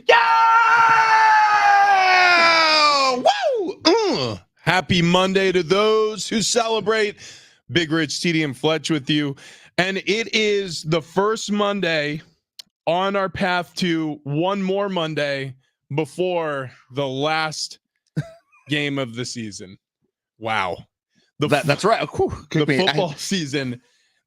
Yeah! Woo! Happy Monday to those who celebrate. Big Rich, TD, and Fletch with you. And it is the first Monday on our path to one more Monday before the last game of the season. Wow. That's right.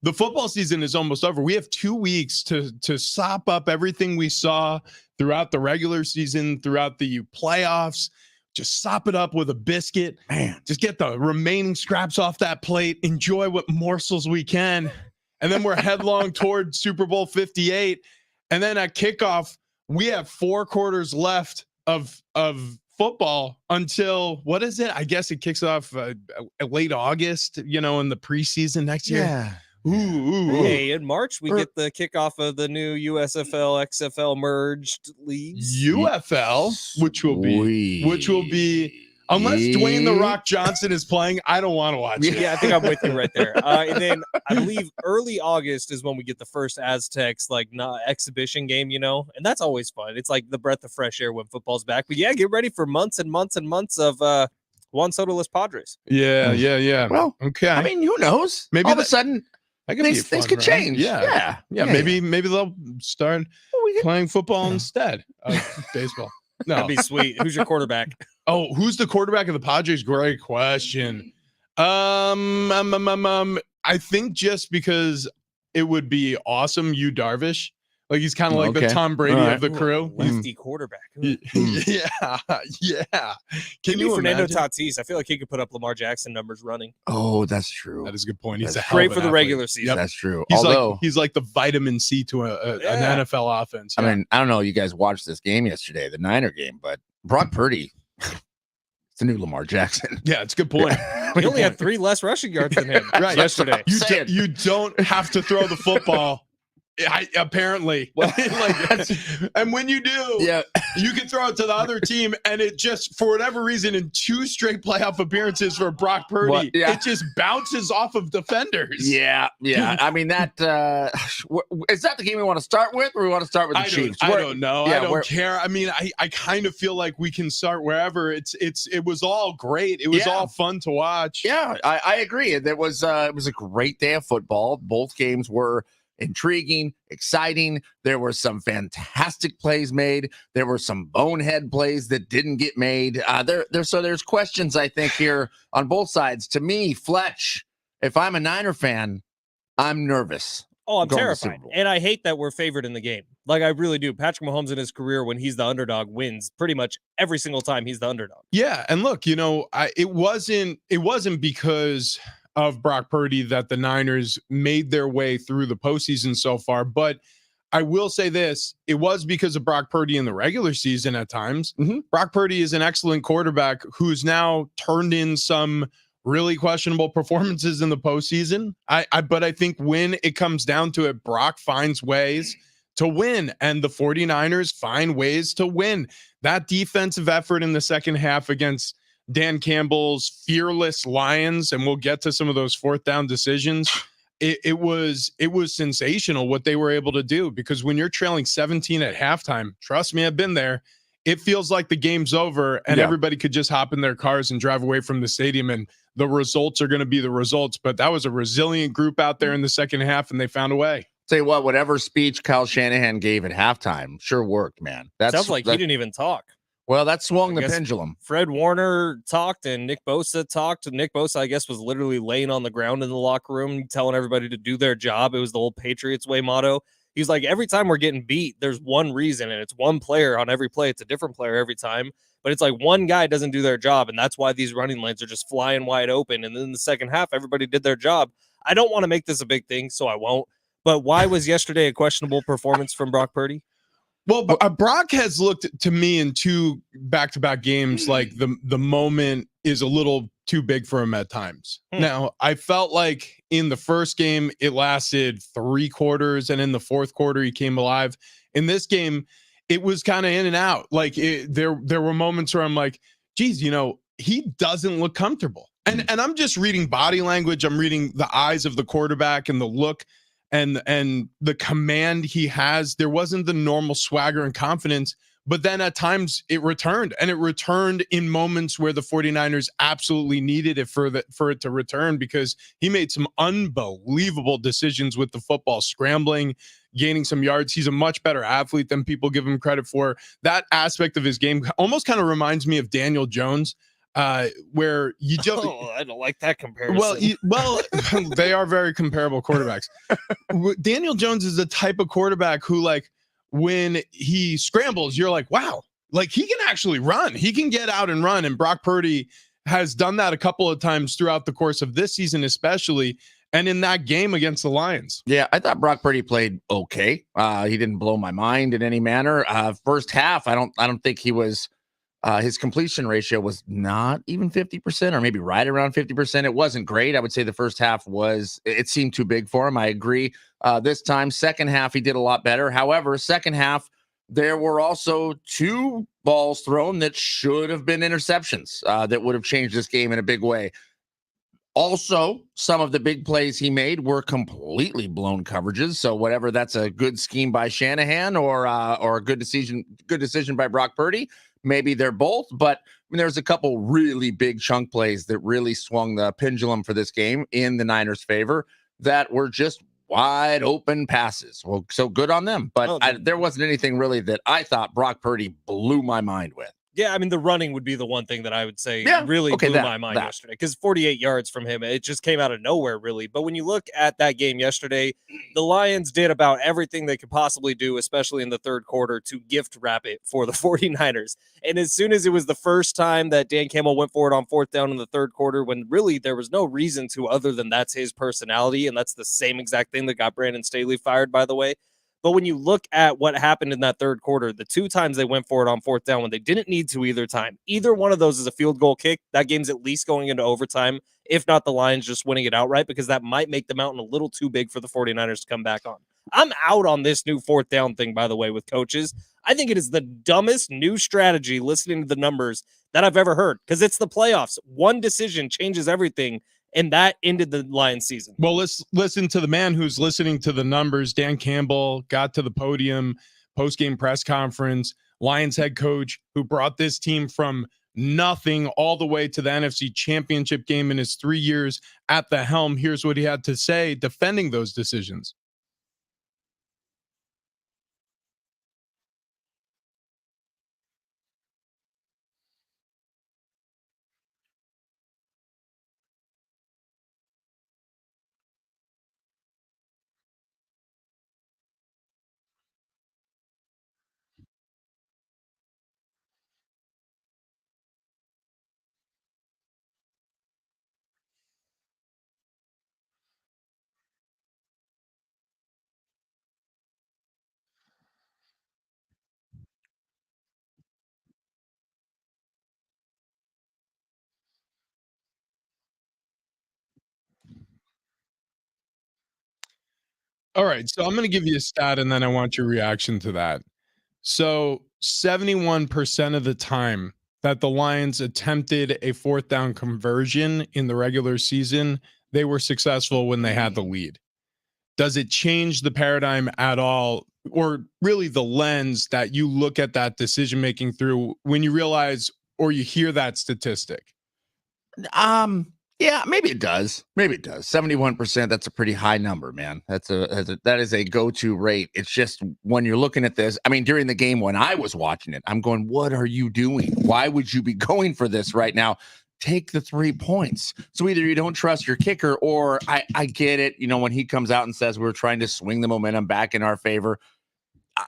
The football season is almost over. We have 2 weeks to sop up everything we saw throughout the regular season, throughout the playoffs. Just sop it up with a biscuit. Man, just get the remaining scraps off that plate. Enjoy what morsels we can. And then we're headlong toward Super Bowl 58. And then at kickoff, we have 4 quarters left of football until, what is it? I guess it kicks off late August, in the preseason next year. Yeah. Hey, in March, we get the kickoff of the new USFL, XFL merged leagues. UFL, which will be, unless Dwayne The Rock Johnson is playing, I don't want to watch it. Yeah, I think I'm with you right there. And then I believe early August is when we get the first Aztecs exhibition game, and that's always fun. It's like the breath of fresh air when football's back. But yeah, get ready for months and months and months of Juan Soto-less Padres. Yeah. Well, okay. I mean, who knows? Maybe all of a sudden things could change. Yeah. Maybe they'll start playing football instead of baseball. No, that'd be sweet. Who's your quarterback? Oh, who's the quarterback of the Padres? Great question. I think just because it would be awesome, Darvish. Like he's kind of like the Tom Brady of the crew. Lefty quarterback. Yeah. Can you Fernando imagine? Tatis? I feel like he could put up Lamar Jackson numbers running. Oh, that's true. That is a good point. He's great for the regular season. Yep. That's true. He's like the vitamin C to an NFL offense. Yeah. I mean, I don't know. You guys watched this game yesterday, the Niner game, but Brock Purdy, it's the new Lamar Jackson. Yeah, it's a good point. He only had 3 less rushing yards than him yesterday. You don't have to throw the football. Apparently, and when you do, you can throw it to the other team, and it just, for whatever reason, in 2 straight playoff appearances for Brock Purdy, it just bounces off of defenders. Yeah. I mean, that is that the game we want to start with, or we want to start with the Chiefs? I don't know. I don't care. I mean, I kind of feel like we can start wherever. It was all great. It was all fun to watch. Yeah, I agree. It was a great day of football. Both games were intriguing, exciting. There were some fantastic plays made. There were some bonehead plays that didn't get made. There's questions, I think, here on both sides. To me, Fletch, if I'm a Niner fan, I'm nervous. Oh, I'm terrified. And I hate that we're favored in the game. Like, I really do. Patrick Mahomes in his career, when he's the underdog, wins pretty much every single time he's the underdog. Yeah, and look, it wasn't because of Brock Purdy that the Niners made their way through the postseason so far. But I will say this, it was because of Brock Purdy in the regular season at times. Mm-hmm. Brock Purdy is an excellent quarterback who's now turned in some really questionable performances in the postseason. But I think when it comes down to it, Brock finds ways to win, and the 49ers find ways to win. That defensive effort in the second half against Dan Campbell's fearless Lions, and we'll get to some of those 4th down decisions. It was sensational what they were able to do, because when you're trailing 17 at halftime, trust me, I've been there. It feels like the game's over and everybody could just hop in their cars and drive away from the stadium, and the results are going to be the results. But that was a resilient group out there in the second half, and they found a way. Tell you what, whatever speech Kyle Shanahan gave at halftime sure worked, man. Sounds like he didn't even talk. Well, that swung the pendulum. Fred Warner talked and Nick Bosa talked. And Nick Bosa, I guess, was literally laying on the ground in the locker room, telling everybody to do their job. It was the old Patriots way motto. He's like, every time we're getting beat, there's one reason, and it's one player on every play. It's a different player every time. But it's like one guy doesn't do their job, and that's why these running lanes are just flying wide open. And then in the second half, everybody did their job. I don't want to make this a big thing, so I won't. But why was yesterday a questionable performance from Brock Purdy? Well, Brock has looked to me in 2 back-to-back games like the moment is a little too big for him at times. Now, I felt like in the first game, it lasted 3 quarters, and in the 4th quarter, he came alive. In this game, it was kind of in and out. Like there were moments where I'm like, geez, he doesn't look comfortable. And I'm just reading body language. I'm reading the eyes of the quarterback and the look and the command he has. There wasn't the normal swagger and confidence but then at times it returned, and it returned in moments where the 49ers absolutely needed it for it to return, because he made some unbelievable decisions with the football, scrambling, gaining some yards. He's a much better athlete than people give him credit for. That aspect of his game almost kind of reminds me of Daniel Jones, where you just I don't like that comparison. well, they are very comparable quarterbacks. Daniel Jones is the type of quarterback who, like, when he scrambles, you're like, wow, like he can actually run. He can get out and run. And Brock Purdy has done that a couple of times throughout the course of this season, especially, and in that game against the Lions. Yeah, I thought Brock Purdy played okay. He didn't blow my mind in any manner. First half, I don't think he was. His completion ratio was not even 50%, or maybe right around 50%. It wasn't great. I would say the first half it seemed too big for him. I agree. This time, second half, he did a lot better. However, second half, there were also 2 balls thrown that should have been interceptions that would have changed this game in a big way. Also, some of the big plays he made were completely blown coverages. So whatever, that's a good scheme by Shanahan or a good decision by Brock Purdy. Maybe they're both, but I mean, there's a couple really big chunk plays that really swung the pendulum for this game in the Niners' favor that were just wide open passes. Well, so good on them. But there wasn't anything really that I thought Brock Purdy blew my mind with. Yeah, I mean, the running would be the one thing that I would say really blew my mind yesterday, because 48 yards from him, it just came out of nowhere, really. But when you look at that game yesterday, the Lions did about everything they could possibly do, especially in the third quarter, to gift wrap it for the 49ers. And as soon as it was the first time that Dan Campbell went for it on fourth down in the third quarter, when really there was no reason to, other than that's his personality, and that's the same exact thing that got Brandon Staley fired, by the way. But when you look at what happened in that third quarter, the 2 times they went for it on fourth down when they didn't need to either time, either one of those is a field goal kick. That game's at least going into overtime, if not the Lions just winning it outright, because that might make the mountain a little too big for the 49ers to come back on. I'm out on this new fourth down thing, by the way, with coaches. I think it is the dumbest new strategy, listening to the numbers, that I've ever heard, because it's the playoffs. One decision changes everything. And that ended the Lions season. Well, let's listen to the man who's listening to the numbers. Dan Campbell got to the podium, post-game press conference, Lions head coach, who brought this team from nothing all the way to the NFC Championship game in his 3 years at the helm. Here's what he had to say defending those decisions. All right, so I'm going to give you a stat, and then I want your reaction to that. So 71% of the time that the Lions attempted a fourth down conversion in the regular season, they were successful when they had the lead. Does it change the paradigm at all, or really the lens that you look at that decision making through when you realize or you hear that statistic? Yeah, maybe it does. 71%, that's a pretty high number, man. That is a go-to rate. It's just when you're looking at this, I mean, during the game when I was watching it, I'm going, what are you doing? Why would you be going for this right now? Take the 3 points. So either you don't trust your kicker, or I get it, when he comes out and says we're trying to swing the momentum back in our favor.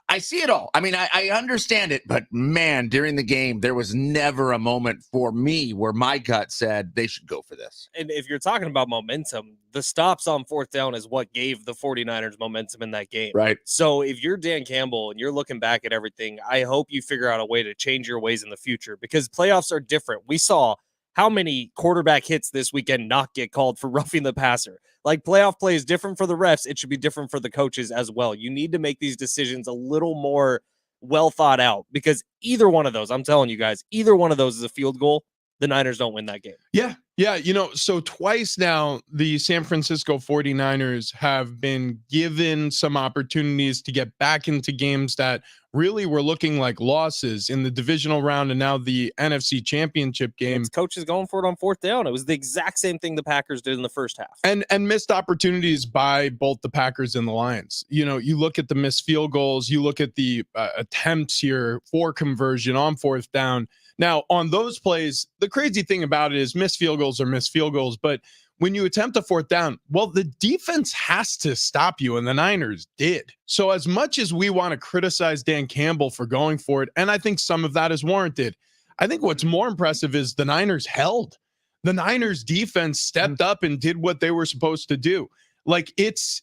I see it all. I mean, I understand it, but man, during the game, there was never a moment for me where my gut said they should go for this. And if you're talking about momentum, the stops on fourth down is what gave the 49ers momentum in that game. Right. So if you're Dan Campbell and you're looking back at everything, I hope you figure out a way to change your ways in the future, because playoffs are different. We saw how many quarterback hits this weekend not get called for roughing the passer. Like, playoff play is different for the refs. It should be different for the coaches as well. You need to make these decisions a little more well thought out, because either one of those, I'm telling you guys, either one of those is a field goal. The Niners don't win that game. Yeah. Yeah, so twice now the San Francisco 49ers have been given some opportunities to get back into games that really were looking like losses in the divisional round and now the NFC Championship game. It's coaches going for it on fourth down. It was the exact same thing the Packers did in the first half. And missed opportunities by both the Packers and the Lions. You look at the missed field goals, you look at the attempts here for conversion on fourth down. Now, on those plays, the crazy thing about it is missed field goals are missed field goals. But when you attempt a fourth down, well, the defense has to stop you, and the Niners did. So as much as we want to criticize Dan Campbell for going for it, and I think some of that is warranted, I think what's more impressive is the Niners held. The Niners defense stepped up and did what they were supposed to do. Like it's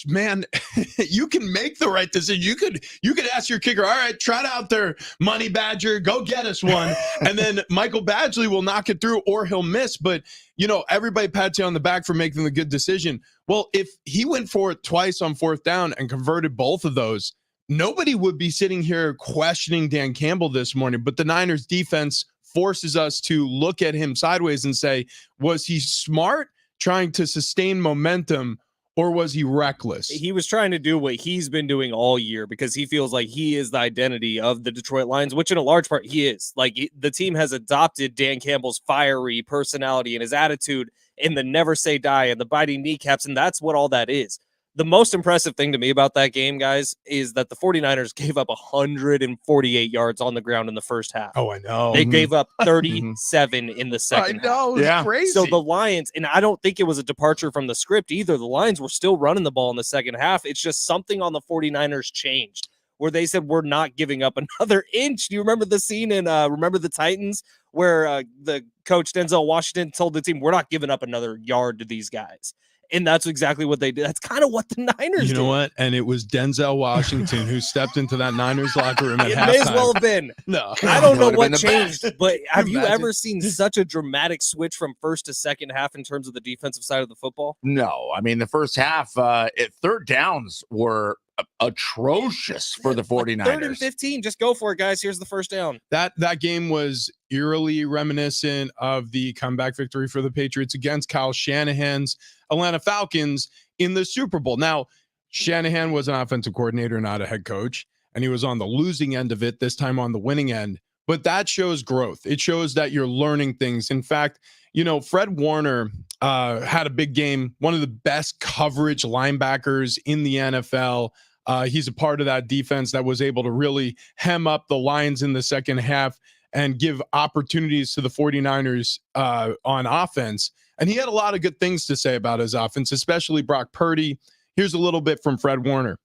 man, you can make the right decision. You could ask your kicker, all right, trot out there, Money Badger, go get us one. And then Michael Badgley will knock it through or he'll miss. But, everybody pats you on the back for making the good decision. Well, if he went for it twice on fourth down and converted both of those, nobody would be sitting here questioning Dan Campbell this morning. But the Niners defense forces us to look at him sideways and say, was he smart trying to sustain momentum, or was he reckless? He was trying to do what he's been doing all year because he feels like he is the identity of the Detroit Lions, which in a large part he is. Like the team has adopted Dan Campbell's fiery personality and his attitude and the never say die and the biting kneecaps, and that's what all that is. The most impressive thing to me about that game, guys, is that the 49ers gave up 148 yards on the ground in the first half. Oh, I know. They gave up 37 in the second half. I know. It's crazy. So the Lions, and I don't think it was a departure from the script either. The Lions were still running the ball in the second half. It's just something on the 49ers changed where they said, we're not giving up another inch. Do you remember the scene in Remember the Titans where the coach Denzel Washington told the team, we're not giving up another yard to these guys? And that's exactly what they did. That's kind of what the Niners did. You know what? And it was Denzel Washington who stepped into that Niners locker room at halftime. It may as well have been. No. I don't know what changed, best. but have you ever seen such a dramatic switch from first to second half in terms of the defensive side of the football? No. I mean, the first half, third downs were atrocious for the 49ers. Like 3rd and 15, just go for it, guys. Here's the first down. That game was eerily reminiscent of the comeback victory for the Patriots against Kyle Shanahan's Atlanta Falcons in the Super Bowl. Now, Shanahan was an offensive coordinator, not a head coach, and he was on the losing end of it, this time on the winning end. But that shows growth. It shows that you're learning things. In fact, Fred Warner had a big game, one of the best coverage linebackers in the NFL. He's a part of that defense that was able to really hem up the Lions in the second half and give opportunities to the 49ers on offense. And he had a lot of good things to say about his offense, especially Brock Purdy. Here's a little bit from Fred Warner.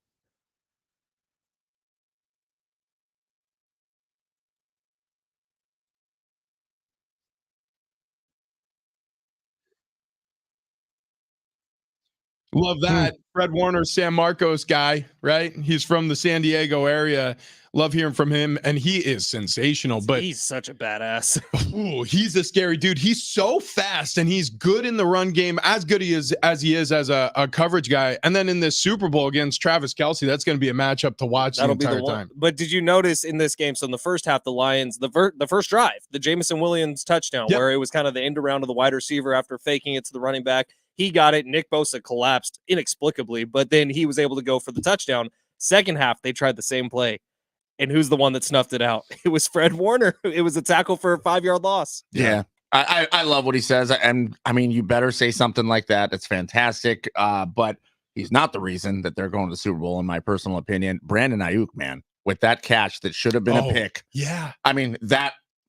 Love that. Fred Warner, San Marcos guy, right? He's from the San Diego area. Love hearing from him, and he is sensational. But he's such a badass. Ooh, he's a scary dude. He's so fast, and he's good in the run game, as good as he is as a coverage guy. And then in this Super Bowl against Travis Kelce, that's going to be a matchup to watch the entire time. But did you notice in this game, so in the first half, the Lions, the first drive, the Jamison Williams touchdown, where it was kind of the end around of the wide receiver after faking it to the running back. He got it. Nick Bosa collapsed inexplicably, but then he was able to go for the touchdown. Second half, they tried the same play. And who's the one that snuffed it out? It was Fred Warner. It was a tackle for a 5-yard loss. Yeah. I love what he says. And I mean, you better say something like that. It's fantastic. But he's not the reason that they're going to the Super Bowl, in my personal opinion. Brandon Ayuk, man, with that catch that should have been a pick. Yeah. I mean,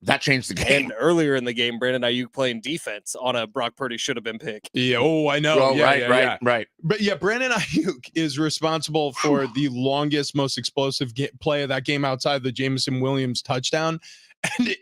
that changed the game. And earlier in the game, Brandon Ayuk playing defense on a Brock Purdy should have been pick. Yeah. Oh, I know. Oh, Yeah, right. But yeah, Brandon Ayuk is responsible for the longest, most explosive play of that game outside the Jamison Williams touchdown. And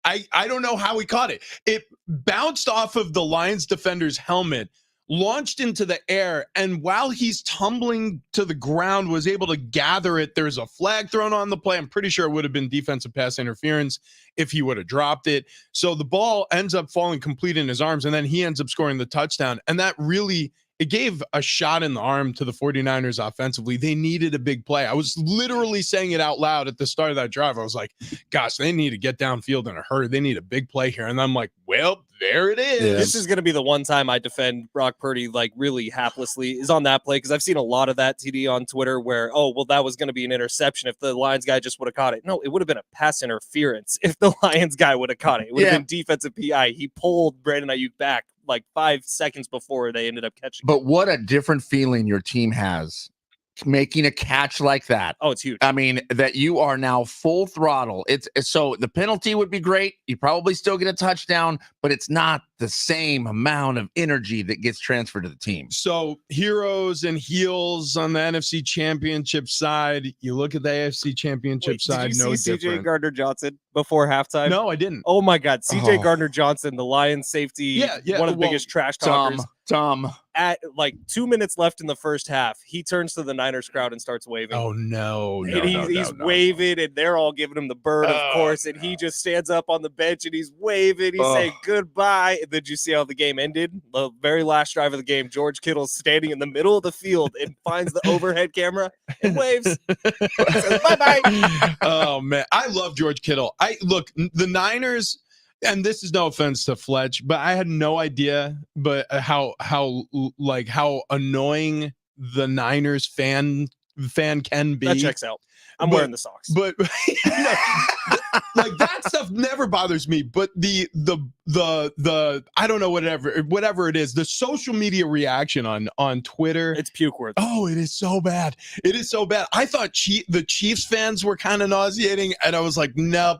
I don't know how he caught it. It bounced off of the Lions defender's helmet, launched into the air, and while he's tumbling to the ground, was able to gather it. There's a flag thrown on the play. I'm pretty sure it would have been defensive pass interference if he would have dropped it. So the ball ends up falling complete in his arms, and then he ends up scoring the touchdown. And that really, it gave a shot in the arm to the 49ers offensively. They needed a big play. I was literally saying it out loud at the start of that drive. I was like, gosh, they need to get downfield in a hurry. They need a big play here. And I'm like, well, there it is. This is going to be the one time I defend Brock Purdy like really haplessly is on that play because I've seen a lot of that TD on Twitter where, oh, well, that was going to be an interception if the Lions guy just would have caught it. No, it would have been a pass interference if the Lions guy would have caught it. It would have been defensive PI. He pulled Brandon Ayuk back like 5 seconds before they ended up catching. But what a different feeling your team has making a catch like that. Oh, it's huge. I mean, that you are now full throttle. It's so the penalty would be great. You probably still get a touchdown, but it's not the same amount of energy that gets transferred to the team. So heroes and heels on the NFC Championship side. You look at the AFC Championship side. Did you no see different. CJ Gardner-Johnson before halftime? No, I didn't. Oh my God, CJ Gardner-Johnson, the Lions safety, one of the biggest trash talkers. Tom. At like 2 minutes left in the first half, he turns to the Niners crowd and starts waving. Oh no! He's waving, and they're all giving him the bird, of course. And he just stands up on the bench and he's waving. He's saying goodbye. And then you see how the game ended. The very last drive of the game, George Kittle's standing in the middle of the field and finds the overhead camera and waves. Bye bye. Oh man, I love George Kittle. Look, the Niners. And this is no offense to Fletch, but I had no idea how annoying the Niners fan can be. That checks out. I'm wearing the socks. But like that stuff never bothers me. But the I don't know, whatever it is, the social media reaction on Twitter. It's puke worthy. Oh, it is so bad. It is so bad. I thought the Chiefs fans were kind of nauseating, and I was like, nope,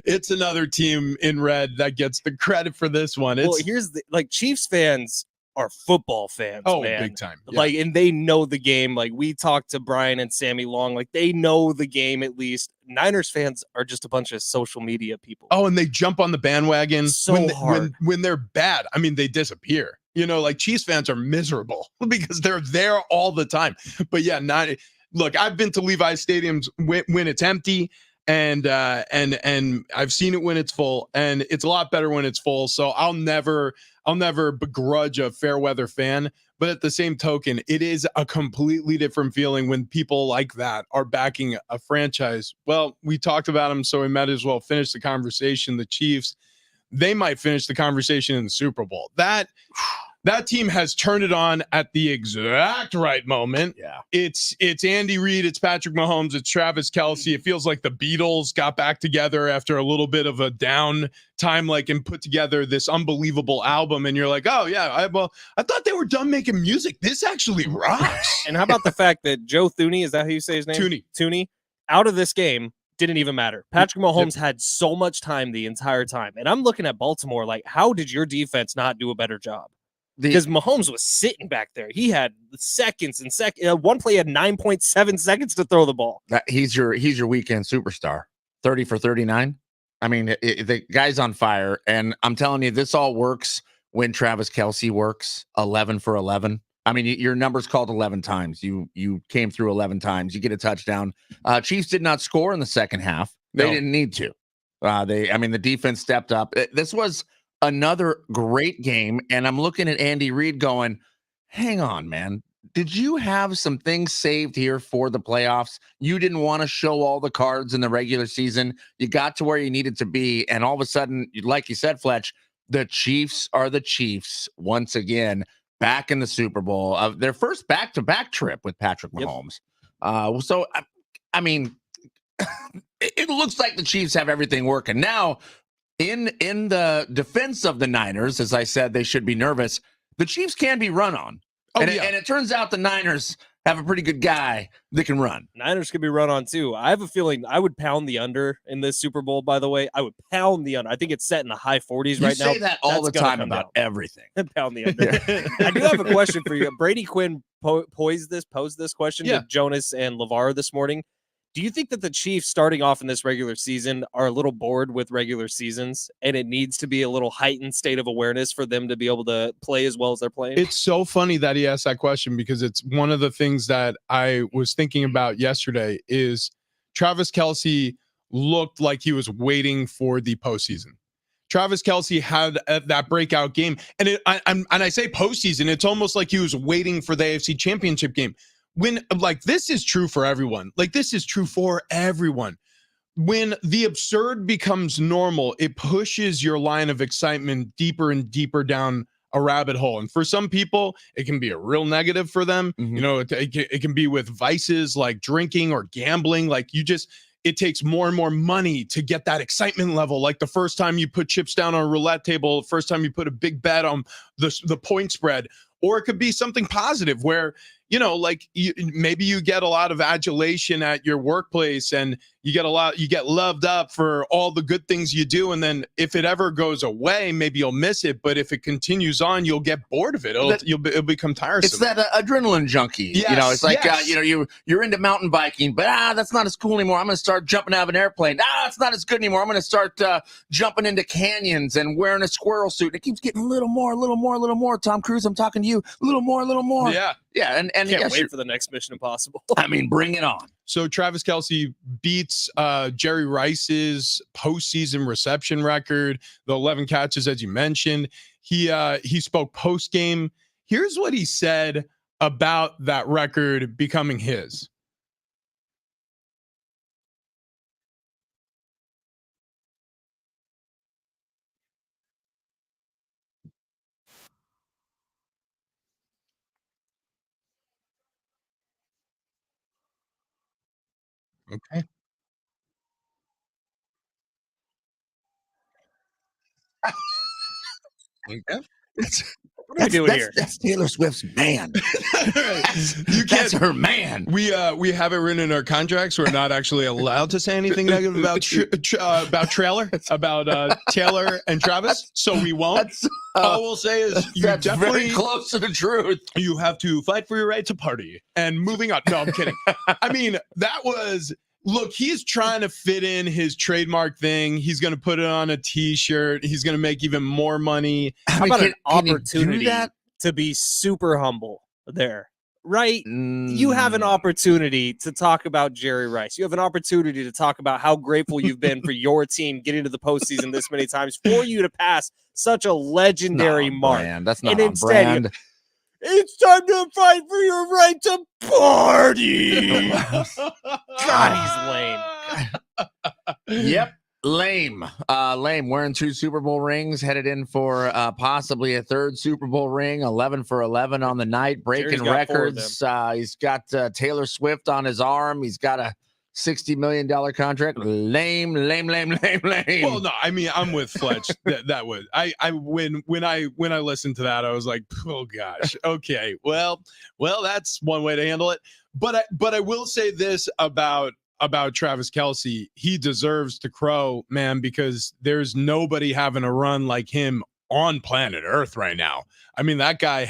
it's another team in red that gets the credit for this one. Well, here's Chiefs fans are football fans, man. Big time. Yeah. Like, and they know the game. Like, we talked to Brian and Sammy Long. Like, they know the game at least. Niners fans are just a bunch of social media people. Oh, and they jump on the bandwagon hard. When they're bad. I mean, they disappear. You know, like Chiefs fans are miserable because they're there all the time. But yeah, look, I've been to Levi's stadiums when it's empty. And I've seen it when it's full, and it's a lot better when it's full. So I'll never begrudge a fair weather fan. But at the same token, it is a completely different feeling when people like that are backing a franchise. Well, we talked about them, so we might as well finish the conversation. The Chiefs, they might finish the conversation in the Super Bowl. That team has turned it on at the exact right moment. Yeah. It's Andy Reid, it's Patrick Mahomes, it's Travis Kelce. It feels like the Beatles got back together after a little bit of a down time, and put together this unbelievable album. And you're like, oh yeah, I thought they were done making music. This actually rocks. And how about the fact that Joe Thuney, is that how you say his name? Thuney, out of this game, didn't even matter. Patrick Mahomes had so much time the entire time. And I'm looking at Baltimore like, how did your defense not do a better job? Because Mahomes was sitting back there. He had seconds and one play had 9.7 seconds to throw the ball. He's your weekend superstar. 30 for 39. I mean, the guy's on fire. And I'm telling you, this all works when Travis Kelce works 11 for 11. I mean, your number's called 11 times. You came through 11 times. You get a touchdown. Chiefs did not score in the second half. They didn't need to. The defense stepped up. This was another great game, and I'm looking at Andy Reid going, hang on, man. Did you have some things saved here for the playoffs? You didn't want to show all the cards in the regular season. You got to where you needed to be, and all of a sudden, like you said, Fletch, the Chiefs are the Chiefs once again, back in the Super Bowl of their first back-to-back trip with Patrick Mahomes. So, I mean, it looks like the Chiefs have everything working. Now, in the defense of the Niners, as I said, they should be nervous. The Chiefs can be run on. And it turns out the Niners have a pretty good guy that can run. Niners could be run on too. I have a feeling I would pound the under in this Super Bowl, by the way. I would pound the under. I think it's set in the high 40s right now. You say that all the time about everything. Pound the under. I do have a question for you. Brady Quinn posed this question to Jonas and LeVar this morning. Do you think that the Chiefs starting off in this regular season are a little bored with regular seasons and it needs to be a little heightened state of awareness for them to be able to play as well as they're playing? It's so funny that he asked that question because it's one of the things that I was thinking about yesterday is Travis Kelce looked like he was waiting for the postseason. Travis Kelce had that breakout game. And I say postseason, it's almost like he was waiting for the AFC Championship game. When this is true for everyone. This is true for everyone. when the absurd becomes normal, it pushes your line of excitement deeper and deeper down a rabbit hole. And for some people, it can be a real negative for them. You know, it can be with vices like drinking or gambling. Like it takes more and more money to get that excitement level. Like the first time you put chips down on a roulette table, the first time you put a big bet on the point spread. Or it could be something positive where, you know, like maybe you get a lot of adulation at your workplace and you get loved up for all the good things you do. And then if it ever goes away, maybe you'll miss it. But if it continues on, you'll get bored of it. It'll become tiresome. It's that adrenaline junkie. Yes, you know, it's like, you know, you're into mountain biking, but that's not as cool anymore. I'm going to start jumping out of an airplane. It's not as good anymore. I'm going to start jumping into canyons and wearing a squirrel suit. And it keeps getting a little more. Tom Cruise, I'm talking to you. A little more. Yeah. Yeah. And can't wait for the next Mission Impossible. I mean, bring it on. So Travis Kelce beats Jerry Rice's postseason reception record, the 11 catches, as you mentioned. He spoke post game. Here's what he said about that record becoming his. Okay. Okay. What are we doing here? That's Taylor Swift's man. That's her man. We have it written in our contracts. We're not actually allowed to say anything negative about Taylor and Travis, so we won't. All we'll say is that's very close to the truth. You have to fight for your right to party. And moving on. No, I'm kidding. I mean, that was. Look, he's trying to fit in his trademark thing. He's going to put it on a T-shirt. He's going to make even more money. How about an opportunity to be super humble there, right? You have an opportunity to talk about Jerry Rice. You have an opportunity to talk about how grateful you've been for your team getting to the postseason this many times, for you to pass such a legendary mark. That's not on brand. It's time to fight for your right to party. God, he's lame. Yep. Lame. Wearing 2 Super Bowl rings, headed in for possibly a 3rd Super Bowl ring, 11 for 11 on the night, breaking records. He's got Taylor Swift on his arm. He's got a $60 million contract. Lame. Well, no, I mean, I'm with Fletch. that was when I listened to that, I was like, oh gosh, okay, well, that's one way to handle it. But I will say this about Travis Kelce. He deserves to crow, man, because there's nobody having a run like him on planet Earth right now. I mean, that guy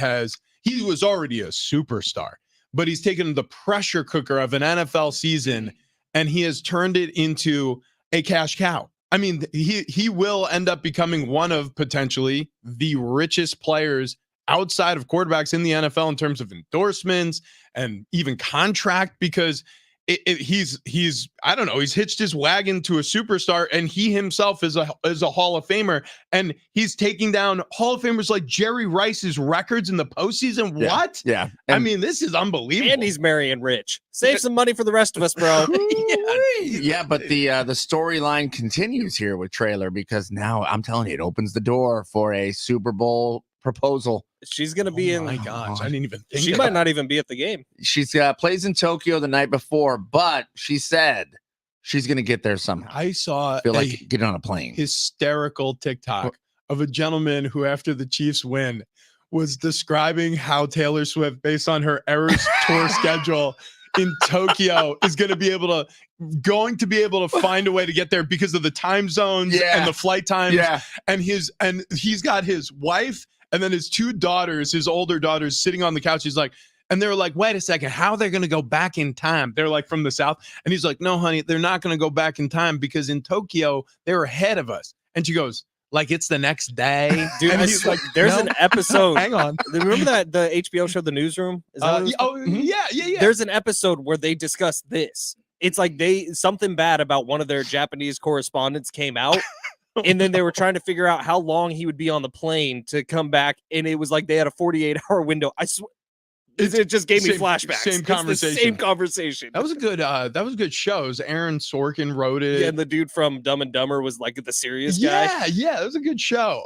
he was already a superstar, but he's taken the pressure cooker of an NFL season and he has turned it into a cash cow. I mean, he will end up becoming one of potentially the richest players outside of quarterbacks in the NFL in terms of endorsements and even contract, because he's I don't know, he's hitched his wagon to a superstar, and he himself is a Hall of Famer, and he's taking down Hall of Famers like Jerry Rice's records in the postseason. Yeah. What? Yeah. I mean, this is unbelievable. And he's marrying rich. Save some money for the rest of us, bro. Yeah, but the storyline continues here with Traylor, because now I'm telling you, it opens the door for a Super Bowl proposal. She's going to be in. My gosh, I didn't even think she might not even be at the game. She's plays in Tokyo the night before, but she said she's going to get there somehow. I saw feel like getting on a plane. Hysterical TikTok of a gentleman who, after the Chiefs win, was describing how Taylor Swift, based on her Eras tour schedule in Tokyo, is going to be able to find a way to get there because of the time zones and the flight times. Yeah. And he's got his wife and then his 2 daughters, his older daughters, sitting on the couch. He's like, and they were like, wait a second, how are they going to go back in time? They're like from the South. And he's like, no, honey, they're not going to go back in time because in Tokyo, they're ahead of us. And she goes, like, it's the next day. Dude, and he's like, there's an episode. Hang on. Remember that the HBO show, The Newsroom? Is that yeah. There's an episode where they discuss this. It's like something bad about one of their Japanese correspondents came out. And then they were trying to figure out how long he would be on the plane to come back. And it was like they had a 48-hour window. I swear, It just gave me Same- flashbacks. same It's the conversation. same conversation. That was a good show. It was Aaron Sorkin wrote it. Yeah, and the dude from Dumb and Dumber was like the serious guy. Yeah, it was a good show.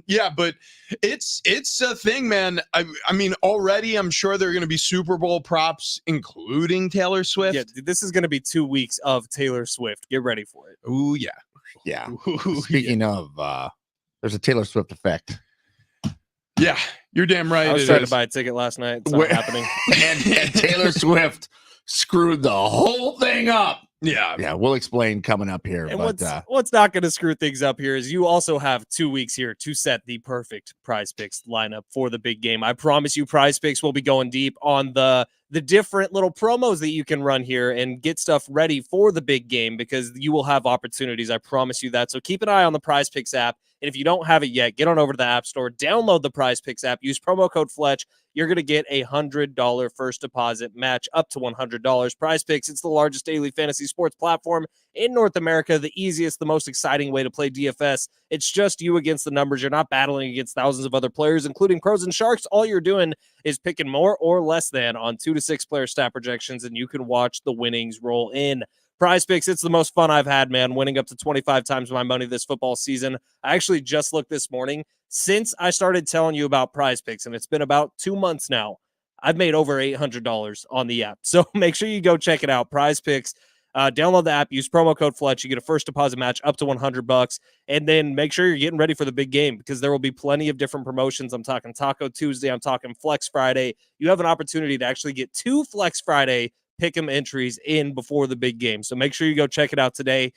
Yeah, but it's a thing, man. I mean, already I'm sure there are going to be Super Bowl props, including Taylor Swift. Yeah, dude, this is going to be 2 weeks of Taylor Swift. Get ready for it. Ooh, yeah. Yeah. Ooh, Speaking of, there's a Taylor Swift effect. yeah, you're damn right. I was it trying is. to buy a ticket last night. It's not Where- happening. and Taylor Swift screwed the whole thing up. Yeah, Yeah, we'll explain coming up here. And but what's not going to screw things up here is you also have 2 weeks here to set the perfect Prize Picks lineup for the big game. I promise you, Prize Picks will be going deep on the different little promos that you can run here and get stuff ready for the big game because you will have opportunities. I promise you that. So keep an eye on the Prize Picks app. And if you don't have it yet, get on over to the App Store, download the Prize Picks app, use promo code Fletch. You're going to get a $100 first deposit match up to $100. Prize Picks, it's the largest daily fantasy sports platform in North America, the easiest, the most exciting way to play DFS. It's just you against the numbers. You're not battling against thousands of other players, including pros and sharks. All you're doing is picking more or less than on 2 to 6 player stat projections, and you can watch the winnings roll in. Prize Picks, it's the most fun I've had, man, winning up to 25 times my money this football season. I actually just looked this morning. Since I started telling you about Prize Picks, and it's been about 2 months now, I've made over $800 on the app. So make sure you go check it out. Prize Picks. Download the app, use promo code Fletch. You get a first deposit match up to $100, and then make sure you're getting ready for the big game because there will be plenty of different promotions. I'm talking Taco Tuesday. I'm talking Flex Friday. You have an opportunity to actually get 2 Flex Friday pick'em entries in before the big game. So make sure you go check it out today.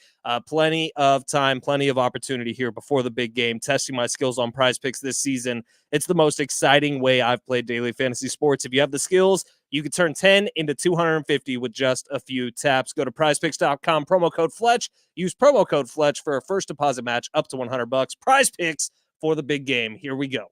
Plenty of time, plenty of opportunity here before the big game. Testing my skills on Prize Picks this season. It's the most exciting way I've played daily fantasy sports. If you have the skills, you can turn 10 into 250 with just a few taps. Go to prizepicks.com, promo code Fletch. Use promo code Fletch for a first deposit match up to $100. Prize Picks for the big game. Here we go.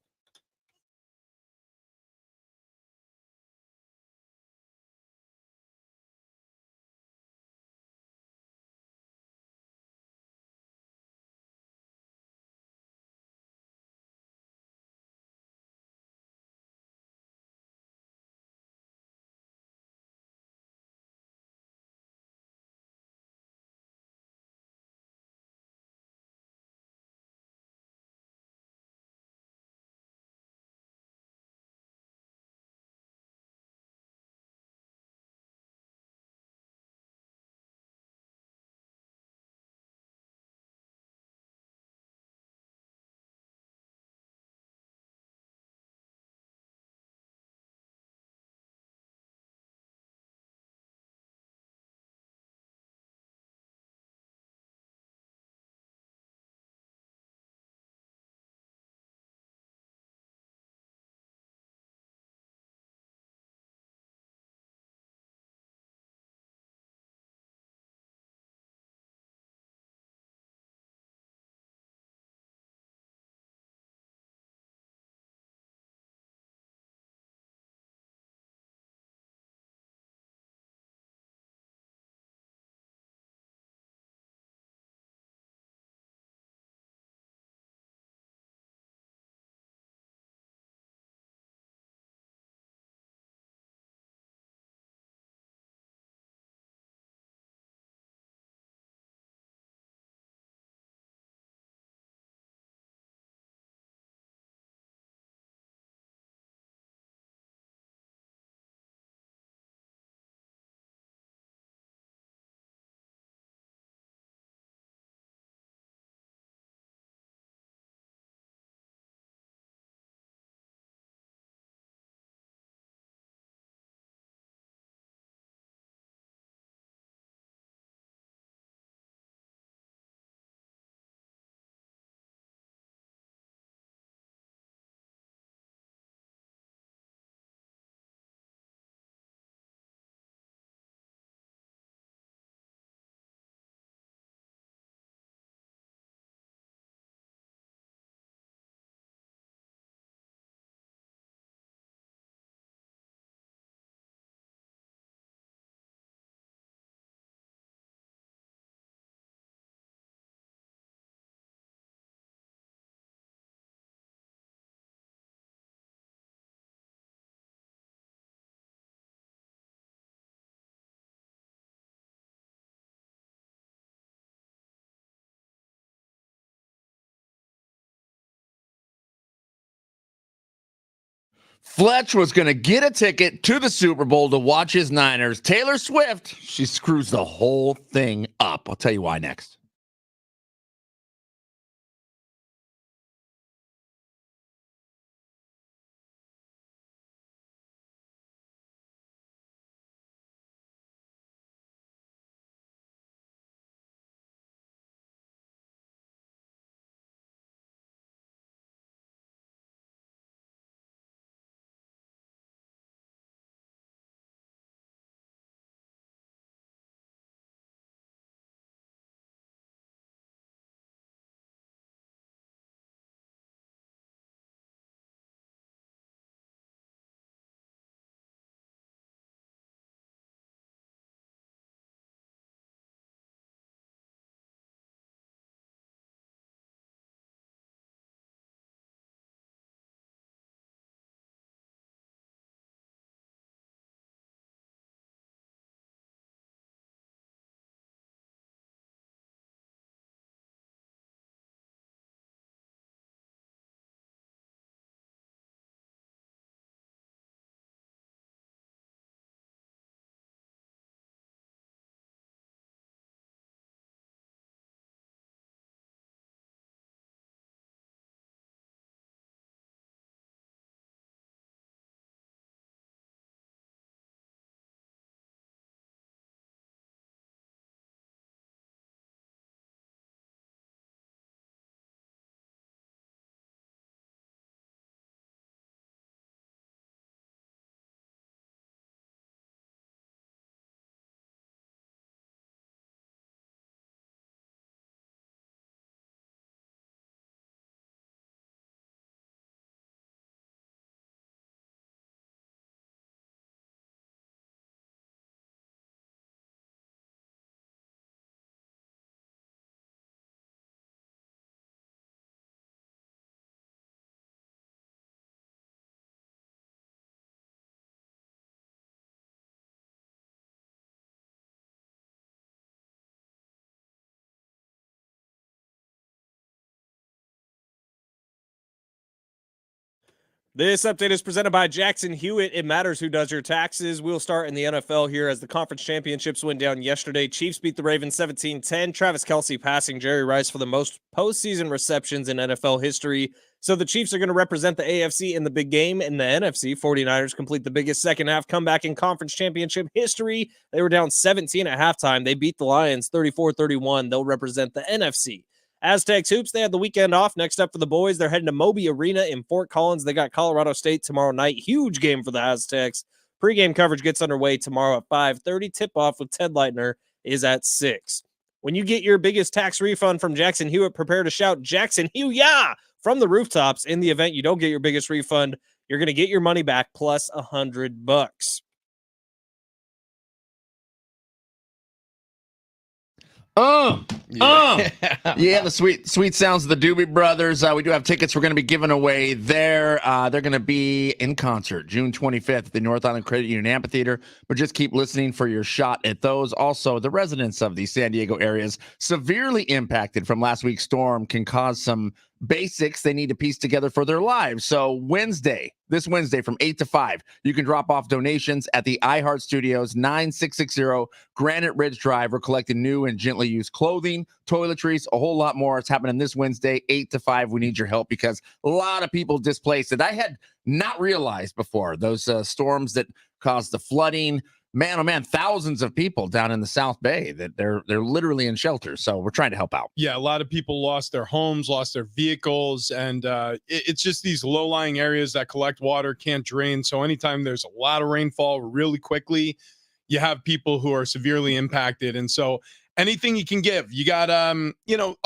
Fletch was going to get a ticket to the Super Bowl to watch his Niners. Taylor Swift, she screws the whole thing up. I'll tell you why next. This update is presented by Jackson Hewitt. It matters who does your taxes. We'll start in the NFL here as the conference championships went down yesterday. Chiefs beat the Ravens 17-10. Travis Kelce passing Jerry Rice for the most postseason receptions in NFL history. So the Chiefs are going to represent the AFC in the big game. In the NFC, 49ers complete the biggest second half comeback in conference championship history. They were down 17 at halftime. They beat the Lions 34-31. They'll represent the NFC. Aztecs hoops, they had the weekend off. Next up for the boys, they're heading to Moby Arena in Fort Collins. They got Colorado State tomorrow night. Huge game for the Aztecs. Pre-game coverage gets underway tomorrow at 5:30. Tip-off with Ted Leitner is at 6. When you get your biggest tax refund from Jackson Hewitt, prepare to shout Jackson Hewitt yeah! From the rooftops. In the event you don't get your biggest refund, you're going to get your money back plus $100. Yeah, the sweet sounds of the Doobie Brothers. We do have tickets we're going to be giving away there. They're going to be in concert June 25th at the North Island Credit Union Amphitheater, but just keep listening for your shot at those. Also, the residents of the San Diego areas severely impacted from last week's storm can cause some basics they need to piece together for their lives. So this Wednesday from 8 to 5, you can drop off donations at the iHeart Studios 9660 Granite Ridge Drive. We're collecting new and gently used clothing, toiletries, a whole lot more. It's happening this Wednesday, 8 to 5. We need your help because a lot of people displaced that I had not realized before. Those storms that caused the flooding. Man, oh man, thousands of people down in the South Bay that they're literally in shelters. So we're trying to help out. Yeah, a lot of people lost their homes, lost their vehicles, and it's just these low-lying areas that collect water, can't drain. So anytime there's a lot of rainfall really quickly, you have people who are severely impacted. And so anything you can give, you got, a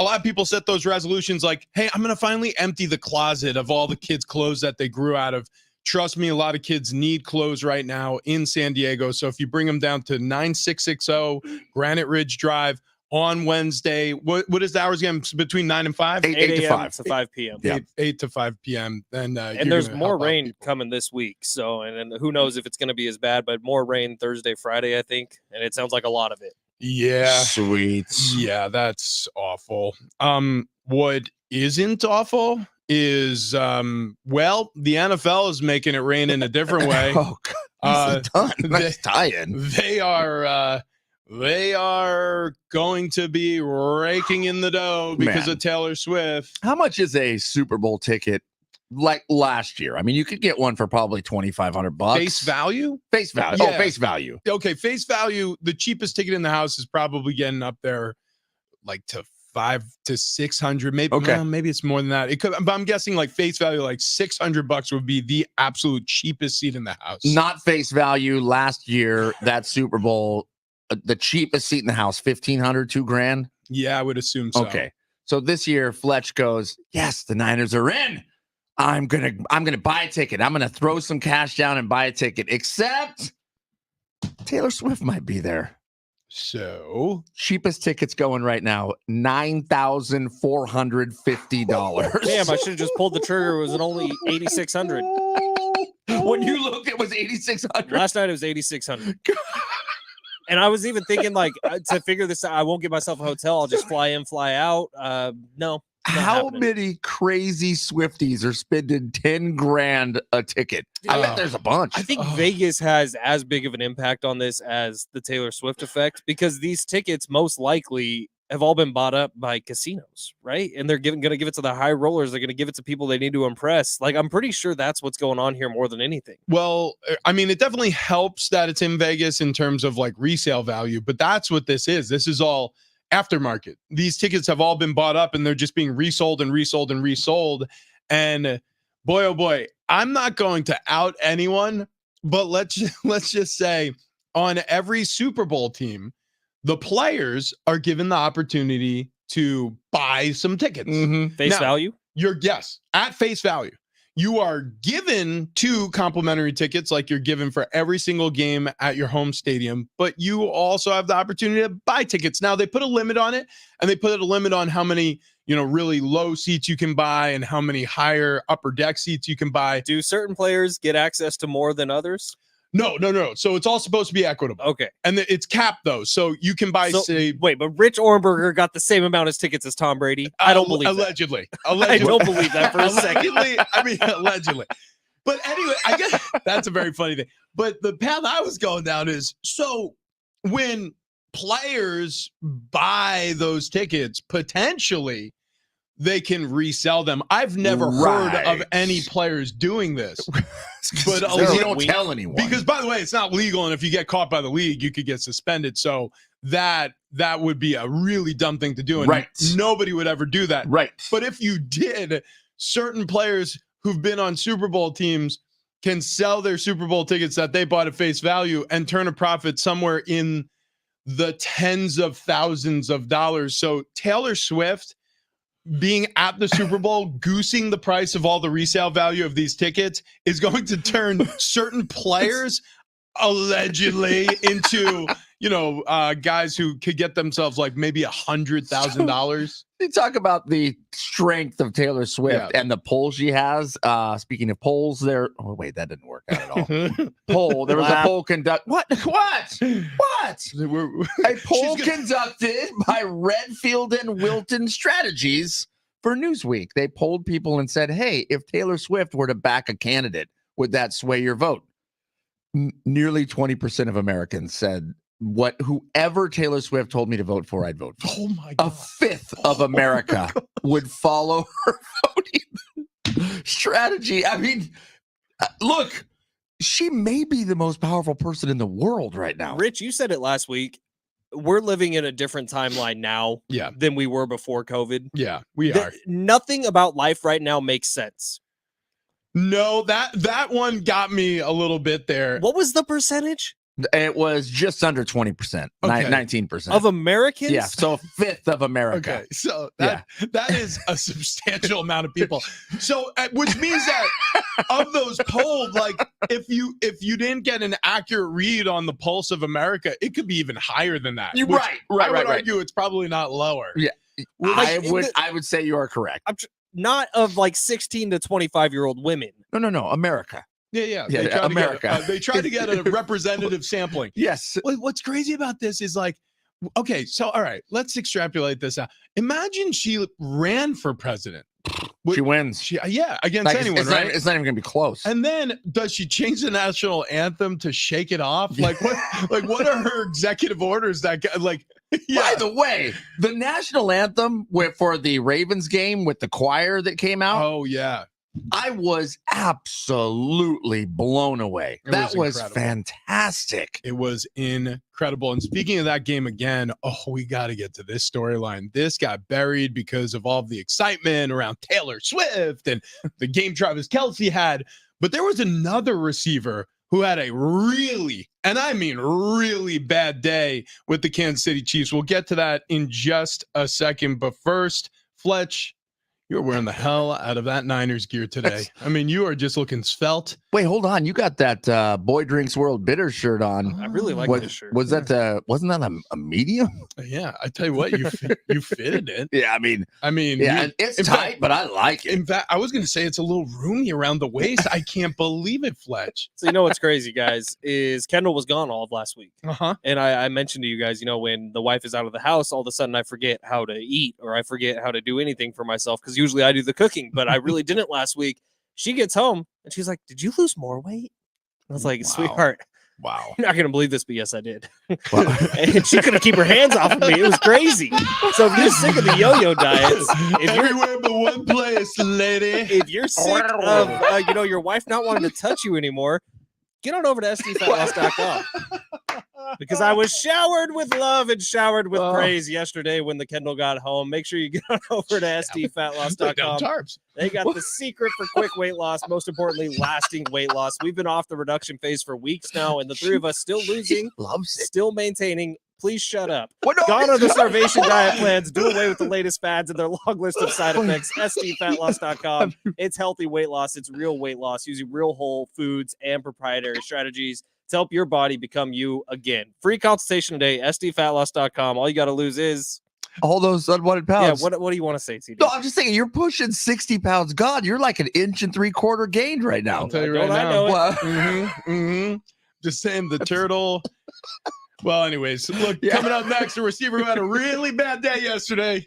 lot of people set those resolutions like, hey, I'm going to finally empty the closet of all the kids' clothes that they grew out of. Trust me, a lot of kids need clothes right now in San Diego. So if you bring them down to 9660 Granite Ridge Drive on Wednesday, what is the hours again? Between 9 and 5? 8 to 5. To 5 p.m. Yeah. 8 to 5 p.m. Then, and there's more rain coming this week. So, and who knows if it's going to be as bad, but more rain Thursday, Friday, I think. And it sounds like a lot of it. Yeah. Sweet. Yeah, that's awful. What isn't awful is well, the NFL is making it rain in a different way. Oh, God. Done. Nice tie-in. They are going to be raking in the dough because of Taylor Swift. How much is a Super Bowl ticket like last year? I mean, you could get one for probably $2,500. Face value? Face value. Yeah. Oh, face value. Okay, face value. The cheapest ticket in the house is probably getting up there like to $500 to $600. Maybe, Okay. maybe it's more than that. It could, but I'm guessing like face value, like $600 would be the absolute cheapest seat in the house. Not face value. Last year, that Super Bowl, the cheapest seat in the house, $1,500, $2,000. Yeah, I would assume so. Okay. So this year, Fletch goes, yes, the Niners are in. I'm gonna buy a ticket. I'm gonna throw some cash down and buy a ticket. Except Taylor Swift might be there. So Cheapest tickets going right now, $9,450. Damn, I should have just pulled the trigger. It was only 8,600. When you looked, it was 8,600. Last night it was 8,600. And I was even thinking, like, to figure this out, I won't get myself a hotel. I'll just fly in, fly out. No. How many crazy Swifties are spending $10,000 a ticket? I bet there's a bunch. I think Vegas has as big of an impact on this as the Taylor Swift effect, because these tickets most likely have all been bought up by casinos, right? And they're going to give it to the high rollers. They're going to give it to people they need to impress. Like, I'm pretty sure that's what's going on here more than anything. Well, I mean, it definitely helps that it's in Vegas in terms of like resale value, but that's what this is. This is all aftermarket. These tickets have all been bought up and they're just being resold and resold and resold. And boy, oh boy, I'm not going to out anyone, but let's just say on every Super Bowl team, the players are given the opportunity to buy some tickets. Face value? Yes, at face value. You are given 2 complimentary tickets like you're given for every single game at your home stadium, but you also have the opportunity to buy tickets. Now, they put a limit on it, and they put a limit on how many, really low seats you can buy and how many higher upper deck seats you can buy. Do certain players get access to more than others? No. So it's all supposed to be equitable. Okay. And it's capped, though. So you can buy, wait, but Rich Orenberger got the same amount of tickets as Tom Brady? I don't believe allegedly. that. I don't believe that for a second. Allegedly. But anyway, I guess that's a very funny thing. But the path I was going down is, so when players buy those tickets, potentially they can resell them. I've never heard of any players doing this. But you don't tell anyone. Because, by the way, it's not legal, and if you get caught by the league, you could get suspended. So that would be a really dumb thing to do, and nobody would ever do that. Right. But if you did, certain players who've been on Super Bowl teams can sell their Super Bowl tickets that they bought at face value and turn a profit somewhere in the tens of thousands of dollars. So Taylor Swift being at the Super Bowl, goosing the price of all the resale value of these tickets is going to turn certain players allegedly into, guys who could get themselves like maybe $100,000. You talk about the strength of Taylor Swift and the poll she has. Speaking of polls, that didn't work out at all. There was a poll conducted. What? A poll conducted by Redfield and Wilton Strategies for Newsweek. They polled people and said, "Hey, if Taylor Swift were to back a candidate, would that sway your vote?" Nearly 20% of Americans said, whoever Taylor Swift told me to vote for, I'd vote for. Oh my God. A fifth of America would follow her voting strategy. I mean, look, she may be the most powerful person in the world right now. Rich, you said it last week. We're living in a different timeline now than we were before COVID. Yeah, we are. Nothing about life right now makes sense. No, that one got me a little bit there. What was the percentage? It was just under 20%, 19%. Of Americans? Yeah, so a fifth of America. Okay, so that is a substantial amount of people. So, which means that of those polled, like if you didn't get an accurate read on the pulse of America, it could be even higher than that. I would argue it's probably not lower. Yeah, I would say you are correct. Not of like 16 to 25-year-old women. No, America. Yeah. America. They tried to get a representative sampling. Yes. What's crazy about this is like, okay, so all right, let's extrapolate this out. Imagine she ran for president. She wins. Yeah, against Like, anyone, it's right? Not, it's not even gonna be close. And then does she change the national anthem to shake it off? Like what? Like what are her executive orders? Like, yeah. By the way, the national anthem for the Ravens game with the choir that came out. Oh yeah, I was absolutely blown away. That was incredible. fantastic. It was incredible. And speaking of that game again, we got to get to this storyline. This got buried because of all of the excitement around Taylor Swift and the game Travis Kelce had. But there was another receiver who had a really, and I mean really bad day with the Kansas City Chiefs. We'll get to that in just a second. But first, Fletch, you're wearing the hell out of that Niners gear today. I mean, you are just looking svelte. Wait, hold on. You got that Boy Drinks World Bitter shirt on. I really like this shirt. Wasn't that a medium? Yeah, I tell you what, you fitted it. Yeah, I mean, yeah, it's tight, but I like it. In fact, I was going to say it's a little roomy around the waist. I can't believe it, Fletch. So you know what's crazy, guys, is Kendall was gone all of last week. And I mentioned to you guys, when the wife is out of the house, all of a sudden I forget how to eat or I forget how to do anything for myself because usually I do the cooking, but I really didn't last week. She gets home and she's like, "Did you lose more weight?" I was like, Wow. "Sweetheart, wow, you're not going to believe this, but yes, I did." And she couldn't keep her hands off of me. It was crazy. So if you're sick of the yo-yo diets, if you're everywhere but one place, lady. If you're sick of your wife not wanting to touch you anymore, get on over to sdfatloss.com. Because I was showered with love and showered with praise yesterday when the Kendall got home. Make sure you get on over to sdfatloss.com. They got the secret for quick weight loss. Most importantly, lasting weight loss. We've been off the reduction phase for weeks now, and the three of us still losing, still maintaining. Please shut up. Gone are the starvation diet plans. Do away with the latest fads and their long list of side effects. sdfatloss.com. It's healthy weight loss. It's real weight loss using real whole foods and proprietary strategies to help your body become you again. Free consultation today, sdfatloss.com. All you got to lose is all those unwanted pounds. Yeah, what do you want to say, TD? No, I'm just saying you're pushing 60 pounds. God, you're like an 1 3/4 gained right now. I'll tell you right now. Just saying the turtle. Well, anyways, look, coming up next, a receiver who had a really bad day yesterday.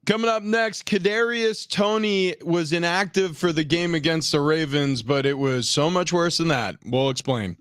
Coming up next, Kadarius Toney was inactive for the game against the Ravens, but it was so much worse than that. We'll explain.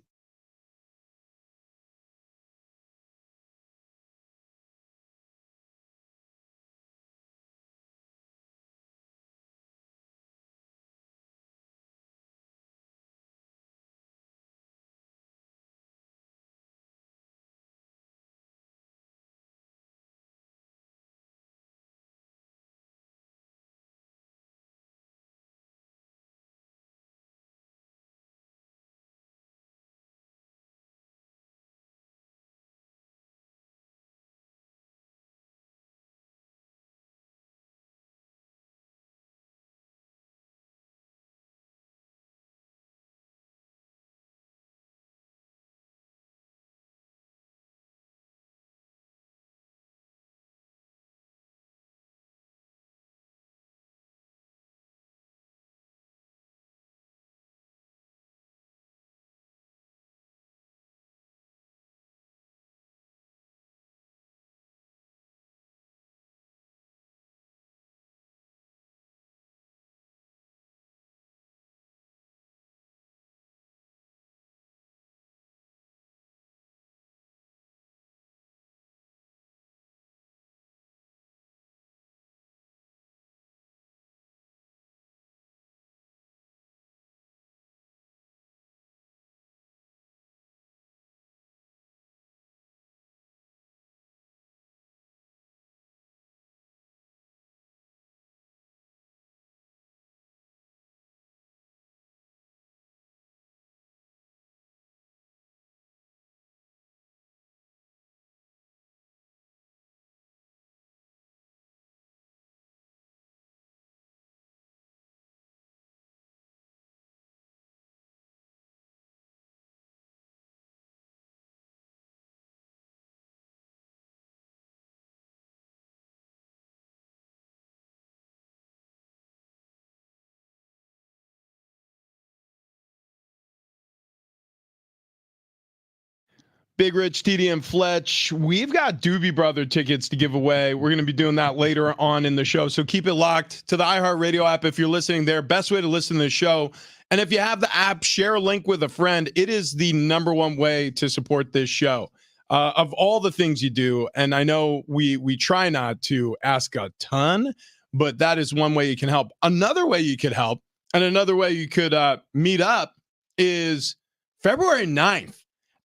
Big Rich, TD, and Fletch. We've got Doobie Brother tickets to give away. We're going to be doing that later on in the show. So keep it locked to the iHeartRadio app if you're listening there. Best way to listen to the show. And if you have the app, share a link with a friend. It is the number one way to support this show. Of all the things you do, and I know we try not to ask a ton, but that is one way you can help. Another way you could help, and another way you could meet up is February 9th.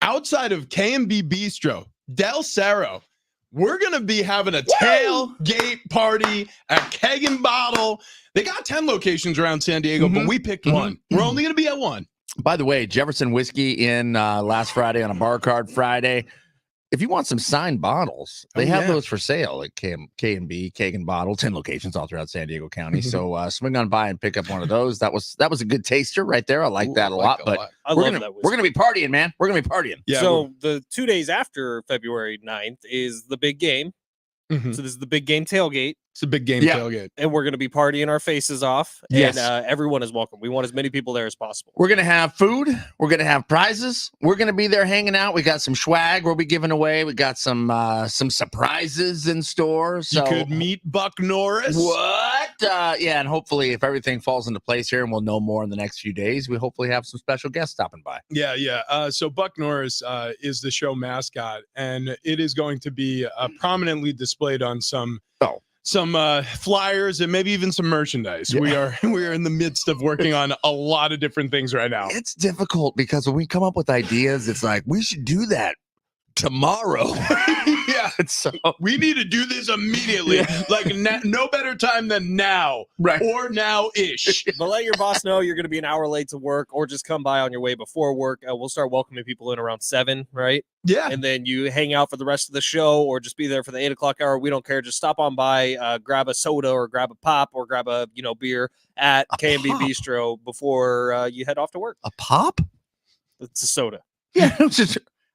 Outside of K&B Bistro, Del Cerro, we're going to be having a tailgate party at Keg and Bottle. They got 10 locations around San Diego, but we picked one. We're only going to be at one. By the way, Jefferson Whiskey in last Friday on a bar card Friday. If you want some signed bottles, they have those for sale at K&B, Keg and Bottle, 10 locations all throughout San Diego County. So swing on by and pick up one of those. That was a good taster right there. I like that a lot. But we're gonna be partying, man. We're gonna be partying. Yeah. So the 2 days after February 9th is the big game. So this is the big game tailgate. It's a big game tailgate. And we're going to be partying our faces off. Yes. And everyone is welcome. We want as many people there as possible. We're going to have food. We're going to have prizes. We're going to be there hanging out. We got some swag we'll be giving away. We got some surprises in store. So you could meet Buck Norris. What? Yeah, and hopefully if everything falls into place here and we'll know more in the next few days, we hopefully have some special guests stopping by. Yeah. So Buck Norris is the show mascot, and it is going to be prominently displayed on some flyers and maybe even some merchandise. Yeah. We are in the midst of working on a lot of different things right now. It's difficult because when we come up with ideas, it's like we should do that tomorrow. Yeah, so we need to do this immediately. Like no better time than now, right? Or now-ish. But let your boss know you're going to be an hour late to work, or just come by on your way before work. We'll start welcoming people in around 7, right? Yeah, and then you hang out for the rest of the show, or just be there for the 8 o'clock hour. We don't care. Just stop on by, grab a soda, or grab a pop, or grab a beer at K&B Bistro before you head off to work. A pop? It's a soda. Yeah.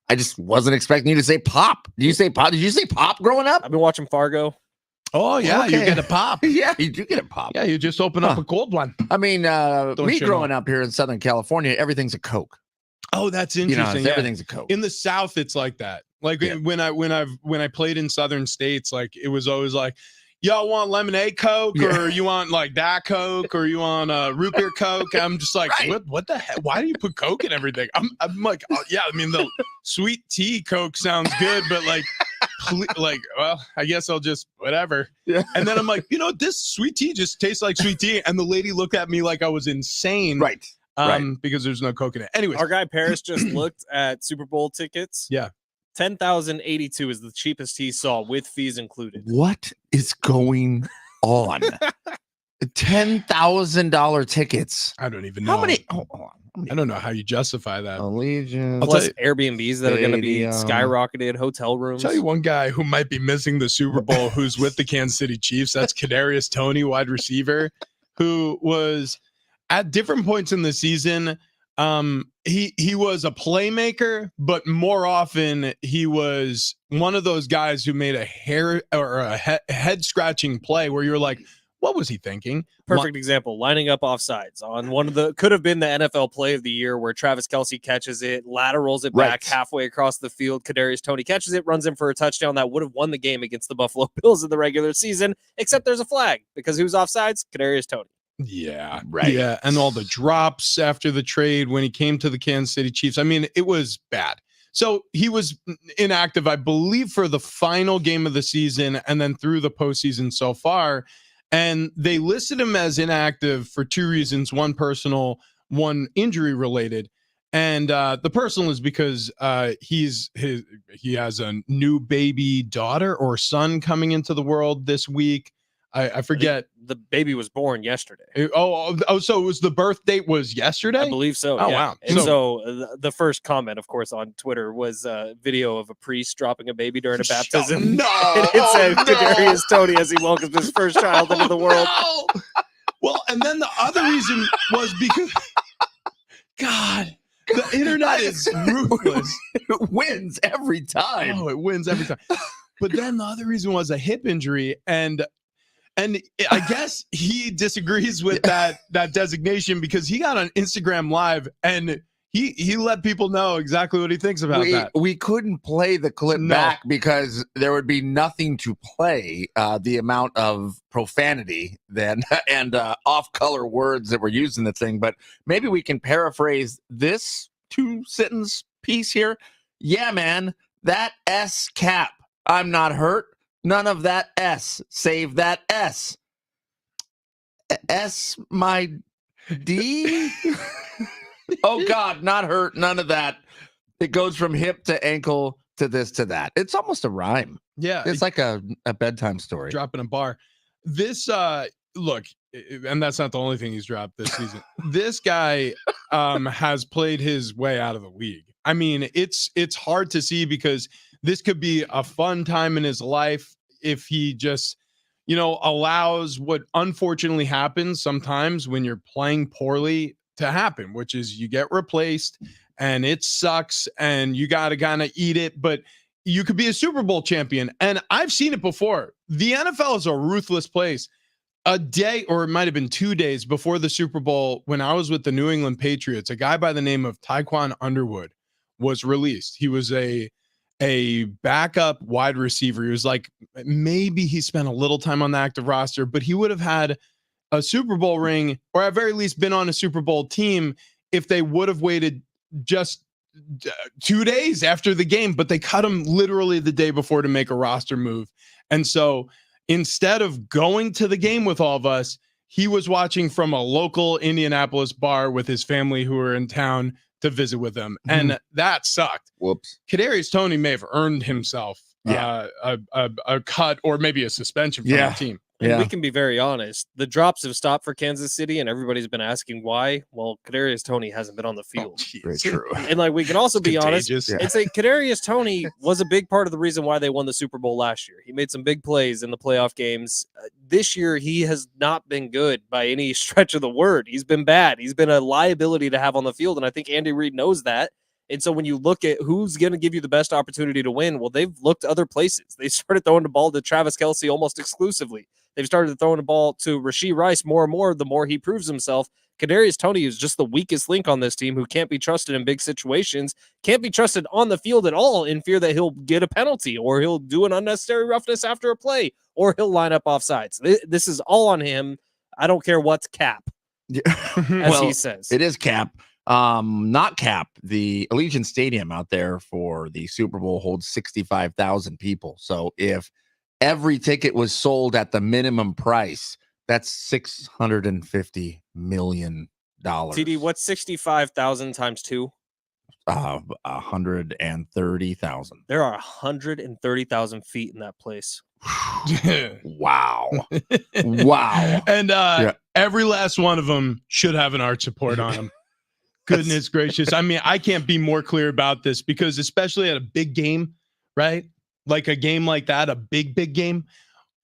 I just wasn't expecting you to say pop. Did you say pop? Did you say pop growing up? I've been watching Fargo. Oh, yeah. Okay. You get a pop. Yeah, you do get a pop. Yeah, you just open up a cold one. I mean, me growing up here in Southern California, everything's a Coke. Oh, that's interesting. Everything's a Coke. In the South, it's like that. Like when I played in Southern states, like it was always like, y'all want lemonade Coke Yeah. or you want like that Coke or you want root beer Coke? I'm just like, Right. what the heck? Why do you put Coke in everything? I'm like, oh, yeah, I mean, the sweet tea Coke sounds good, but like, well, I guess I'll just whatever. Yeah. And then I'm like, this sweet tea just tastes like sweet tea. And the lady looked at me like I was insane. Right. Because there's no Coke in it. Anyways. Our guy Paris just looked at Super Bowl tickets. Yeah. 10,082 is the cheapest he saw with fees included. What is going on? $10,000 tickets. I don't even know. How many? I don't know how you justify that. Allegiance. Plus Airbnbs that are going to be Stadium. skyrocketed, hotel rooms. Tell you one guy who might be missing the Super Bowl who's with the Kansas City Chiefs. That's Kadarius Toney, wide receiver, who was at different points in the season. He was a playmaker, but more often he was one of those guys who made a hair or a head scratching play where you're like, what was he thinking? Perfect example, lining up offsides on one of the could have been the NFL play of the year where Travis Kelce catches it, laterals it back halfway across the field. Kadarius Toney catches it, runs in for a touchdown that would have won the game against the Buffalo Bills in the regular season, except there's a flag because who's offsides? Kadarius Toney. Yeah. Right. Yeah. And all the drops after the trade when he came to the Kansas City Chiefs. I mean, it was bad. So he was inactive, I believe, for the final game of the season and then through the postseason so far. And they listed him as inactive for two reasons, one personal, one injury related. And the personal is because he has a new baby daughter or son coming into the world this week. I forget. The baby was born yesterday. So it was the birth date was yesterday? I believe so. Oh, yeah. wow. And so the first comment, of course, on Twitter was a video of a priest dropping a baby during a baptism. No. And it said Kadarius Toney as he welcomes his first child into the world. No. Well, and then the other reason was because, God, the internet is ruthless. It wins every time. Oh, it wins every time. But then the other reason was a hip injury, and I guess he disagrees with that designation because he got on Instagram Live and he let people know exactly what he thinks about that. We couldn't play the clip back because there would be nothing to play. The amount of profanity then and off-color words that were used in the thing. But maybe we can paraphrase this 2-sentence piece here. Yeah, man, that S cap. I'm not hurt. None of that S. Save that S. S my D. Oh God, not hurt. None of that. It goes from hip to ankle to this to that. It's almost a rhyme. Yeah, It's like a bedtime story. dropping a bar. This look, and that's not the only thing he's dropped this season. This guy has played his way out of the league. I mean, it's hard to see because this could be a fun time in his life if he just, allows what unfortunately happens sometimes when you're playing poorly to happen, which is you get replaced and it sucks and you got to kind of eat it, but you could be a Super Bowl champion. And I've seen it before. The NFL is a ruthless place. A day, or it might have been 2 days before the Super Bowl, when I was with the New England Patriots, a guy by the name of Tyquan Underwood was released. He was a backup wide receiver. He was like, maybe he spent a little time on the active roster, but he would have had a Super Bowl ring, or at very least been on a Super Bowl team if they would have waited just 2 days after the game, but they cut him literally the day before to make a roster move. And so instead of going to the game with all of us, he was watching from a local Indianapolis bar with his family who were in town to visit with him. And that sucked. Whoops. Kadarius Toney may have earned himself a cut or maybe a suspension from the team. And we can be very honest. The drops have stopped for Kansas City, and everybody's been asking why. Well, Kadarius Toney hasn't been on the field. Very true. And we can also be honest. Contagious. It's like Kadarius Toney was a big part of the reason why they won the Super Bowl last year. He made some big plays in the playoff games. This year, he has not been good by any stretch of the word. He's been bad. He's been a liability to have on the field, and I think Andy Reid knows that. And so when you look at who's going to give you the best opportunity to win, well, they've looked other places. They started throwing the ball to Travis Kelce almost exclusively. They've started throwing the ball to Rashee Rice more and more the more he proves himself. Kadarius Toney is just the weakest link on this team who can't be trusted in big situations, can't be trusted on the field at all in fear that he'll get a penalty or he'll do an unnecessary roughness after a play or he'll line up off sides. This is all on him. I don't care what's cap, as he says. It is cap. Not cap. The Allegiant Stadium out there for the Super Bowl holds 65,000 people. So if every ticket was sold at the minimum price, that's $650 million. TD, what's 65,000 times 2? 130,000. There are 130,000 feet in that place. Wow. Wow. And every last one of them should have an arch support on them. Goodness gracious. I mean, I can't be more clear about this because especially at a big game, right? Like a game like that, a big game.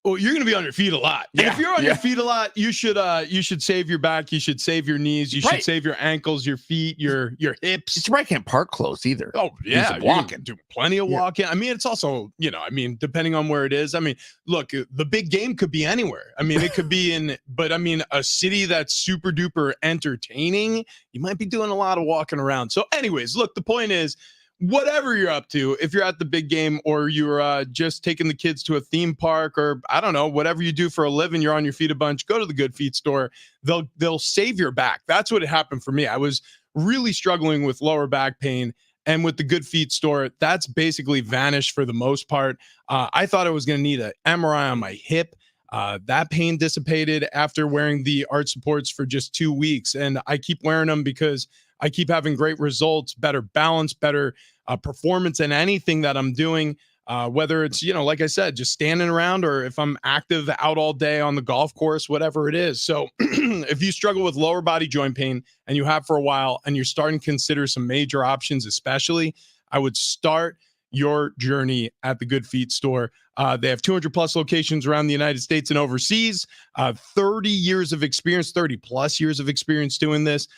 Well, you're going to be on your feet a lot. And if you're on your feet a lot, you should save your back. You should save your knees. You should save your ankles, your feet, your hips. You probably can't park close either. Oh yeah, walking. Do plenty of walking. I mean, it's also, I mean, depending on where it is. I mean, look, the big game could be anywhere. I mean, it could be but I mean, a city that's super duper entertaining, you might be doing a lot of walking around. So anyways, look, the point is, whatever you're up to, if you're at the big game or you're just taking the kids to a theme park or I don't know, whatever you do for a living, you're on your feet a bunch, go to the Good Feet store. They'll save your back. That's what happened for me. I was really struggling with lower back pain. And with the Good Feet store, that's basically vanished for the most part. I thought I was going to need an MRI on my hip. That pain dissipated after wearing the arch supports for just 2 weeks. And I keep wearing them because I keep having great results, better balance, better performance in anything that I'm doing, whether it's, like I said, just standing around or if I'm active out all day on the golf course, whatever it is. So if you struggle with lower body joint pain and you have for a while and you're starting to consider some major options, especially, I would start your journey at the Good Feet store. They have 200 plus locations around the United States and overseas, 30 years of experience, 30 plus years of experience doing this.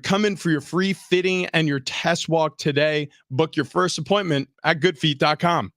Come in for your free fitting and your test walk today. Book your first appointment at goodfeet.com.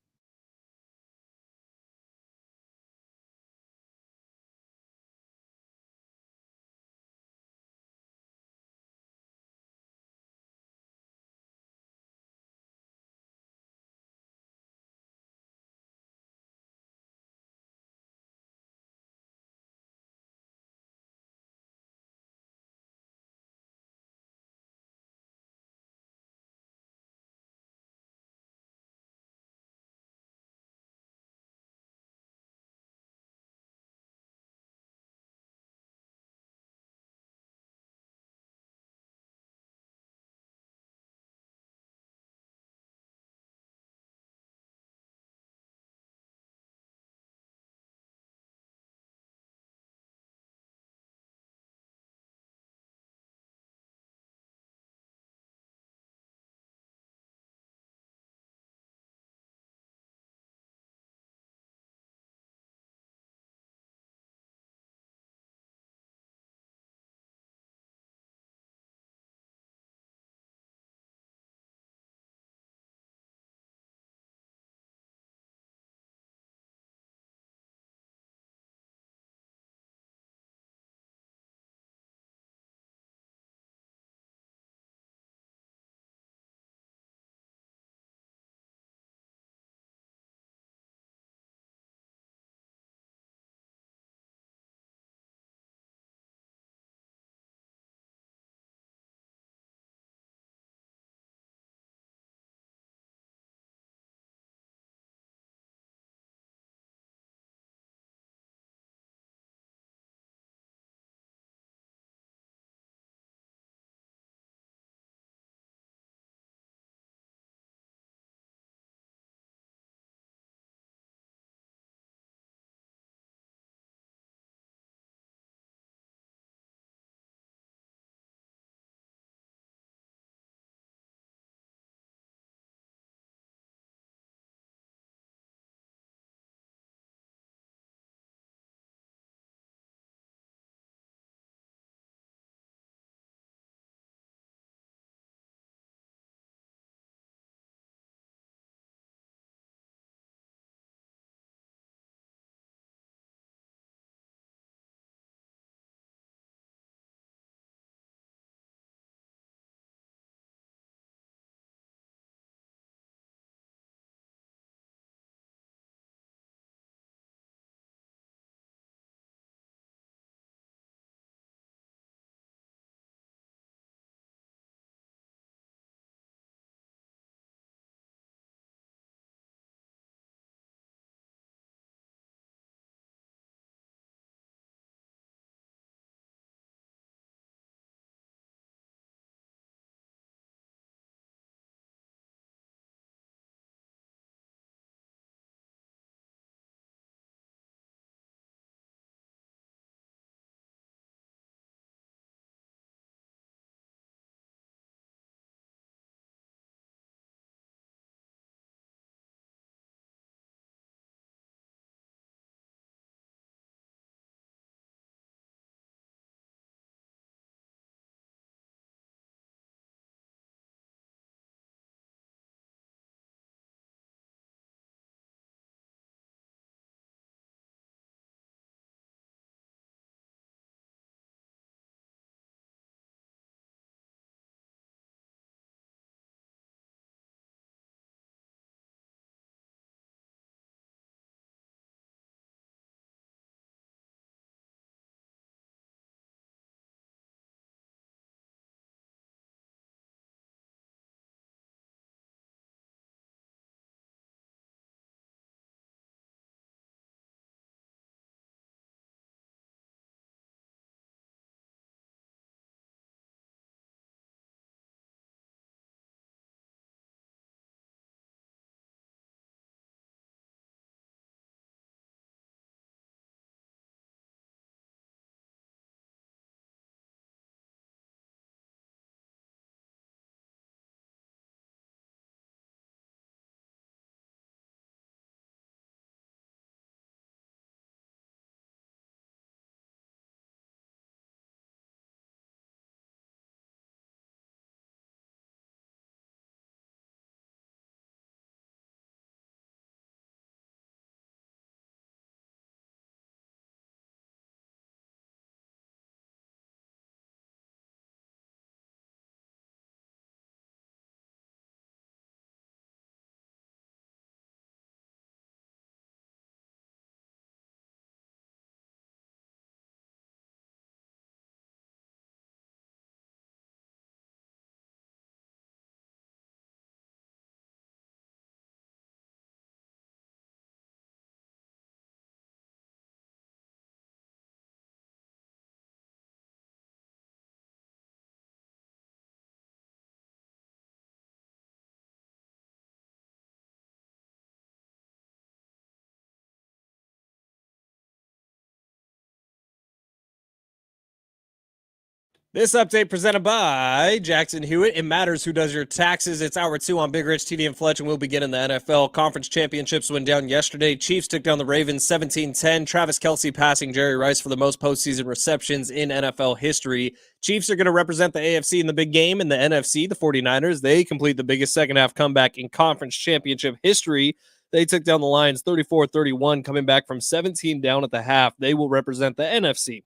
This update presented by Jackson Hewitt. It matters who does your taxes. It's hour 2 on Big Rich, TD, and Fletch, and we'll begin in the NFL. Conference championships went down yesterday. Chiefs took down the Ravens 17-10. Travis Kelce passing Jerry Rice for the most postseason receptions in NFL history. Chiefs are going to represent the AFC in the big game. In the NFC, the 49ers, they complete the biggest second-half comeback in conference championship history. They took down the Lions 34-31, coming back from 17 down at the half. They will represent the NFC.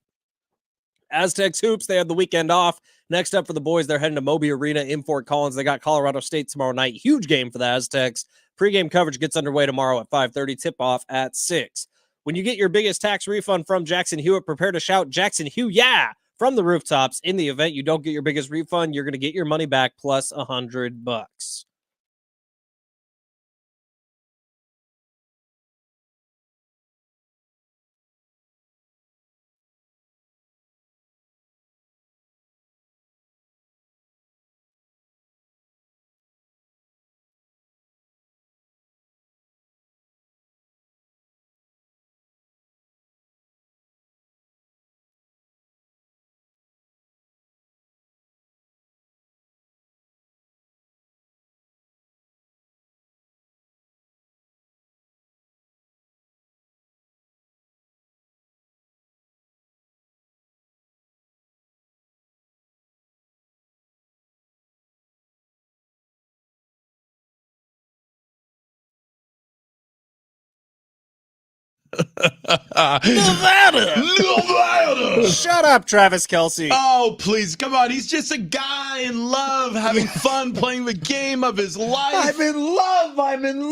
Aztecs hoops, they had the weekend off. Next up for the boys, they're heading to Moby Arena in Fort Collins. They got Colorado State tomorrow night. Huge game for the Aztecs. Pre-game coverage gets underway tomorrow at 5:30, tip-off at 6. When you get your biggest tax refund from Jackson Hewitt, prepare to shout Jackson Hew, yeah, from the rooftops. In the event you don't get your biggest refund, you're going to get your money back plus $100. Nevada. Shut up, Travis Kelce. Oh, please, come on. He's just a guy in love, having fun playing the game of his life. I'm in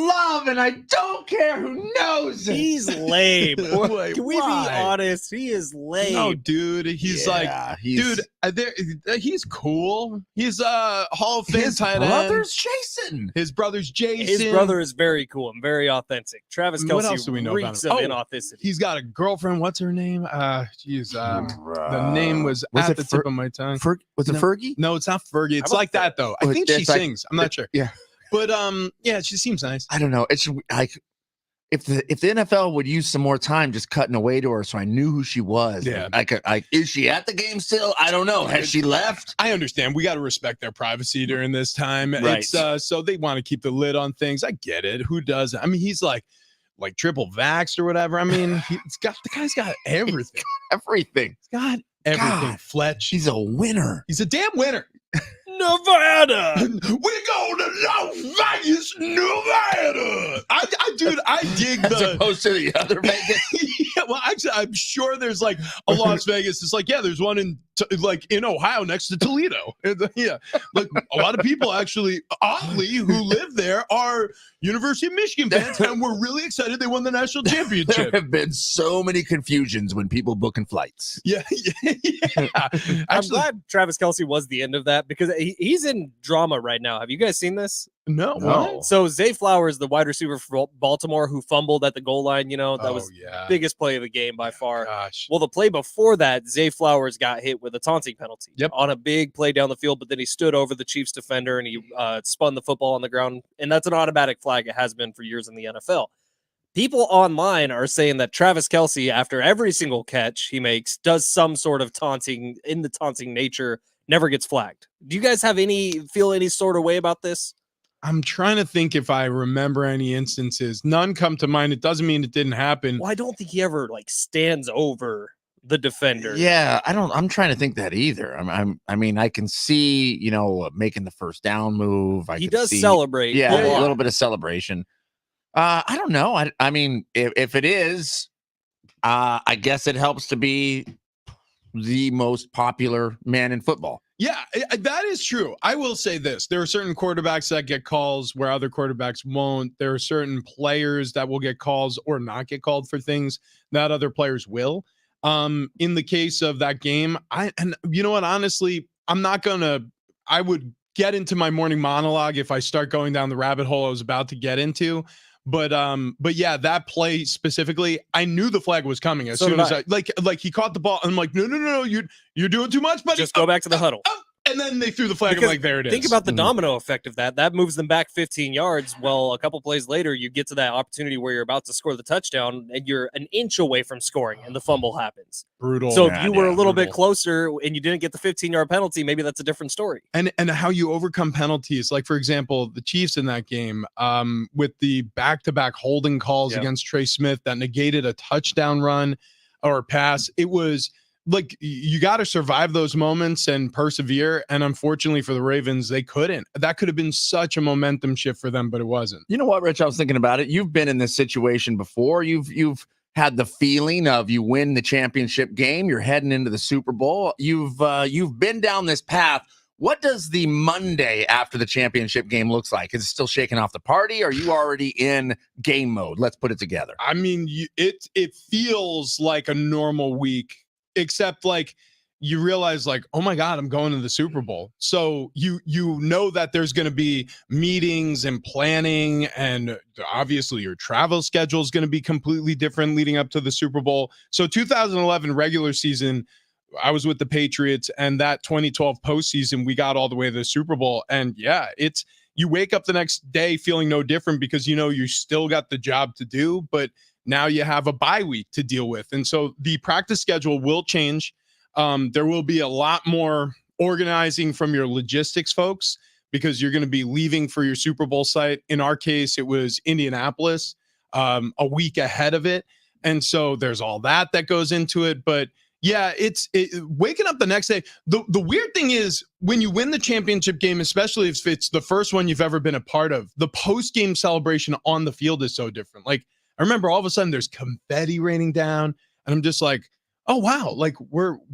love, and I don't care who knows it. He's lame. Wait, Can we be why? honest? He is lame. No, dude. He's he's cool. He's a Hall of Fame his tight brother's Jason. His brother's Jason. His brother is very cool and very authentic. Travis What else Kelce do we know about reeks him? of Oh, inauthenticity. He's got a girlfriend. What's her name? The name was at it the tip of my tongue. Was it No. Fergie? No, it's not Fergie. It's How about like that though. I Oh, think she it's like- sings. I'm not sure. Yeah, But yeah, she seems nice. I don't know. It's like if the NFL would use some more time just cutting away to her, so I knew who she was. Yeah. Is she at the game still? I don't know. Has she left? I understand. We got to respect their privacy during this time. Right. It's so they want to keep the lid on things. I get it. Who doesn't? I mean, he's like triple vaxxed or whatever. I mean, the guy's got everything. Everything. He's got everything. God. Fletch. She's a winner. He's a damn winner. Nevada. We're going to Las Vegas, Nevada. I dig As the. opposed to the other Vegas. Yeah, well, actually, I'm sure there's like a Las Vegas. It's like, yeah, there's one in Ohio next to Toledo. Yeah, like a lot of people actually, oddly, who live there are University of Michigan fans, and we're really excited they won the national There championship. have been so many confusions when people booking flights. Yeah. I'm Actually, glad Travis Kelce was the end of that because he's in drama right now. Have you guys seen this? no. No. So Zay Flowers, the wide receiver for Baltimore who fumbled at the goal line, that was yeah. biggest play of the game by far. Gosh. Well, the play before that, Zay Flowers got hit with a taunting penalty on a big play down the field, but then he stood over the Chiefs defender and he spun the football on the ground. And that's an automatic flag. It has been for years in the NFL. People online are saying that Travis Kelce, after every single catch he makes, does some sort of taunting in the taunting nature, never gets flagged. Do you guys feel any sort of way about this? I'm trying to think if I remember any instances. None come to mind. It doesn't mean it didn't happen. Well, I don't think he ever stands over the defender. Yeah, I'm trying to think that either. I mean, I can see, making the first down move. He does celebrate. Yeah, a a lot. little bit of celebration. I don't know. I mean, if it is, I guess it helps to be the most popular man in football. Yeah, that is true. I will say this. There are certain quarterbacks that get calls where other quarterbacks won't. There are certain players that will get calls or not get called for things that other players will. In the case of that game, and you know what? Honestly, I would get into my morning monologue if I start going down the rabbit hole I was about to get into. But yeah, that play specifically, I knew the flag was coming as soon as I like he caught the ball. I'm like, no, you're doing too much, buddy. Just go back to the huddle. And then they threw the flag. I'm Because like, there it is. Think about the domino effect of that. That moves them back 15 yards. Well, a couple plays later, you get to that opportunity where you're about to score the touchdown and you're an inch away from scoring and the fumble happens. Brutal. So if you were a little brutal. bit closer and you didn't get the 15-yard penalty, maybe that's a different story. And how you overcome penalties. Like, for example, the Chiefs in that game with the back-to-back holding calls against Trey Smith that negated a touchdown run or pass. It was like you got to survive those moments and persevere. And unfortunately for the Ravens, they couldn't. That could have been such a momentum shift for them, but it wasn't. You know what, Rich? I was thinking about it. You've been in this situation before. You've had the feeling of you win the championship game. You're heading into the Super Bowl. You've been down this path. What does the Monday after the championship game looks like? Is it still shaking off the party? Or are you already in game mode? Let's put it together. I mean, it feels like a normal week, except like you realize like, oh my God, I'm going to the Super Bowl. So you know that there's going to be meetings and planning, and obviously your travel schedule is going to be completely different leading up to the Super Bowl. So 2011 regular season, I was with the Patriots, and that 2012 postseason, we got all the way to the Super Bowl. And yeah, you wake up the next day feeling no different because you know you still got the job to do, but now you have a bye week to deal with. And so the practice schedule will change. There will be a lot more organizing from your logistics folks because you're going to be leaving for your Super Bowl site. In our case, it was Indianapolis, a week ahead of it. And so there's all that goes into it. But yeah, it's waking up the next day. The weird thing is when you win the championship game, especially if it's the first one you've ever been a part of, the post-game celebration on the field is so different. Like, I remember all of a sudden there's confetti raining down, and I'm just like, oh wow, like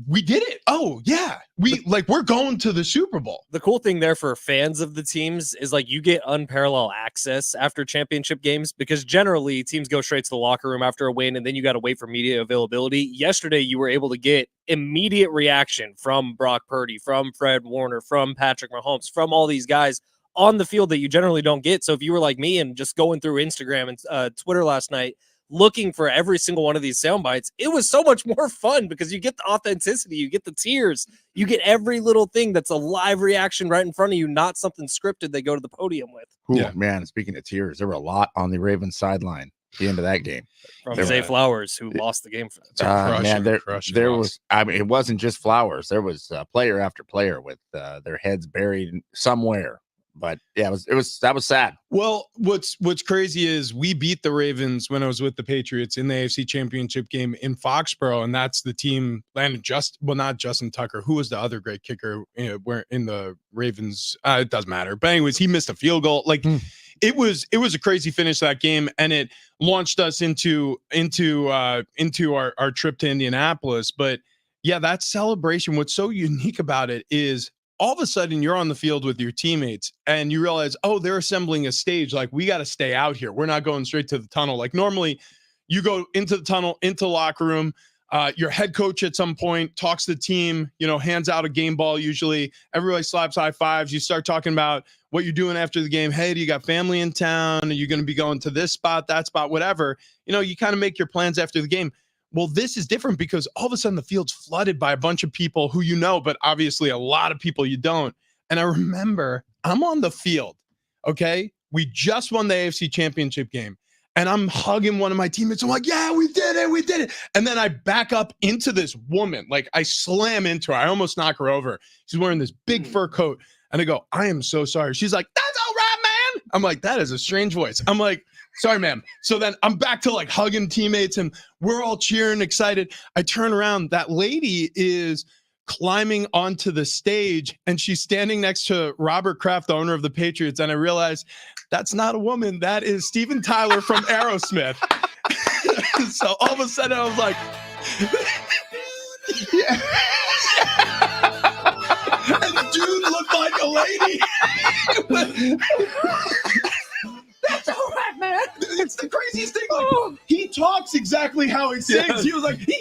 we did it. Oh yeah, we're going to the Super Bowl. The cool thing there for fans of the teams is like you get unparalleled access after championship games because generally teams go straight to the locker room after a win, and then you got to wait for media availability. Yesterday, you were able to get immediate reaction from Brock Purdy, from Fred Warner, from Patrick Mahomes, from all these guys on the field that you generally don't get. So if you were like me and just going through Instagram and Twitter last night, looking for every single one of these sound bites, it was so much more fun because you get the authenticity, you get the tears, you get every little thing that's a live reaction right in front of you, not something scripted they go to the podium with. Ooh, man, speaking of tears, there were a lot on the Ravens sideline at the end of that game. From Zay Flowers, who lost the game for them. There was, I mean, it wasn't just Flowers. There was player after player with their heads buried somewhere. But yeah, that was sad. Well, what's crazy is we beat the Ravens when I was with the Patriots in the AFC Championship game in Foxborough, and that's the team. And not Justin Tucker, who was the other great kicker where in the Ravens. It doesn't matter, but anyways, he missed a field goal. Like it was a crazy finish to that game, and it launched us into our trip to Indianapolis. But yeah, that celebration. What's so unique about it is, all of a sudden you're on the field with your teammates and you realize, oh, they're assembling a stage. Like, we got to stay out here. We're not going straight to the tunnel. Like, normally you go into the tunnel, into the locker room. Your head coach at some point talks to the team, hands out a game ball. Usually everybody slaps high fives. You start talking about what you're doing after the game. Hey, do you got family in town? Are you going to be going to this spot, that spot, whatever? You kind of make your plans after the game. Well, this is different because all of a sudden the field's flooded by a bunch of people who but obviously a lot of people you don't. And I remember I'm on the field, okay? We just won the AFC Championship game, and I'm hugging one of my teammates. I'm like, yeah, we did it. And then I back up into this woman. Like, I slam into her. I almost knock her over. She's wearing this big fur coat. And I go, I am so sorry. She's like, that's all right, man. I'm like, that is a strange voice. I'm like, sorry, ma'am. So then I'm back to like hugging teammates and we're all cheering, excited. I turn around. That lady is climbing onto the stage and she's standing next to Robert Kraft, the owner of the Patriots. And I realized that's not a woman. That is Steven Tyler from Aerosmith. So all of a sudden I was like, yeah. And the dude looked like a lady. That's all right, man. It's the craziest thing. Like, he talks exactly how he sings. He was like, yeah.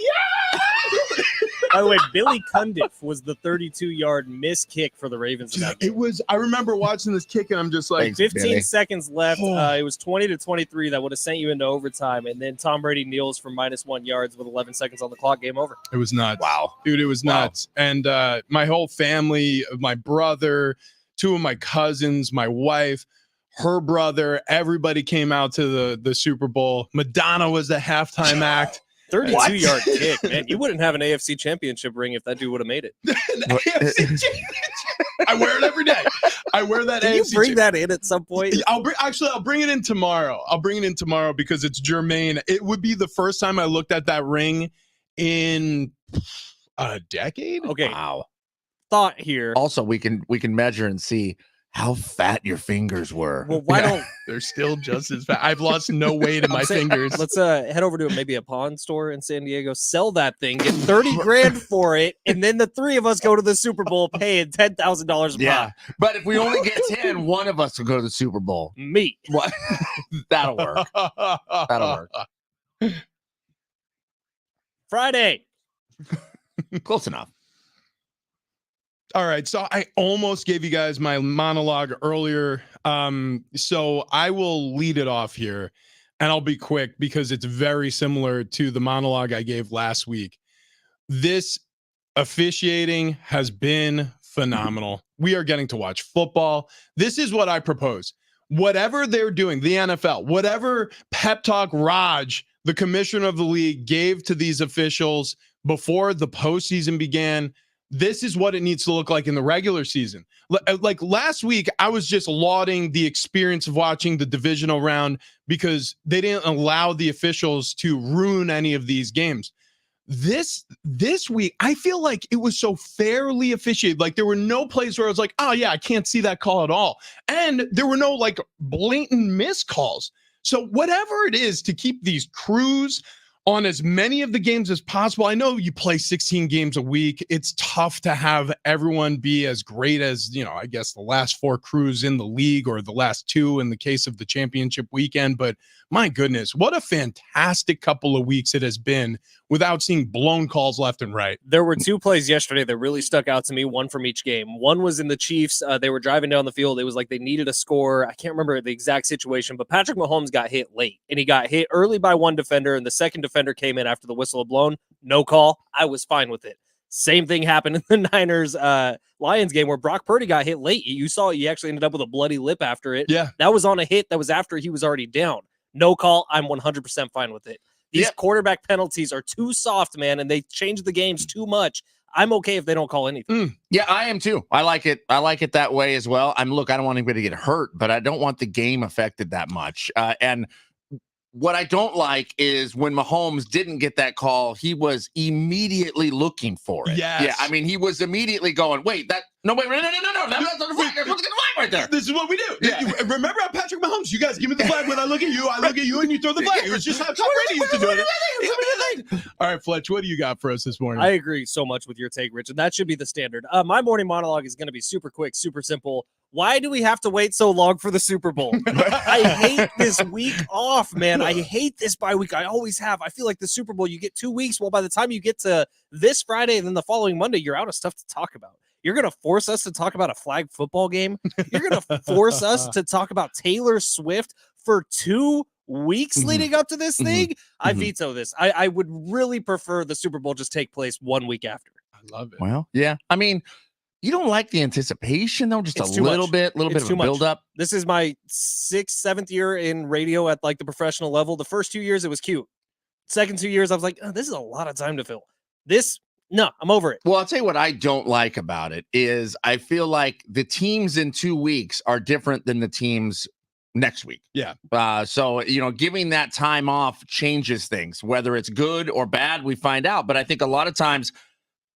By the way, Billy Cundiff was the 32-yard missed kick for the Ravens in that game. It was. I remember watching this kick, and I'm just like, Thanks, 15 Billy. seconds left. Oh. It was 20-23. That would have sent you into overtime. And then Tom Brady kneels for -1 yards with 11 seconds on the clock. Game over. it was nuts. Wow. Dude, it was nuts. And my whole family, my brother, 2 of my cousins, my wife, her brother, everybody came out to the Super Bowl. Madonna was the halftime act. 32-yard kick, man. You wouldn't have an AFC championship ring if that dude would have made it. I wear it every day. I wear that. Can you AFC bring that in at some point? I'll bring it in tomorrow. I'll bring it in tomorrow because it's germane. It would be the first time I looked at that ring in a decade. Okay. Wow. Thought here. Also, we can measure and see how fat your fingers were. Well, why don't They're still just as fat. I've lost no weight in my fingers. let's head over to maybe a pawn store in San Diego, sell that thing, get 30 grand for it, and then the 3 of us go to the Super Bowl paying $10,000 a Yeah, pop. but if we only get 10, one of us will go to the Super Bowl. Me. What? That'll work. That'll work. Friday. Close enough. All right, so I almost gave you guys my monologue earlier. So I will lead it off here, and I'll be quick because it's very similar to the monologue I gave last week. This officiating has been phenomenal. We are getting to watch football. This is what I propose. Whatever they're doing, the NFL, whatever pep talk Raj, the commissioner of the league, gave to these officials before the postseason began, this is what it needs to look like in the regular season. Like last week, I was just lauding the experience of watching the divisional round because they didn't allow the officials to ruin any of these games. This week, I feel like it was so fairly officiated. Like there were no plays where I was like, oh yeah, I can't see that call at all. And there were no like blatant missed calls. So whatever it is to keep these crews on as many of the games as possible. I know you play 16 games a week. It's tough to have everyone be as great as, I guess the last 4 crews in the league or the last 2 in the case of the championship weekend. But my goodness, what a fantastic couple of weeks it has been without seeing blown calls left and right. There were 2 plays yesterday that really stuck out to me, one from each game. One was in the Chiefs. They were driving down the field. It was like they needed a score. I can't remember the exact situation, but Patrick Mahomes got hit late, and he got hit early by one defender, and the second defender came in after the whistle had blown. No call. I was fine with it. Same thing happened in the Niners Lions game where Brock Purdy got hit late. You saw he actually ended up with a bloody lip after it. Yeah. That was on a hit that was after he was already down. No call. I'm 100% fine with it. These quarterback penalties are too soft, man, and they change the games too much. I'm okay if they don't call anything. Yeah, I am too. I like it. I like it that way as well. I don't want anybody to get hurt, but I don't want the game affected that much. And what I don't like is when Mahomes didn't get that call, he was immediately looking for it. Yes. Yeah, I mean, he was immediately going, wait, that, no, wait, no, that's not the flag. Look at the flag right there. This is what we do. Yeah. Remember how Patrick Mahomes, you guys give me the flag when I look at you, and you throw the flag. It was just how Tom Brady used to do it. All right, Fletch, what do you got for us this morning? I agree so much with your take, Rich, and that should be the standard. My morning monologue is going to be super quick, super simple. Why do we have to wait so long for the Super Bowl? I hate this week off, man. I hate this bye week. I always have. I feel like the Super Bowl, you get 2 weeks. Well, by the time you get to this Friday and then the following Monday, you're out of stuff to talk about. You're going to force us to talk about a flag football game. You're going to force us to talk about Taylor Swift for 2 weeks leading up to this thing. I veto this. I would really prefer the Super Bowl just take place 1 week after. I love it. Well, yeah. I mean, you don't like the anticipation, though? Just It's a too little much. bit of It's a too much. build-up? This is my 6th, 7th year in radio at like the professional level. The first 2 years, it was cute. Second 2 years, I was like, oh, this is a lot of time to fill. No, I'm over it. Well, I'll tell you what I don't like about it is I feel like the teams in 2 weeks are different than the teams next week. Yeah. So, giving that time off changes things. Whether it's good or bad, we find out. But I think a lot of times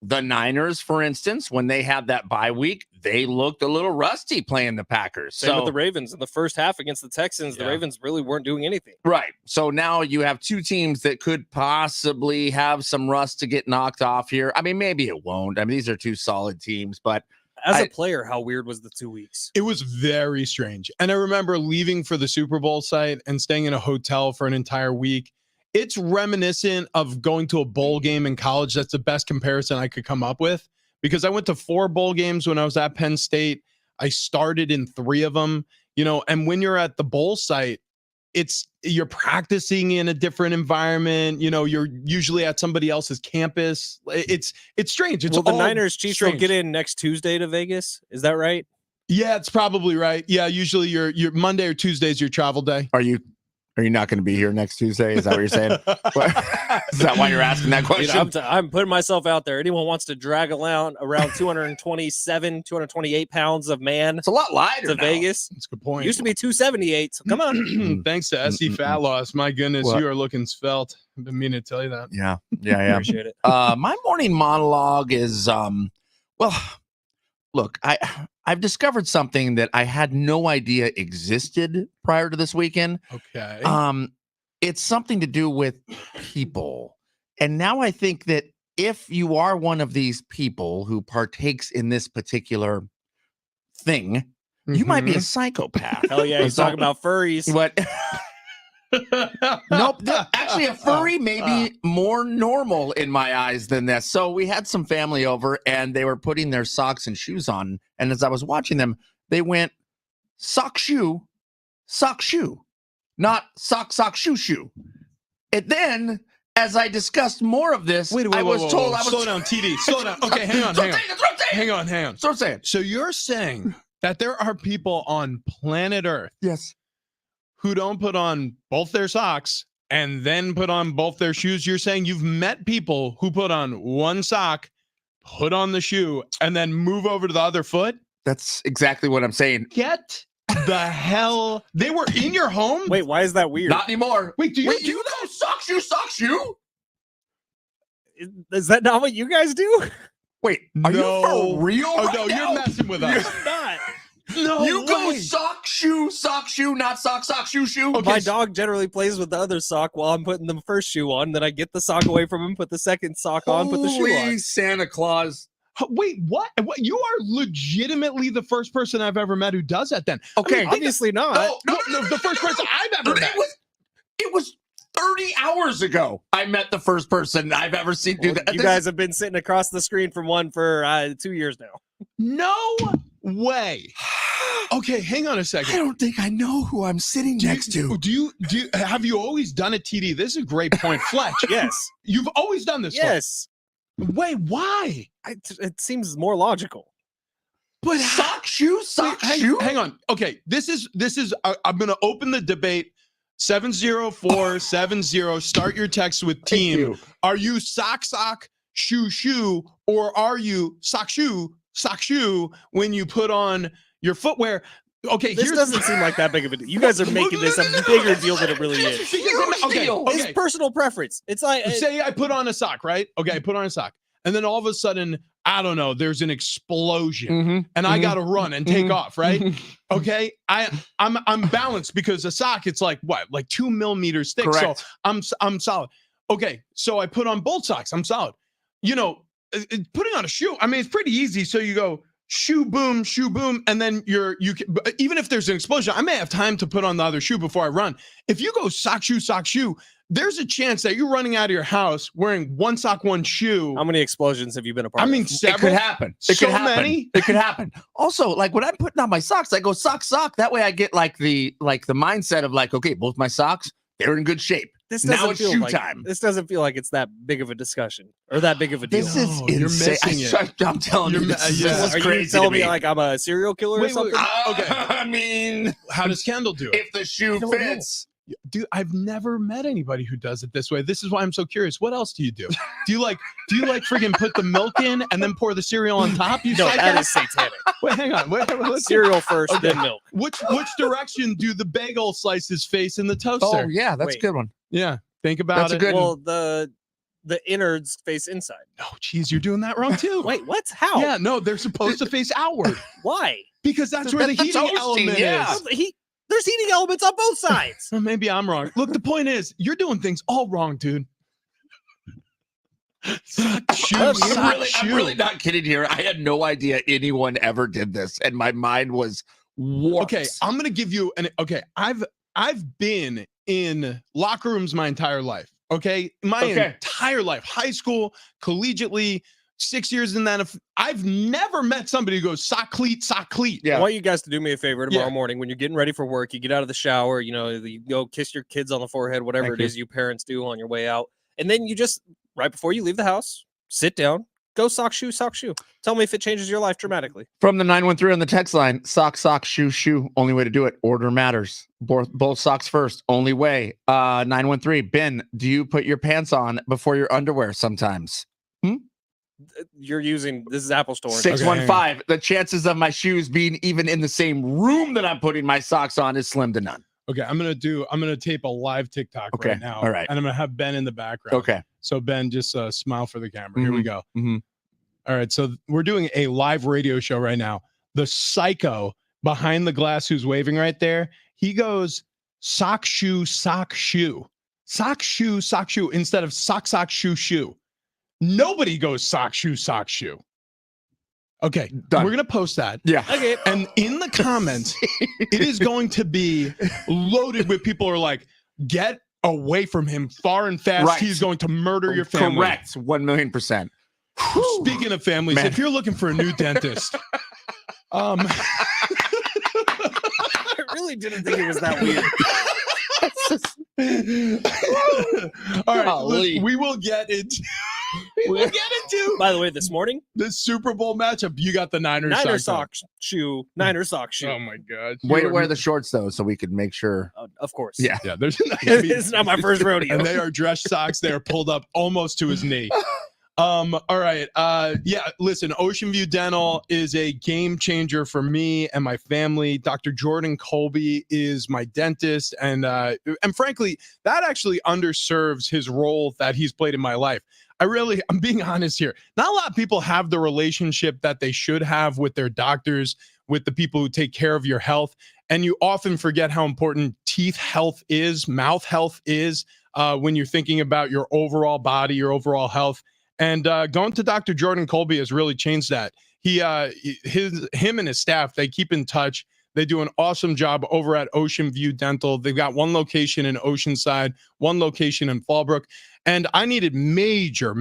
the Niners, for instance, when they had that bye week, they looked a little rusty playing the Packers. Same with the Ravens in the first half against the Texans. Yeah. The Ravens really weren't doing anything. Right. So now you have 2 teams that could possibly have some rust to get knocked off here. I mean, maybe it won't. I mean, these are 2 solid teams, but As a player, how weird was the 2 weeks? It was very strange. And I remember leaving for the Super Bowl site and staying in a hotel for an entire week. it's reminiscent of going to a bowl game in college. That's the best comparison I could come up with, because I went to 4 bowl games when I was at Penn State. I started in 3 of them, and when you're at the bowl site, you're practicing in a different environment. You're usually at somebody else's campus. It's strange. It's Will the all Niners Chiefs will strange. get in next Tuesday to Vegas? Is that right? Yeah, it's probably right. Yeah, usually your Monday or Tuesday is your travel day. Are you not going to be here next Tuesday? Is that what you're saying? Is that why you're asking that question? I'm putting myself out there. Anyone wants to drag around 228 pounds of man It's a lot lighter to now. Vegas? That's a good point. Used to be 278. So come on. Thanks to SE Fat Loss. My goodness, What? you are looking svelte. I've been meaning to tell you that. Yeah. Appreciate it. My morning monologue is look, I've discovered something that I had no idea existed prior to this weekend. Okay. It's something to do with people. And now I think that if you are one of these people who partakes in this particular thing, you might be a psychopath. Hell yeah, he's talking about furries. What? Nope. Actually, a furry may be more normal in my eyes than this. So we had some family over and they were putting their socks and shoes on. And as I was watching them, they went sock, shoe, not sock, shoe. And then as I discussed more of this, I was told I was slow down, TD. Slow down. Okay, hang on. Hang on. So I'm saying. So you're saying that there are people on planet Earth Yes. who don't put on both their socks and then put on both their shoes? You're saying you've met people who put on one sock, put on the shoe, and then move over to the other foot? That's exactly what I'm saying. Get the hell. They were in your home? Wait, why is that weird? Not anymore. Wait, do you Wait, you know sock, shoe? Is that not what you guys do? Wait, are you for real? Oh, right no, now? you're messing with us. I'm not. No, You go way. sock, shoe, not sock, shoe. Okay, My dog generally plays with the other sock while I'm putting the first shoe on. Then I get the sock away from him, put the second sock on, put the shoe Holy on. Santa Claus. Wait, what? You are legitimately the first person I've ever met who does that then. Okay. Obviously not. No, the first person I've ever met. It was 30 hours ago. I met the first person I've ever seen do that. You guys have been sitting across the screen from one for 2 years now. No way. Okay, hang on a I second. don't think I know who I'm sitting next to. Do you have you always done it, TD? This is a great point. Fletch. Yes. You've always done this. Yes. Fletch. Wait, why? It seems more logical. But sock, shoe. Hang on. Okay, this is I'm going to open the debate. 70470. Start your text with team. Are you sock, shoe, or are you sock, shoe when you put on your footwear? Okay, This doesn't seem like that big of a deal. You guys are making this a bigger deal than it really is. Okay. It's personal preference. It's like Say I put on a sock, right? Okay, I put on a sock. And then all of a sudden, I don't know, there's an explosion and I got to run and take off, right? Okay. I'm balanced because a sock, it's like 2 millimeters thick. Correct. So I'm solid. Okay. So I put on both socks. I'm solid. Putting on a shoe, I mean, it's pretty easy. So you go shoe boom, and then you can, even if there's an explosion, I may have time to put on the other shoe before I run. If you go sock, shoe, there's a chance that you're running out of your house wearing one sock, one shoe. how many explosions have you been a part I of? mean, It several. could happen. Many. It could happen. Also, like when I'm putting on my socks, I go sock. That way I get the mindset of okay, both my socks, they're in good shape. This Now doesn't it's feel shoe like time. This doesn't feel like it's that big of a discussion or that big of a deal. This is No, you're insane. missing it. I'm telling you, this is Are you crazy telling to me me. like I'm a serial killer or Wait, something? okay. I mean, How does Kendall do it? if the shoe I don't know. fits. Dude, I've never met anybody who does it this way. This is why I'm so curious. What else do you do? Do you like friggin' put the milk in and then pour the cereal on top? You No, psycho? that is satanic. Wait, hang on. Let's see. Cereal first, Okay. then milk. Which direction do the bagel slices face in the toaster? Oh yeah, that's Wait. a good one. Yeah. Think about That's a it. good- Well, the innards face inside. Oh, geez, you're doing that wrong too. Wait, what? How? Yeah, no, they're supposed to face outward Why? because that's where the That's heating toasting, element yeah. is. There's heating elements on both sides. Well, maybe I'm wrong. Look, the point is, you're doing things all wrong, dude. I'm really not kidding here. I had no idea anyone ever did this, and my mind was warped. Okay, I'm gonna give you an. Okay, I've been in locker rooms my entire life. Okay. My Okay. entire life, high school, collegiately, 6 years in that. I've never met somebody who goes sock cleat, sock cleat. I Yeah. want you guys to do me a favor tomorrow Yeah. morning when you're getting ready for work. You get out of the shower, you go kiss your kids on the forehead, whatever Thank it you. is you parents do on your way out. And then you just, right before you leave the house, sit down, go sock, shoe, sock, shoe. Tell me if it changes your life dramatically. From the 913 on the text line, sock, sock, shoe, shoe. Only way to do it. Order matters. Both socks first. Only way. 913. Ben, do you put your pants on before your underwear sometimes? You're using, this is Apple Store. 615. The chances of my shoes being even in the same room that I'm putting my socks on is slim to none. Okay, I'm gonna tape a live TikTok Okay, right now. all right. And I'm gonna have Ben in the background. Okay. So Ben, just smile for the camera. Here we go. Mm-hmm. All right, so we're doing a live radio show right now. The psycho behind the glass who's waving right there, he goes sock shoe, sock shoe, sock shoe, sock shoe instead of sock, sock, shoe, shoe. Nobody goes sock shoe, sock shoe. Okay, Done. we're gonna post that. Yeah. Okay. And in the comments, it is going to be loaded with people who are like, get away from him far and fast. Right. He's going to murder your family. Correct. 1,000,000%. Speaking of families, Man. if you're looking for a new dentist, I really didn't think it was that weird. all right, Golly. we will get into By the way, this morning, the Super Bowl matchup. You got the Niners Niner sock. sock shoe, Niner sock shoe. Oh my god! Way to wear the shorts, though, so we could make sure. Of course. Yeah. Yeah, there's It's not my first rodeo. and they are dress socks. They are pulled up almost to his knee. All right. Yeah, listen, Ocean View Dental is a game changer for me and my family. Dr. Jordan Colby is my dentist. And frankly, that actually underserves his role that he's played in my life. I'm being honest here. Not a lot of people have the relationship that they should have with their doctors, with the people who take care of your health. And you often forget how important teeth health is, mouth health is, when you're thinking about your overall body, your overall health. And going to Dr. Jordan Colby has really changed that. Him and his staff, they keep in touch. They do an awesome job over at Ocean View Dental. They've got one location in Oceanside, one location in Fallbrook. And I needed major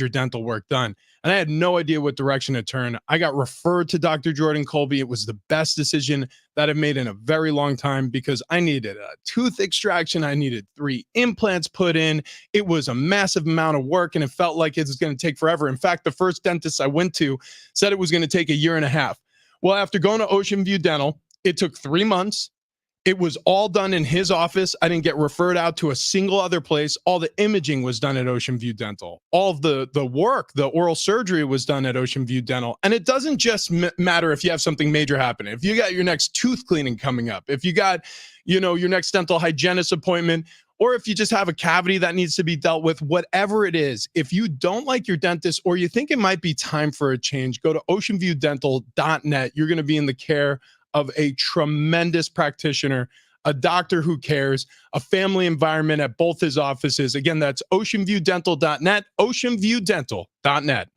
dental work done. And I had no idea what direction to turn. I got referred to Dr. Jordan Colby. It was the best decision that I've made in a very long time because I needed a tooth extraction. I needed 3 implants put in. It was a massive amount of work and it felt like it was going to take forever. In fact, the first dentist I went to said it was going to take 1.5 years. Well, after going to Ocean View Dental, it took 3 months. It was all done in his office. I didn't get referred out to a single other place. All the imaging was done at Ocean View Dental. All of the work, the oral surgery was done at Ocean View Dental. And it doesn't just matter if you have something major happening. If you got your next tooth cleaning coming up, if you got, your next dental hygienist appointment, or if you just have a cavity that needs to be dealt with, whatever it is, if you don't like your dentist or you think it might be time for a change, go to oceanviewdental.net. You're going to be in the care of a tremendous practitioner, a doctor who cares, a family environment at both his offices. Again, that's oceanviewdental.net, oceanviewdental.net.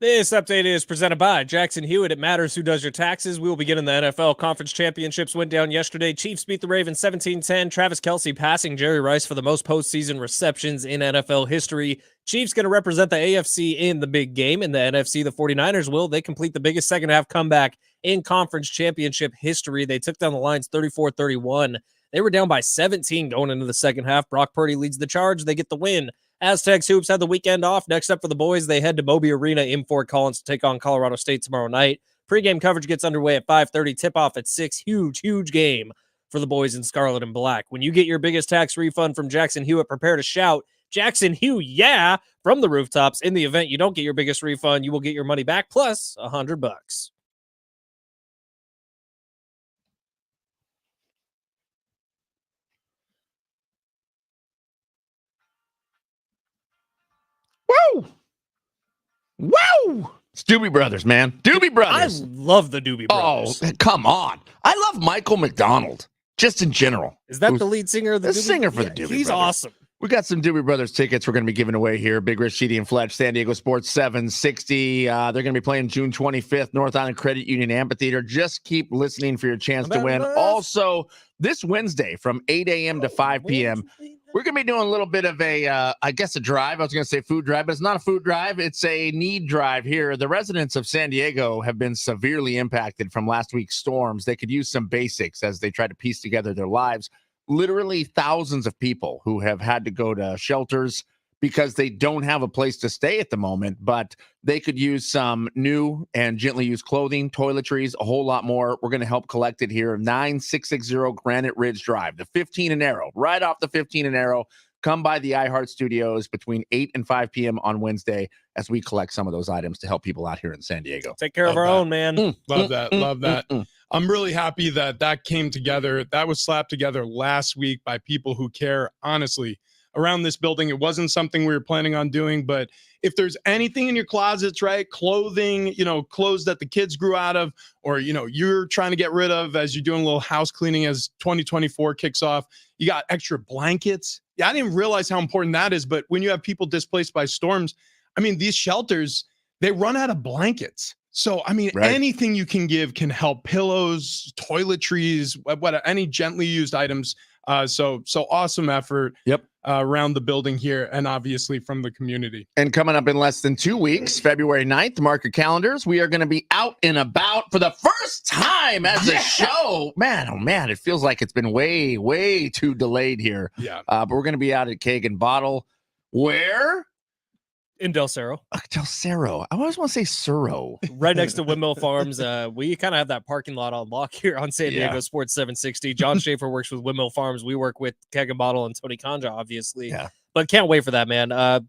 This update is presented by Jackson Hewitt. It matters who does your taxes. We will begin in the NFL. Conference championships went down yesterday. Chiefs beat the Ravens 17-10. Travis Kelce passing Jerry Rice for the most postseason receptions in NFL history. Chiefs going to represent the AFC in the big game. In the NFC, the 49ers will. They complete the biggest second-half comeback in conference championship history. They took down the Lions 34-31. They were down by 17 going into the second half. Brock Purdy leads the charge. They get the win. Aztecs Hoops had the weekend off. Next up for the boys, they head to Moby Arena in Fort Collins to take on Colorado State tomorrow night. Pre-game coverage gets underway at 5:30. Tip-off at 6. Huge game for the boys in scarlet and black. When you get your biggest tax refund from Jackson Hewitt, prepare to shout, Jackson Hew, yeah, from the rooftops. In the event you don't get your biggest refund, you will get your money back plus $100. Woo! Woo! It's Doobie Brothers, man. Doobie Brothers. I love the Doobie Brothers. Oh, come on. I love Michael McDonald, just in general. Is that the lead singer of the The Doobie? singer for the Doobie He's Brothers. awesome. We got some Doobie Brothers tickets we're going to be giving away here. Big Rich, CD, and Fletch, San Diego Sports 760. They're going to be playing June 25th, North Island Credit Union Amphitheater. Just keep listening for your chance to win. Also, this Wednesday from 8 a.m. to 5 p.m., we're going to be doing a little bit of a, I guess, a drive. I was going to say food drive, but it's not a food drive. It's a need drive here. The residents of San Diego have been severely impacted from last week's storms. They could use some basics as they try to piece together their lives. Literally thousands of people who have had to go to shelters because they don't have a place to stay at the moment, but they could use some new and gently used clothing, toiletries, a whole lot more. We're going to help collect it here. 9660 Granite Ridge Drive, the 15 and Arrow, right off the 15 and Arrow. Come by the iHeart Studios between 8 and 5 p.m. on Wednesday as we collect some of those items to help people out here in San Diego. Take care of our own, man. Love that. I'm really happy that came together. That was slapped together last week by people who care, honestly, around this building. It wasn't something we were planning on doing, but if there's anything in your closets, right, clothing, clothes that the kids grew out of, or, you're trying to get rid of as you're doing a little house cleaning as 2024 kicks off, you got extra blankets. Yeah, I didn't realize how important that is, but when you have people displaced by storms, I mean, these shelters, they run out of blankets. So, I mean, anything you can give can help. Pillows, toiletries, any gently used items. So awesome effort. Yep. Around the building here and obviously from the community. And coming up in less than 2 weeks, February 9th, mark your calendars. We are going to be out and about for the first time as a show. Man, oh man, it feels like it's been way too delayed here. Yeah. But we're going to be out at Keg and Bottle. Where? In Del Cerro. Del Cerro. I always want to say Cerro. Right next to Windmill Farms. We kind of have that parking lot on lock here on San Diego Sports 760. John Schaefer works with Windmill Farms. We work with Keg and Bottle and Tony Conja, obviously. Yeah. But can't wait for that, man.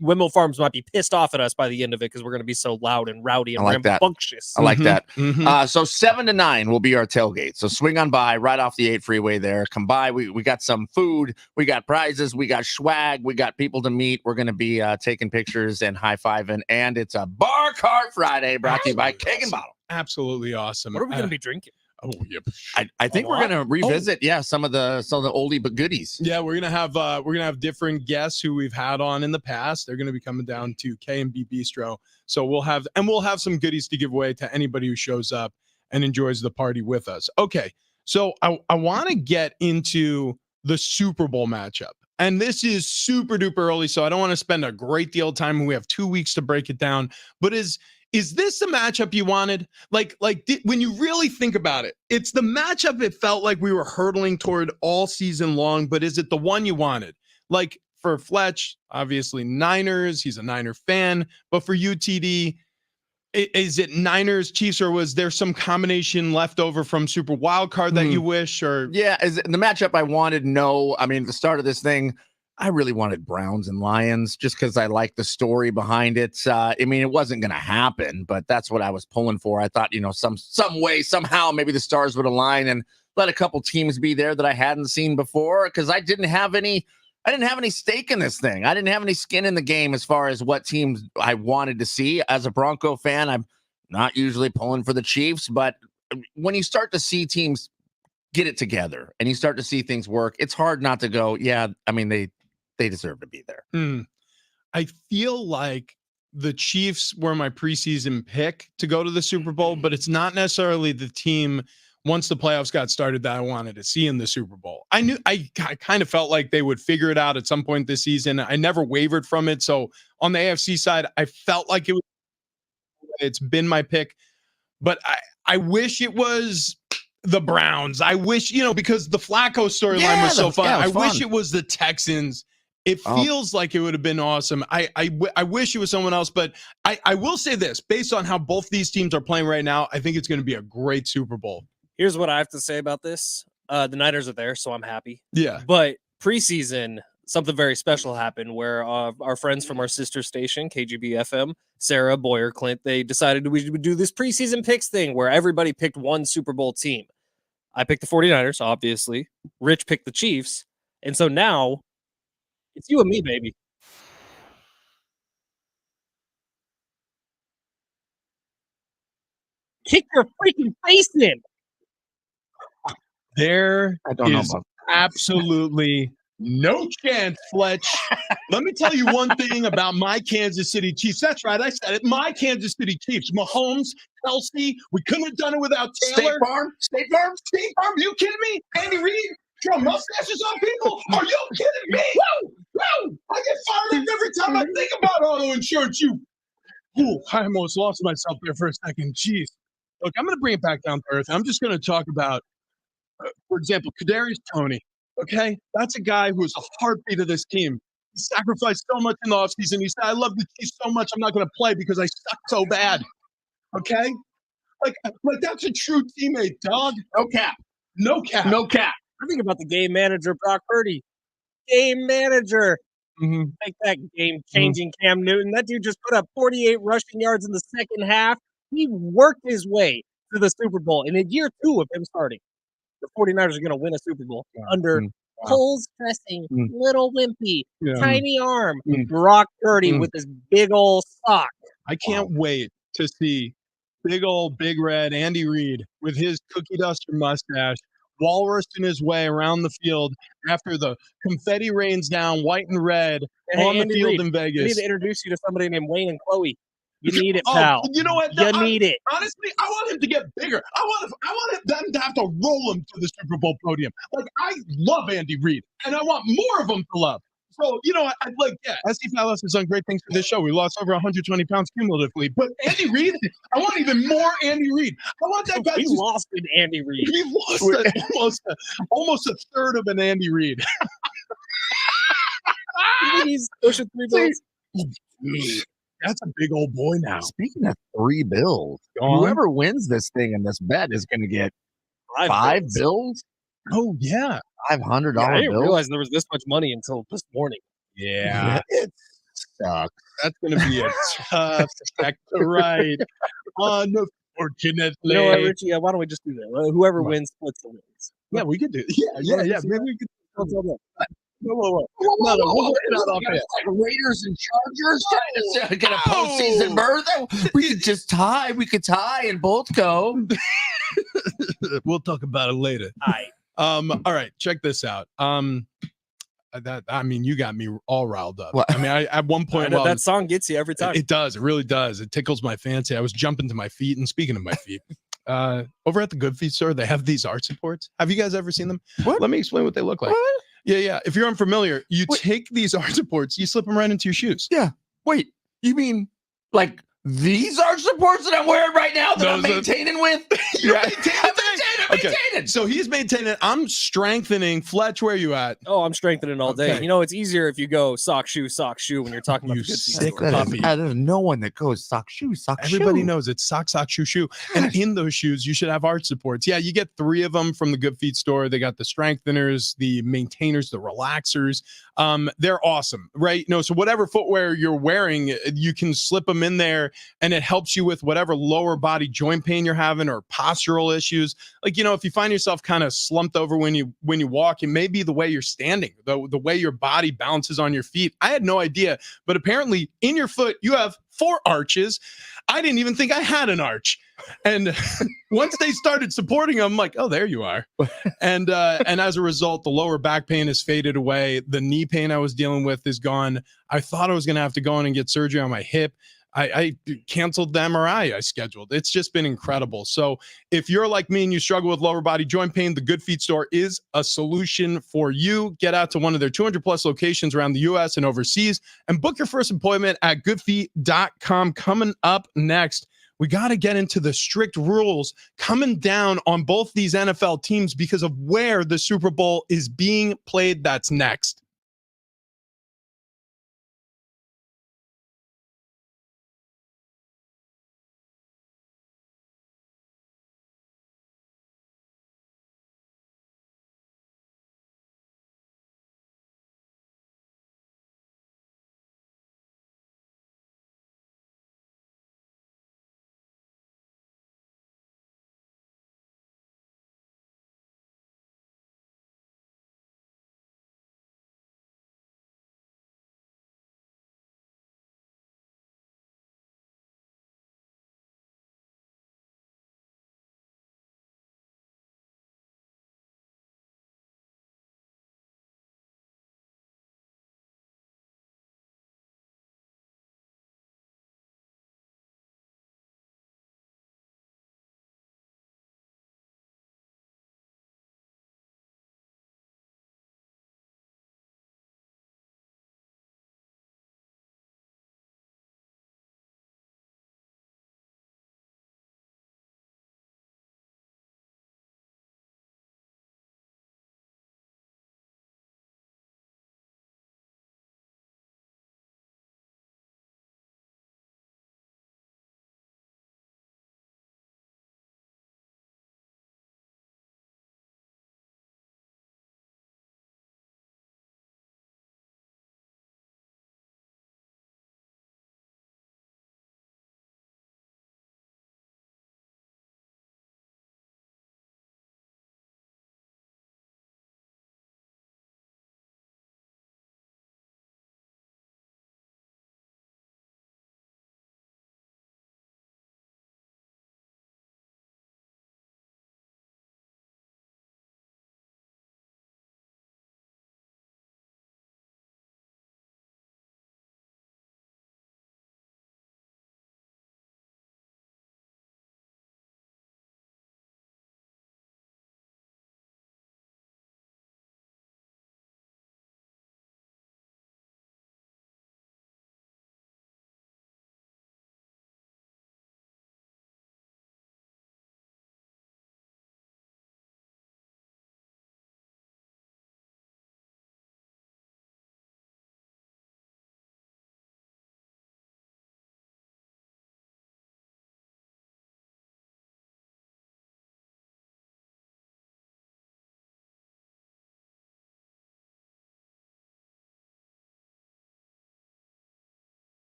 Windmill Farms might be pissed off at us by the end of it because we're going to be so loud and rowdy and rambunctious. I like that. So 7 to 9 will be our tailgate. So swing on by right off the 8 freeway there. Come by. We got some food. We got prizes. We got swag. We got people to meet. We're going to be taking pictures and high-fiving. And it's a Bar Cart Friday brought to you by Keg and Bottle. Absolutely awesome. What are we going to be drinking? Oh, yep. I think we're gonna revisit, some of the oldie but goodies. Yeah, we're gonna have different guests who we've had on in the past. They're gonna be coming down to K&B Bistro. So we'll have some goodies to give away to anybody who shows up and enjoys the party with us. Okay, so I want to get into the Super Bowl matchup. And this is super duper early, so I don't want to spend a great deal of time. We have 2 weeks to break it down. But is this the matchup you wanted? When you really think about it, it's the matchup it felt like we were hurtling toward all season long, but is it the one you wanted? Like for Fletch, obviously Niners, he's a Niner fan, but for UTD, is it Niners, Chiefs, or was there some combination left over from Super Wild Card that you wish? Or is it the matchup I wanted? No, I mean, at the start of this thing, I really wanted Browns and Lions just because I like the story behind it. I mean, it wasn't going to happen, but that's what I was pulling for. I thought, some way, somehow, maybe the stars would align and let a couple teams be there that I hadn't seen before because I didn't have any stake in this thing. I didn't have any skin in the game as far as what teams I wanted to see. As a Bronco fan, I'm not usually pulling for the Chiefs, but when you start to see teams get it together and you start to see things work, it's hard not to go, yeah, I mean, they deserve to be there. I feel like the Chiefs were my preseason pick to go to the Super Bowl, but it's not necessarily the team once the playoffs got started that I wanted to see in the Super Bowl. I kind of felt like they would figure it out at some point this season. I never wavered from it. So on the AFC side, I felt like it's been my pick, but I wish it was the Browns. I wish, because the Flacco storyline was so fun. I wish it was the Texans. It feels like it would have been awesome. I wish it was someone else, but I will say this, based on how both these teams are playing right now, I think it's going to be a great Super Bowl. Here's what I have to say about this. The Niners are there, so I'm happy. Yeah. But preseason, something very special happened where our friends from our sister station, KGB FM, Sarah, Boyer, Clint, they decided we would do this preseason picks thing where everybody picked one Super Bowl team. I picked the 49ers, obviously. Rich picked the Chiefs. And so now it's you and me, baby. Kick your freaking face in. There is absolutely no chance, Fletch. Let me tell you one thing about my Kansas City Chiefs. That's right, I said it. My Kansas City Chiefs. Mahomes, Kelsey. We couldn't have done it without Taylor. State Farm. Are you kidding me? Andy Reid throwing mustaches on people? Are you kidding me? Whoa! I get fired up every time I think about auto insurance. I almost lost myself there for a second. Jeez. Look, I'm going to bring it back down to earth. I'm just going to talk about, for example, Kadarius Toney. Okay, that's a guy who is the heartbeat of this team. He sacrificed so much in the offseason. He said, I love the Chiefs so much, I'm not going to play because I suck so bad. Okay? Like that's a true teammate, dog. No cap. I think about the game manager, Brock Purdy. Game manager. Make that game-changing Cam Newton. That dude just put up 48 rushing yards in the second half. He worked his way to the Super Bowl. And in year 2 of him starting, the 49ers are going to win a Super Bowl under Cole's pressing, little wimpy, tiny arm, Brock Purdy with his big old sock. I can't wait to see big old Big Red Andy Reid with his cookie duster mustache walrusing his way around the field after the confetti rains down white and red on the field in Vegas. I need to introduce you to somebody named Wayne and Chloe. You need it, pal. You know what? You need it. Honestly, I want him to get bigger. I want them to have to roll him to the Super Bowl podium. Like, I love Andy Reid, and I want more of him to love. So, I'd like, SC Palace has done great things for this show. We lost over 120 pounds cumulatively. But Andy Reid, I want even more Andy Reid. I want that guy. We lost an Andy Reid. We lost almost a third of an Andy Reid. He's pushing 3 bills. That's a big old boy now. Speaking of 3 bills, whoever wins this thing in this bet is going to get 5 bills. Oh, yeah. $500 I didn't bills. realize there was this much money until this morning. Yeah. It sucks. That's going to be a tough check to write. Unfortunately. You know what, Richie? Why don't we just do that? Whoever wins splits the wins. Yeah, we could do it. Yeah. Maybe we could. Whoa. Like Raiders and Chargers trying to get a postseason berth. We could just tie. We could tie and both go. We'll talk about it later. All right. Check this out. You got me all riled up. What? I mean, at one point, that song gets you every time. It does. It really does. It tickles my fancy. I was jumping to my feet. And speaking of my feet, over at the Good Feet store, they have these art supports. Have you guys ever seen them? What? Let me explain what they look like. What? Yeah. If you're unfamiliar, you take these art supports, you slip them right into your shoes. Yeah. Wait, you mean like these arch supports that I'm wearing right now that I'm maintaining with? Yeah. I'm maintaining. So he's maintaining. I'm strengthening. Fletch, where you at? Oh, I'm strengthening all day. Okay. It's easier if you go sock, shoe when you're talking about You the good sick season. puppy. There's no one that goes sock, shoe. Everybody knows it's sock, shoe. And in those shoes, you should have arch supports. Yeah, you get 3 of them from the Good Feet store. They got the strengtheners, the maintainers, the relaxers. They're awesome, right? So whatever footwear you're wearing, you can slip them in there, and it helps you with whatever lower body joint pain you're having or postural issues. Like, if you find yourself kind of slumped over when you walk, it may be the way you're standing, the way your body bounces on your feet. I had no idea, but apparently in your foot, you have 4 arches. I didn't even think I had an arch. And once they started supporting them, I'm like, oh, there you are. And as a result, the lower back pain has faded away. The knee pain I was dealing with is gone. I thought I was going to have to go in and get surgery on my hip. I canceled the MRI I scheduled. It's just been incredible. So if you're like me and you struggle with lower body joint pain, the Good Feet store is a solution for you. Get out to one of their 200 plus locations around the US and overseas and book your first appointment at goodfeet.com. Coming up next, we got to get into the strict rules coming down on both these NFL teams because of where the Super Bowl is being played. That's next.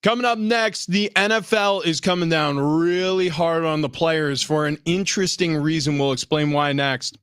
Coming up next, the NFL is coming down really hard on the players for an interesting reason. We'll explain why next.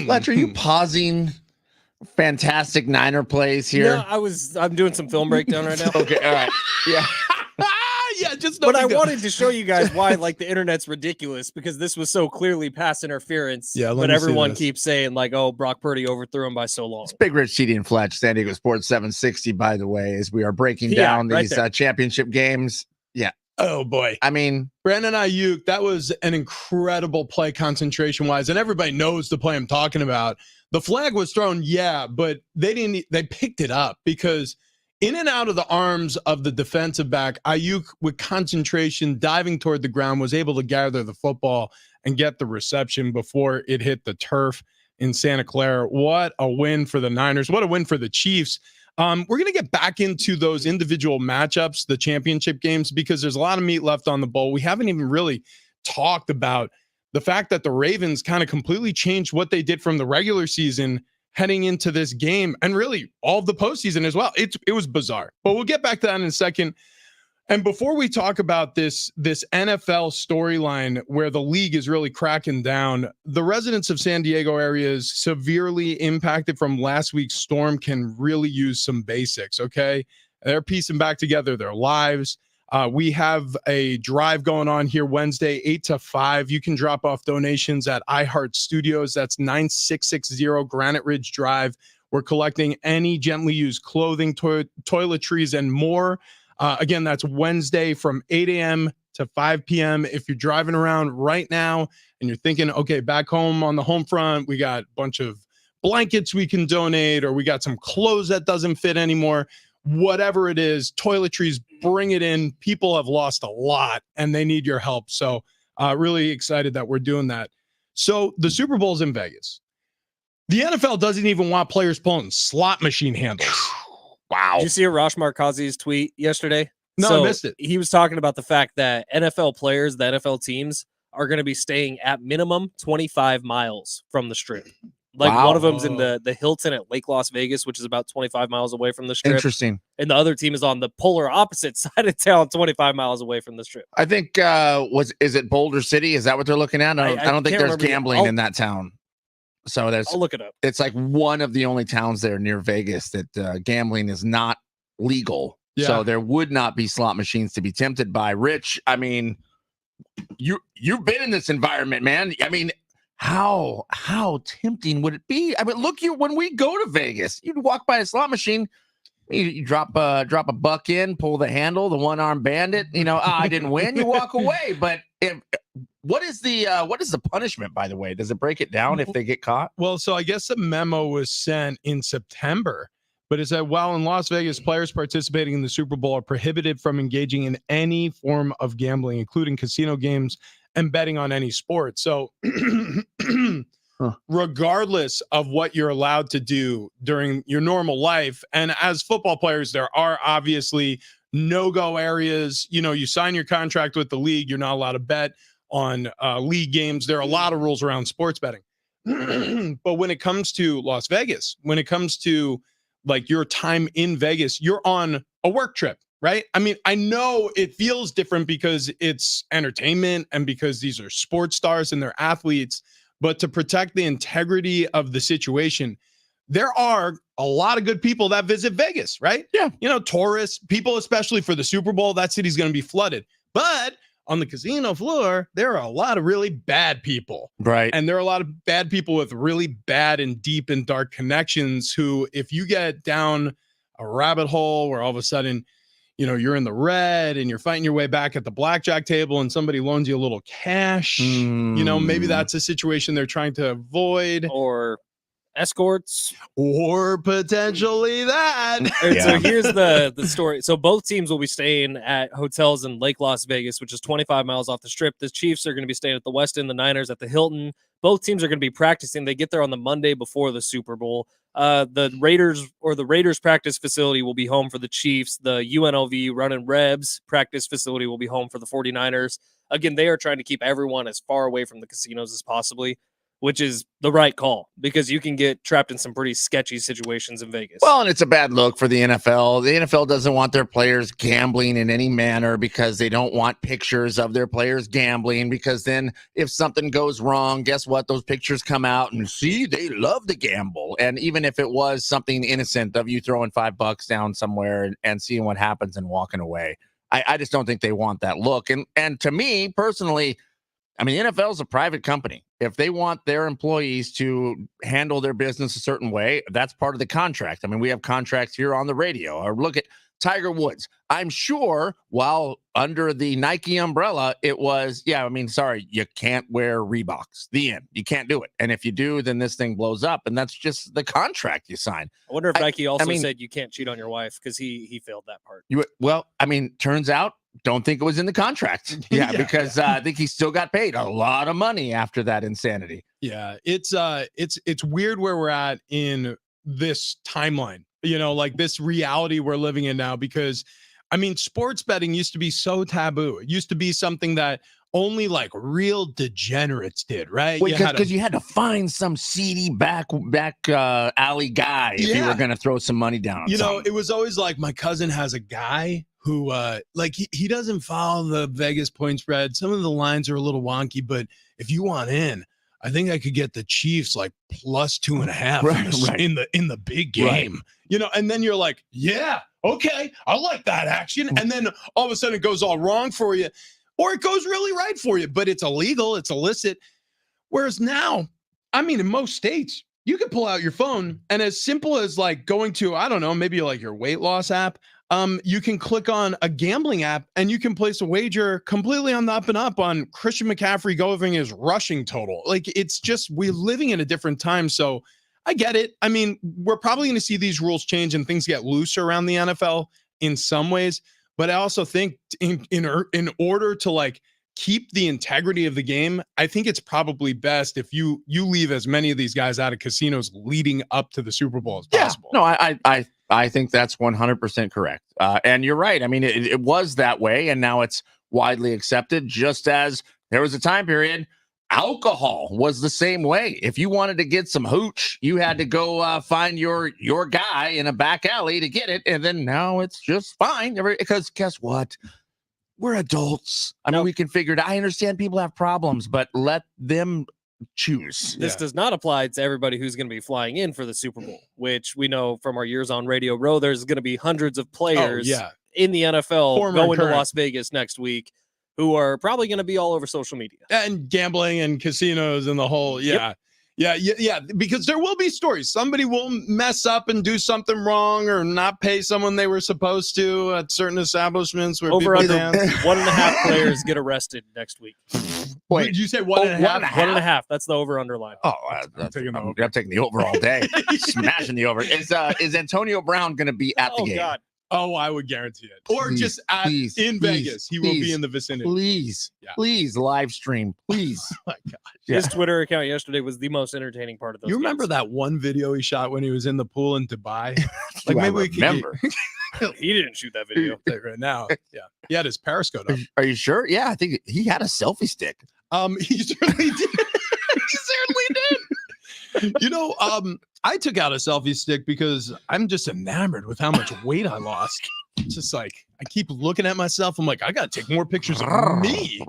Fletcher, are you pausing fantastic Niner plays here? No, I'm doing some film breakdown right now. Okay, all right. Yeah. Yeah, just But I wanted to show you guys why like the internet's ridiculous, because this was so clearly pass interference. Yeah, let but me see everyone this. keeps saying like, oh, Brock Purdy overthrew him by so long. It's Big Rich, Cheaty, and Fletch, San Diego Sports 760, by the way, as we are breaking Yeah, down right these there. championship games. Yeah. Oh boy. I mean, Brandon Ayuk, that was an incredible play concentration wise, and everybody knows the play I'm talking about. The flag was thrown, yeah, but they picked it up because in and out of the arms of the defensive back, Ayuk with concentration diving toward the ground was able to gather the football and get the reception before it hit the turf in Santa Clara. What a win for the Niners. What a win for the Chiefs. We're going to get back into those individual matchups, the championship games, because there's a lot of meat left on the bowl. We haven't even really talked about the fact that the Ravens kind of completely changed what they did from the regular season heading into this game, and really all of the postseason as well. It was bizarre, but we'll get back to that in a second. And before we talk about this NFL storyline where the league is really cracking down, the residents of San Diego areas severely impacted from last week's storm can really use some basics, okay? They're piecing back together their lives. We have a drive going on here Wednesday, 8 to 5. You can drop off donations at iHeart Studios. That's 9660 Granite Ridge Drive. We're collecting any gently used clothing, toiletries, and more. Again, that's Wednesday from 8 a.m. to 5 p.m. If you're driving around right now and you're thinking, okay, back home on the home front, we got a bunch of blankets we can donate, or we got some clothes that doesn't fit anymore, whatever it is, toiletries, bring it in. People have lost a lot and they need your help. So really excited that we're doing that. So the Super Bowl's in Vegas. The NFL doesn't even want players pulling slot machine handles. wow. Did you see Arash Markazi's tweet yesterday? No, I missed it. He was talking about the fact that NFL players, the NFL teams, are going to be staying at minimum 25 miles from the strip. Like Wow. one of them's in the Hilton at Lake Las Vegas, which is about 25 miles away from the strip. Interesting. And the other team is on the polar opposite side of town, 25 miles away from the strip. I think is it Boulder City? Is that what they're looking at? I don't think can't there's remember. gambling in that town. So I'll look it up. it's like one of the only towns there near Vegas that gambling is not legal. Yeah. So there would not be slot machines to be tempted by. Rich, I mean, you've been in this environment, man. I mean, how tempting would it be? I mean, look, when we go to Vegas, you'd walk by a slot machine, you drop a buck in, pull the handle, the one-armed bandit, I didn't win, you walk away. But what is the punishment, by the way? Does it break it down if they get caught? Well, so I guess the memo was sent in September, but it said, while in Las Vegas, players participating in the Super Bowl are prohibited from engaging in any form of gambling, including casino games and betting on any sport. So regardless of what you're allowed to do during your normal life, and as football players, there are obviously no-go areas. You sign your contract with the league, you're not allowed to bet on league games. There are a lot of rules around sports betting. But when it comes to Las Vegas, when it comes to like your time in Vegas, you're on a work trip, right? I mean, I know it feels different because it's entertainment and because these are sports stars and they're athletes, but to protect the integrity of the situation, there are a lot of good people that visit Vegas, right? Yeah. Tourists, people, especially for the Super Bowl, that city's going to be flooded. But on the casino floor, there are a lot of really bad people. Right. And there are a lot of bad people with really bad and deep and dark connections who, if you get down a rabbit hole where all of a sudden, you're in the red and you're fighting your way back at the blackjack table and somebody loans you a little cash, maybe that's a situation they're trying to avoid. Or escorts, or potentially that. So here's the story. So both teams will be staying at hotels in Lake Las Vegas, which is 25 miles off the strip. The Chiefs are going to be staying at the West End, the Niners at the Hilton. Both teams are going to be practicing. They get there on the Monday before the Super Bowl. The Raiders practice facility will be home for the Chiefs. The UNLV Running Rebs practice facility will be home for the 49ers. Again, they are trying to keep everyone as far away from the casinos as possibly. which is the right call because you can get trapped in some pretty sketchy situations in Vegas. Well, and it's a bad look for the NFL. The NFL doesn't want their players gambling in any manner because they don't want pictures of their players gambling, because then if something goes wrong, guess what? Those pictures come out and see, they love to gamble. And even if it was something innocent of you throwing $5 down somewhere and seeing what happens and walking away, I just don't think they want that look. And to me personally, I mean, the NFL is a private company. If they want their employees to handle their business a certain way, that's part of the contract. I mean, we have contracts here on the radio. Or look at Tiger Woods. I'm sure while under the Nike umbrella, it was, sorry, you can't wear Reeboks. The end. You can't do it. And if you do, then this thing blows up. And that's just the contract you sign. I wonder if Nike also said you can't cheat on your wife, because he failed that part. Turns out, don't think it was in the contract. Because I think he still got paid a lot of money after that insanity. Yeah, it's weird where we're at in this timeline, like this reality we're living in now, because I mean, sports betting used to be so taboo. It used to be something that only like real degenerates did, right? Because you had to find some seedy back alley guy if you were going to throw some money down on something. It was always like, my cousin has a guy who he doesn't follow the Vegas point spread. Some of the lines are a little wonky, but if you want in, I think I could get the Chiefs like plus 2.5 in the big game. And then you're like, yeah, okay, I like that action. And then all of a sudden it goes all wrong for you, or it goes really right for you, but it's illegal, it's illicit. Whereas now, I mean, in most states, you can pull out your phone, and as simple as like going to, I don't know, maybe like your weight loss app, you can click on a gambling app and you can place a wager completely on the up and up on Christian McCaffrey going his rushing total. Like, it's just, we're living in a different time. So I get it. I mean, we're probably going to see these rules change and things get looser around the NFL in some ways. But I also think in order to like keep the integrity of the game, I think it's probably best if you leave as many of these guys out of casinos leading up to the Super Bowl as possible. No, I think that's 100% correct. And you're right. I mean, it was that way, and now it's widely accepted, just as there was a time period. Alcohol was the same way. If you wanted to get some hooch, you had to go find your guy in a back alley to get it. And then now it's just fine. Because guess what? We're adults. I mean, we can figure it out. I understand people have problems, but let them choose. This does not apply to everybody who's going to be flying in for the Super Bowl, which we know from our years on Radio Row, there's going to be hundreds of players in the NFL going to Las Vegas next week who are probably going to be all over social media and gambling and casinos and the whole. Yeah, because there will be stories. Somebody will mess up and do something wrong or not pay someone they were supposed to at certain establishments where over people under dance. 1.5 players get arrested next week. Wait, did you say 1.5? 1.5. That's the over under line. Oh, I'm taking the over all day. Smashing the over. Is Antonio Brown going to be at the game? God. Oh, I would guarantee it. Or just in Vegas. He will be in the vicinity. Please live stream. Please. Oh my gosh. His Twitter account yesterday was the most entertaining part of those. You remember games. That one video he shot when he was in the pool in Dubai? Like, maybe we remember. He didn't shoot that video right now. Yeah. He had his Periscope up. Are you sure? Yeah, I think he had a selfie stick. He certainly did. He certainly did. I took out a selfie stick because I'm just enamored with how much weight I lost. It's just like, I keep looking at myself. I'm like, I got to take more pictures of me.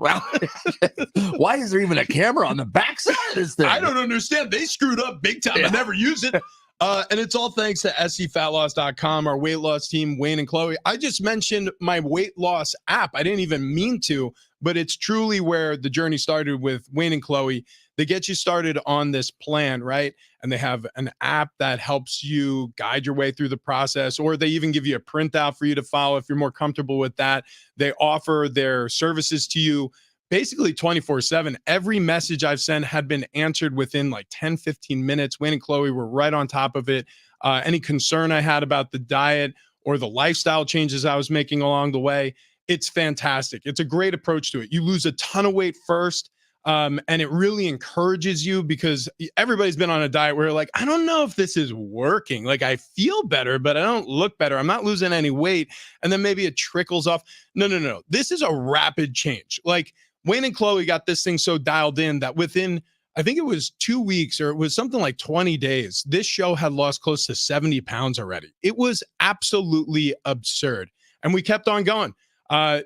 Why is there even a camera on the backside of this thing? I don't understand. They screwed up big time. I never use it. And it's all thanks to scfatloss.com, our weight loss team, Wayne and Chloe. I just mentioned my weight loss app. I didn't even mean to, but it's truly where the journey started with Wayne and Chloe. They get you started on this plan, right? And they have an app that helps you guide your way through the process, or they even give you a printout for you to follow if you're more comfortable with that. They offer their services to you basically 24/7. Every message I've sent had been answered within like 10, 15 minutes. Wayne and Chloe were right on top of it. Any concern I had about the diet or the lifestyle changes I was making along the way, it's fantastic. It's a great approach to it. You lose a ton of weight first. And it really encourages you, because everybody's been on a diet where like, I don't know if this is working. Like, I feel better, but I don't look better. I'm not losing any weight. And then maybe it trickles off. No. This is a rapid change. Like, Wayne and Chloe got this thing so dialed in that within I think it was 2 weeks or it was something like 20 days. This show had lost close to 70 pounds already. It was absolutely absurd. And we kept on going.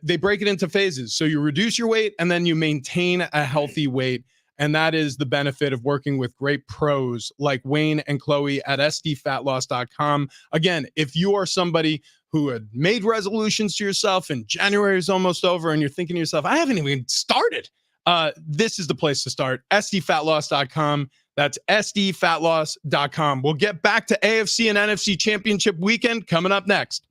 They break it into phases. So you reduce your weight and then you maintain a healthy weight. And that is the benefit of working with great pros like Wayne and Chloe at sdfatloss.com. Again, if you are somebody who had made resolutions to yourself and January is almost over and you're thinking to yourself, I haven't even started. This is the place to start. sdfatloss.com. That's sdfatloss.com. We'll get back to AFC and NFC championship weekend coming up next.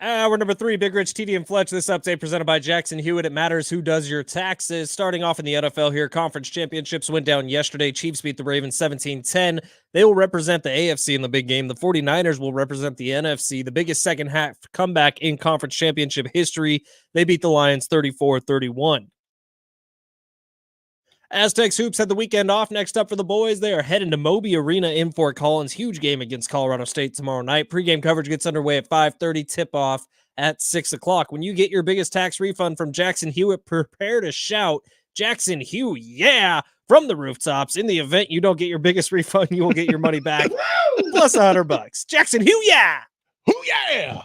Hour number 3, Big Rich, TD, and Fletch. This update presented by Jackson Hewitt. It matters who does your taxes. Starting off in the NFL here, conference championships went down yesterday. Chiefs beat the Ravens 17-10. They will represent the AFC in the big game. The 49ers will represent the NFC. The biggest second half comeback in conference championship history. They beat the Lions 34-31. Aztecs Hoops had the weekend off. Next up for the boys, they are heading to Moby Arena in Fort Collins. Huge game against Colorado State tomorrow night. Pre-game coverage gets underway at 5:30, tip-off at 6 o'clock. When you get your biggest tax refund from Jackson Hewitt, prepare to shout, Jackson Hew, yeah, from the rooftops. In the event you don't get your biggest refund, you will get your money back, plus $100. Jackson Hew, yeah! Who yeah?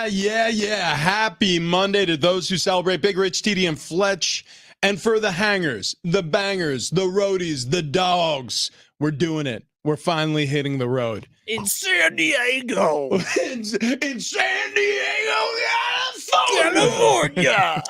Yeah. Happy Monday to those who celebrate. Big Rich, TD, and Fletch. And for the hangers, the bangers, the roadies, the dogs, we're doing it. We're finally hitting the road. In San Diego! in San Diego, California!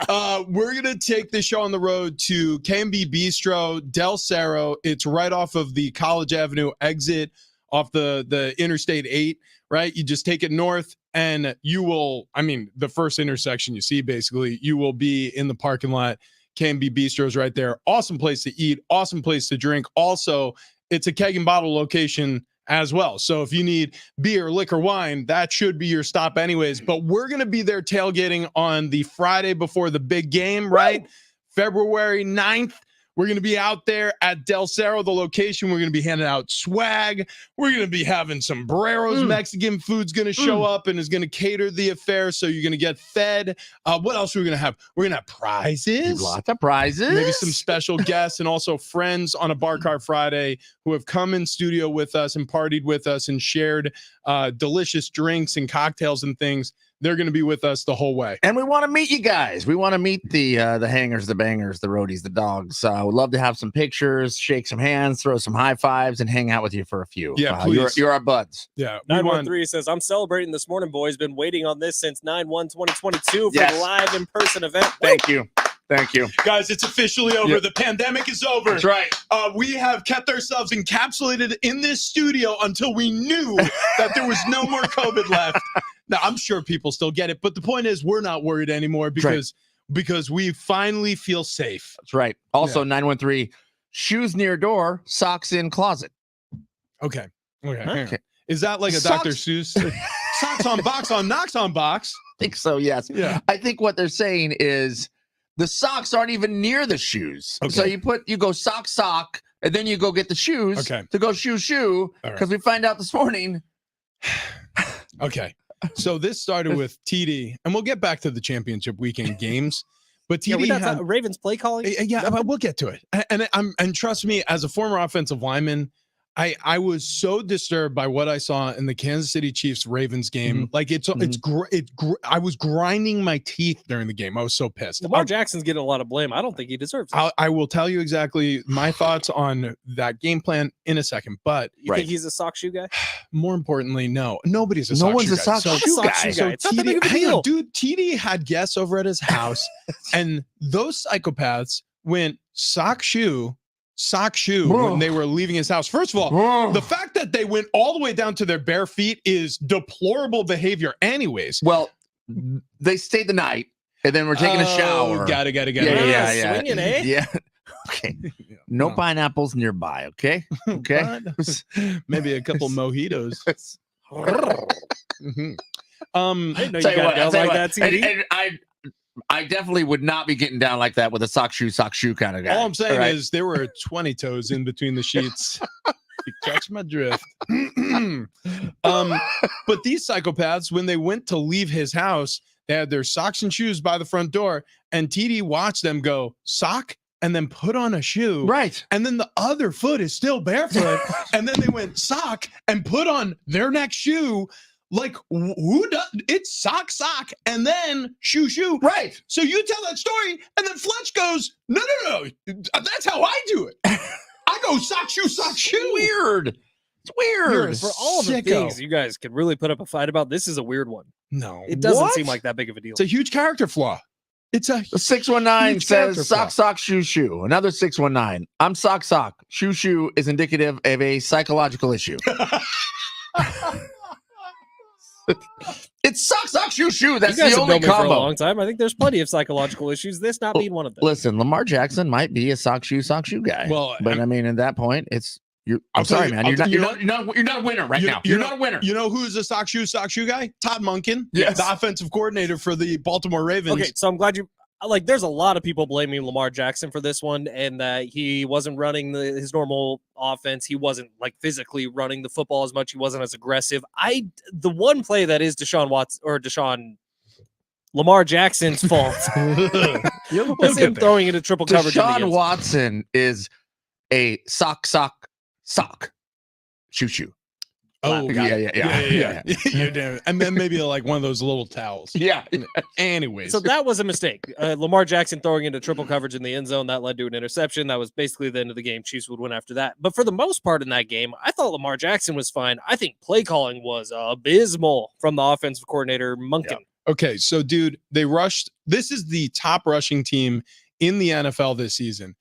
We're going to take this show on the road to K&B Bistro, Del Cerro. It's right off of the College Avenue exit off the Interstate 8, right? You just take it north and you will, the first intersection you see, basically, you will be in the parking lot. K&B Bistro's right there. Awesome place to eat, awesome place to drink. Also, it's a keg and bottle location as well. So if you need beer, liquor, wine, that should be your stop anyways. But we're going to be there tailgating on the Friday before the big game, right? Woo! February 9th. We're going to be out there at Del Cerro, the location. We're going to be handing out swag. We're going to be having sombreros. Mexican food's going to show up and is going to cater the affair. So you're going to get fed. What else are we going to have? We're going to have prizes. Lots of prizes. Maybe some special guests and also friends on a Bar Cart Friday who have come in studio with us and partied with us and shared delicious drinks and cocktails and things. They're going to be with us the whole way. And we want to meet you guys. We want to meet the hangers, the bangers, the roadies, the dogs. We'd love to have some pictures, shake some hands, throw some high fives, and hang out with you for a few. Yeah, please. You're our buds. Yeah. 913 says, I'm celebrating this morning, boys. Been waiting on this since 9/1/2022 for the live in-person event. Thank you. Thank you. Guys, it's officially over. The pandemic is over. That's right. We have kept ourselves encapsulated in this studio until we knew that there was no more COVID left. Now, I'm sure people still get it, but the point is we're not worried anymore because we finally feel safe. That's right. Also, 913, shoes near door, socks in closet. Okay. Is that like a Dr. Seuss? Socks on box on knocks on box? I think so, yes. Yeah. I think what they're saying is the socks aren't even near the shoes. Okay. So you go sock, and then you go get the shoes to go shoe, because we find out this morning. Okay. So this started with TD, and we'll get back to the championship weekend games. But TD had Ravens play calling. Yeah, we'll get to it. And trust me, as a former offensive lineman, I was so disturbed by what I saw in the Kansas City Chiefs Ravens game. Like I was grinding my teeth during the game. I was so pissed. Lamar Jackson's getting a lot of blame. I don't think he deserves it. I will tell you exactly my thoughts on that game plan in a second. But you think he's a sock shoe guy? More importantly, no. Nobody's a sock shoe guy. Sock shoe guy. So it's not that big of a deal. Dude, TD had guests over at his house, and those psychopaths went sock shoe when they were leaving his house. First of all, the fact that they went all the way down to their bare feet is deplorable behavior anyways. Well, they stayed the night and then we're taking a shower. Got it. Yeah. Swinging, eh? Yeah. Okay. No pineapples nearby, okay? Okay. Maybe a couple mojitos. I didn't know you got down like that, TD. And I definitely would not be getting down like that with a sock shoe kind of guy. All I'm saying is there were 20 toes in between the sheets. You catch my drift. But these psychopaths, when they went to leave his house, they had their socks and shoes by the front door, and TD watched them go sock and then put on a shoe. Right. And then the other foot is still barefoot. And then they went sock and put on their next shoe. Like, who does it's sock, and then shoe. Right. So you tell that story, and then Fletch goes, no. That's how I do it. I go sock, shoe. Weird. It's weird. For all the things you guys could really put up a fight about, this is a weird one. No. It doesn't seem like that big of a deal. It's a huge character flaw. It's a The 619 huge character says sock, shoe. Another 619. I'm sock. Shoe is indicative of a psychological issue. It's sock, shoe. That's you guys the have only known me for a combo. long time. I think there's plenty of psychological issues. This not being one of them. Listen, Lamar Jackson might be a sock, shoe guy. Well, but I mean, at that point, it's I'm I'll tell sorry, you- man. I'll- You're not a winner right now. You're not a winner. You know who's a sock shoe guy? Todd Monken, Yes. the offensive coordinator for the Baltimore Ravens. Okay, so I'm glad you like. There's a lot of people blaming Lamar Jackson for this one, and that he wasn't running his normal offense. He wasn't like physically running the football as much. He wasn't as aggressive. The one play that is Lamar Jackson's fault was him throwing into triple coverage. Deshaun Watson is a sock, shoe. Oh, Yeah. You're damn it. And then maybe like one of those little towels. Yeah. Anyways, So that was a mistake. Lamar Jackson throwing into triple coverage in the end zone, that led to an interception. That was basically the end of the game. Chiefs would win after that. But for the most part in that game, I thought Lamar Jackson was fine. I think play calling was abysmal from the offensive coordinator, Monken. Yep. okay, so dude, they rushed. This is the top rushing team in the NFL this season.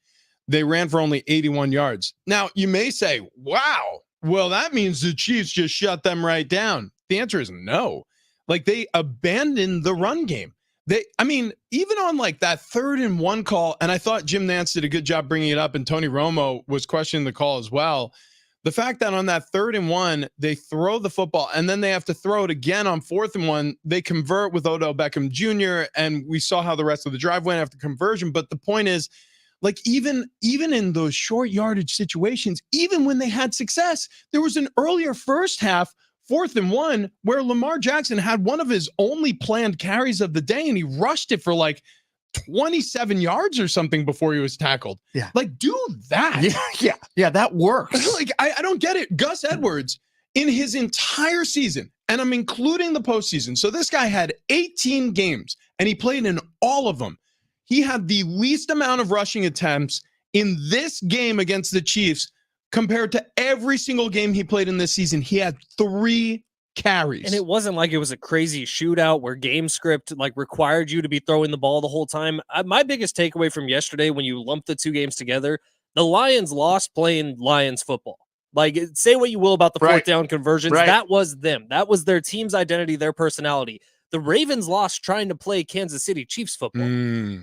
They ran for only 81 yards. Now, you may say, wow, well, that means the Chiefs just shut them right down. The answer is no. Like, they abandoned the run game. Even on like that 3rd and 1 call, and I thought Jim Nantz did a good job bringing it up, and Tony Romo was questioning the call as well. The fact that on that 3rd and 1, they throw the football, and then they have to throw it again on 4th and 1. They convert with Odell Beckham Jr., and we saw how the rest of the drive went after conversion. But the point is, like, even in those short yardage situations, even when they had success, there was an earlier first half, 4th and 1, where Lamar Jackson had one of his only planned carries of the day, and he rushed it for like 27 yards or something before he was tackled. Yeah. Like, do that. Yeah, that works. Like, I don't get it. Gus Edwards, in his entire season, and I'm including the postseason, so this guy had 18 games, and he played in all of them. He had the least amount of rushing attempts in this game against the Chiefs compared to every single game he played in this season. He had 3 carries. And it wasn't like it was a crazy shootout where game script like required you to be throwing the ball the whole time. My biggest takeaway from yesterday, when you lump the 2 games together, the Lions lost playing Lions football. Like, say what you will about the 4th down conversions. Right. That was them. That was their team's identity, their personality. The Ravens lost trying to play Kansas City Chiefs football.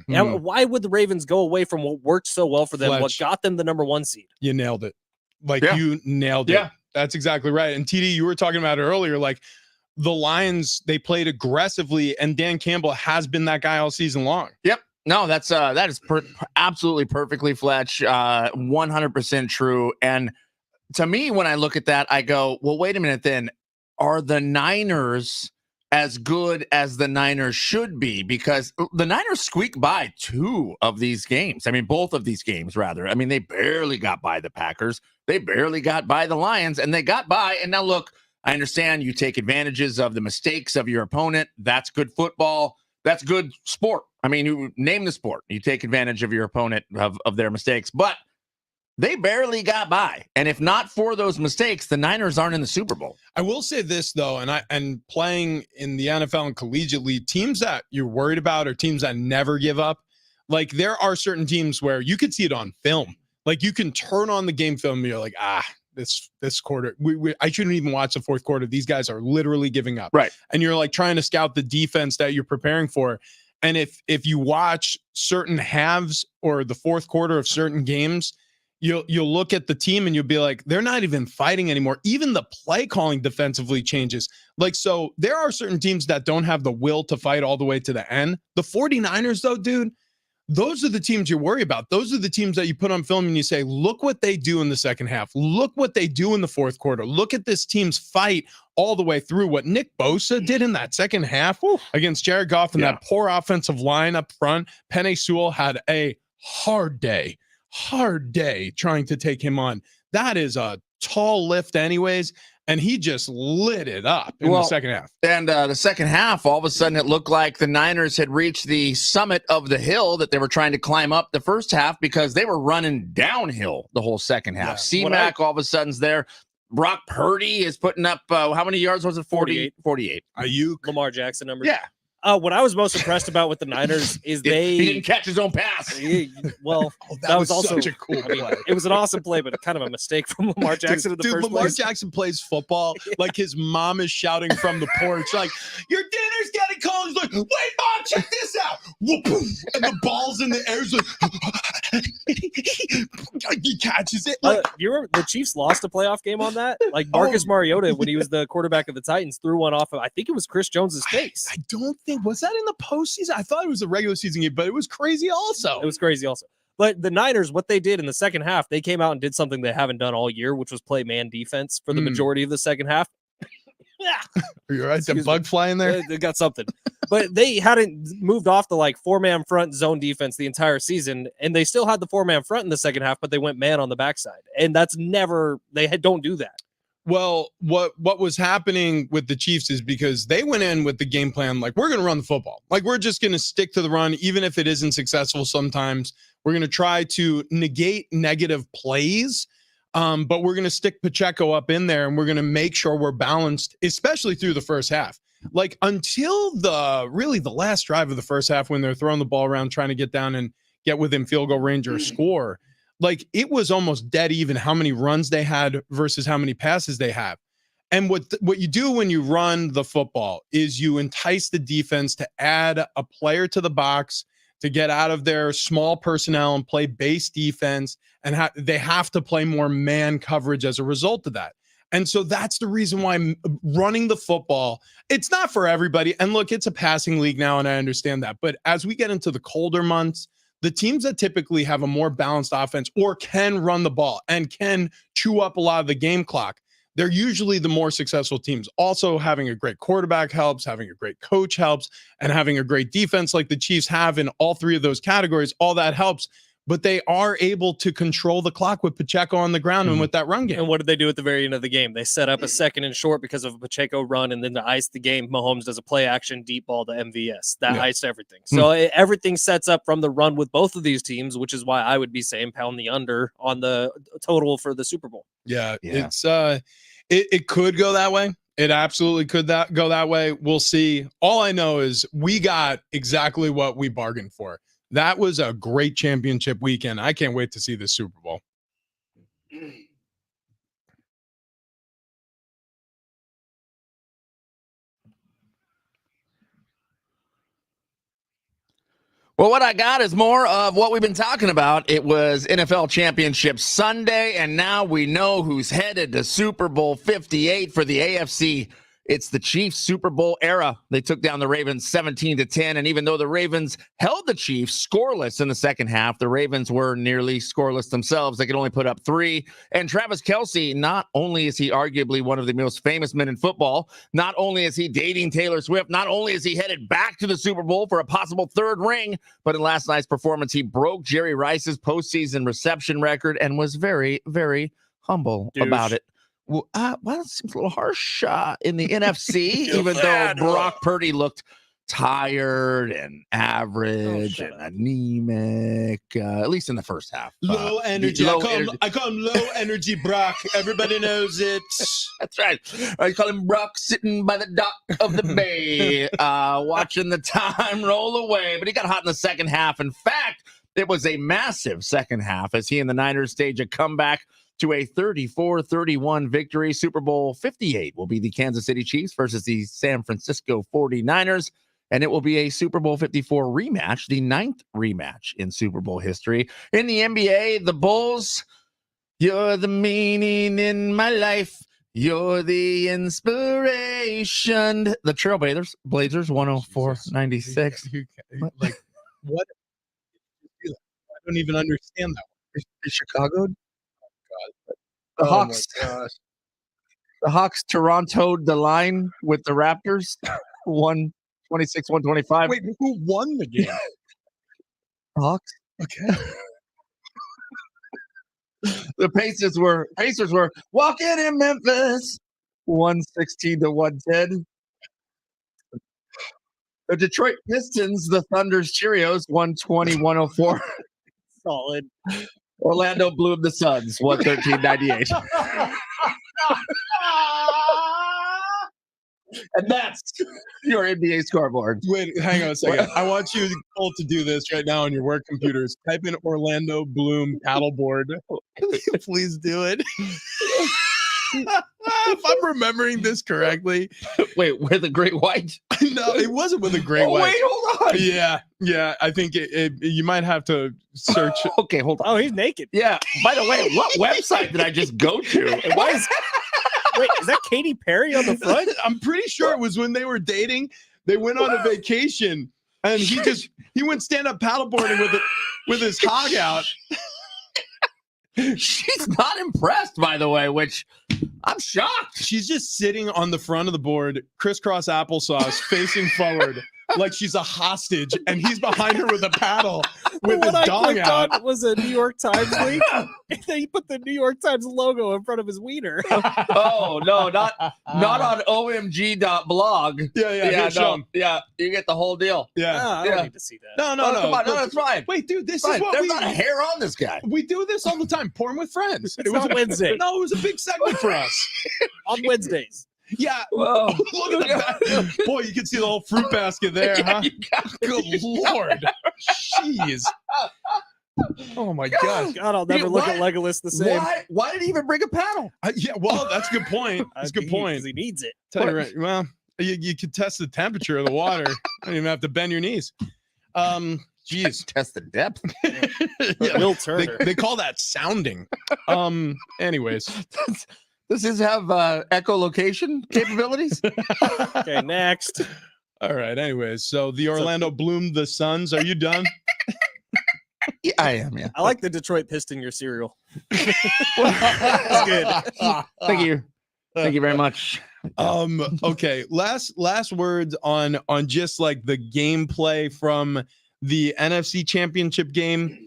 Now, why would the Ravens go away from what worked so well for them, what got them the number 1 seed? You nailed it. You nailed it. Yeah. That's exactly right. And TD, you were talking about it earlier, like the Lions, they played aggressively, and Dan Campbell has been that guy all season long. Yep. No, that is absolutely perfectly Fletch, 100% true. And to me, when I look at that, I go, well, wait a minute then. Are the Niners as good as the Niners should be? Because the Niners squeaked by 2 of these games. I mean, both of these games, rather. I mean, they barely got by the Packers. They barely got by the Lions, and they got by. And now, look, I understand you take advantages of the mistakes of your opponent. That's good football. That's good sport. I mean, you name the sport. You take advantage of your opponent, of their mistakes. But they barely got by. And if not for those mistakes, the Niners aren't in the Super Bowl. I will say this, though, and playing in the NFL and collegiately, teams that you're worried about are teams that never give up. Like, there are certain teams where you could see it on film. Like, you can turn on the game film and you're like, this quarter, I shouldn't even watch the 4th quarter. These guys are literally giving up. Right. And you're like trying to scout the defense that you're preparing for. And if you watch certain halves or the 4th quarter of certain games, you'll look at the team and you'll be like, they're not even fighting anymore. Even the play calling defensively changes. Like, so there are certain teams that don't have the will to fight all the way to the end. The 49ers, though, dude, those are the teams you worry about. Those are the teams that you put on film and you say, look what they do in the second half. Look what they do in the fourth quarter. Look at this team's fight all the way through. What Nick Bosa did in that second half against Jared Goff and that poor offensive line up front. Penei Sewell had a hard day trying to take him on. That is a tall lift anyways. And he just lit it up in the second half. And the second half, all of a sudden, it looked like the Niners had reached the summit of the hill that they were trying to climb up the first half because they were running downhill the whole second half. C-Mac all of a sudden's there. Brock Purdy is putting up, how many yards was it? 48. Ayuk. Lamar Jackson numbers. Yeah. What I was most impressed about with the Niners is he didn't catch his own pass. That was also such a cool play. It was an awesome play, but kind of a mistake from Lamar Jackson in the first Lamar place. Jackson plays football like his mom is shouting from the porch, like, your dinner's getting cold. He's like, wait, Mom, check this out. And the ball's in the air. He's like, he catches it. Like, you remember the Chiefs lost a playoff game on that? Like Marcus Mariota, when he was the quarterback of the Titans, threw one off of, I think it was Chris Jones's face. I don't think, was that in the postseason? I thought it was a regular season game, but it was crazy also. It was crazy also. But the Niners, what they did in the second half, they came out and did something they haven't done all year, which was play man defense for the majority of the second half. You're right. The bug fly in there. They got something, but they hadn't moved off the like 4-man front zone defense the entire season, and they still had the 4-man front in the second half, but they went man on the backside, and that's never don't do that. Well, what was happening with the Chiefs is because they went in with the game plan, like, we're going to run the football. Like, we're just going to stick to the run, even if it isn't successful sometimes. We're going to try to negate negative plays, but we're going to stick Pacheco up in there, and we're going to make sure we're balanced, especially through the first half. Like, until the last drive of the first half when they're throwing the ball around, trying to get down and get within field goal range or score, like, it was almost dead even how many runs they had versus how many passes they have. And what you do when you run the football is you entice the defense to add a player to the box to get out of their small personnel and play base defense. And they have to play more man coverage as a result of that. And so that's the reason why running the football, it's not for everybody. And look, it's a passing league now, and I understand that. But as we get into the colder months, the teams that typically have a more balanced offense or can run the ball and can chew up a lot of the game clock, they're usually the more successful teams. Also, having a great quarterback helps, having a great coach helps, and having a great defense like the Chiefs have in all three of those categories, all that helps. But they are able to control the clock with Pacheco on the ground and with that run game. And what did they do at the very end of the game? They set up a second and short because of a Pacheco run, and then to ice the game, Mahomes does a play action deep ball to MVS. That iced everything. So everything sets up from the run with both of these teams, which is why I would be saying pound the under on the total for the Super Bowl. It's it could go that way. It absolutely could go that way. We'll see. All I know is we got exactly what we bargained for. That was a great championship weekend. I can't wait to see the Super Bowl. Well, what I got is more of what we've been talking about. It was NFL Championship Sunday, and now we know who's headed to Super Bowl 58 for the AFC. It's the Chiefs Super Bowl era. They took down the Ravens 17-10, and even though the Ravens held the Chiefs scoreless in the second half, the Ravens were nearly scoreless themselves. They could only put up 3. And Travis Kelce, not only is he arguably one of the most famous men in football, not only is he dating Taylor Swift, not only is he headed back to the Super Bowl for a possible 3rd ring, but in last night's performance, he broke Jerry Rice's postseason reception record and was very, very humble about it. Well, it seems a little harsh in the NFC, even though Brock Purdy looked tired and average and anemic, at least in the first half. Low energy. I call him low energy Brock. Everybody knows it. That's right. I call him Brock sitting by the dock of the bay, watching the time roll away. But he got hot in the second half. In fact, it was a massive second half as he and the Niners stage a comeback to a 34-31 victory. Super Bowl 58 will be the Kansas City Chiefs versus the San Francisco 49ers, and it will be a Super Bowl 54 rematch, the 9th rematch in Super Bowl history. In the NBA, the Bulls, you're the meaning in my life. You're the inspiration. The Trailblazers, Blazers 104-96. Like, what? don't even understand that. Is Chicago? God. The Oh my Hawks. gosh. The Hawks Toronto'd the line with the Raptors. 126-125. Wait, who won the game? Hawks. Okay. The Pacers were walking in Memphis. 116-110. The Detroit Pistons, the Thunder's Cheerios, 120-104. Solid. Orlando Bloom, the Suns, 113-98. And that's your NBA scoreboard. Wait, hang on a second. I want you both to do this right now on your work computers. Type in Orlando Bloom paddleboard. Please do it. If I'm remembering this correctly. Wait, with the Great White? No, it wasn't with a Great White. Wait, hold on. Yeah. I think you might have to search. Okay, hold on. Oh, he's naked. Yeah. By the way, what website did I just go to? Why is Wait, is that Katy Perry on the front? I'm pretty sure it was when they were dating. They went on a vacation, and he went stand up paddleboarding with his hog out. She's not impressed, by the way, which I'm shocked. She's just sitting on the front of the board, crisscross applesauce, facing forward, like she's a hostage, and he's behind her with a paddle with his dong out. On was a New York Times link. And then he put the New York Times logo in front of his wiener. Oh no, not on omg.blog. Yeah, you get the whole deal. Yeah. I don't need to see that. No. Come on, no, it's fine. Wait, dude, this Fine. is what There's not a hair on this guy. we do this all the time. Porn with friends. It's not Wednesday. No, it was a big segment for us. On Wednesdays. Yeah. Whoa. Look at that. Boy, you can see the whole fruit basket there, huh? Good Lord. Jeez. Oh my gosh. God, I'll never look at Legolas the same. Why did he even bring a paddle? Yeah, well, that's a good point. That's a good point. Because he needs it. Tell you right. Well, you could test the temperature of the water. You don't even have to bend your knees. Jeez. Test the depth. Yeah, Will Turner. they call that sounding. Anyways. Does this have echolocation capabilities? Okay, next. All right. Anyways, so the Orlando Bloom, the Suns. Are you done? Yeah, I am. Yeah. I like the Detroit Piston, your cereal. That's good. Thank you. Thank you very much. Okay. Last words on just like the gameplay from the NFC Championship game.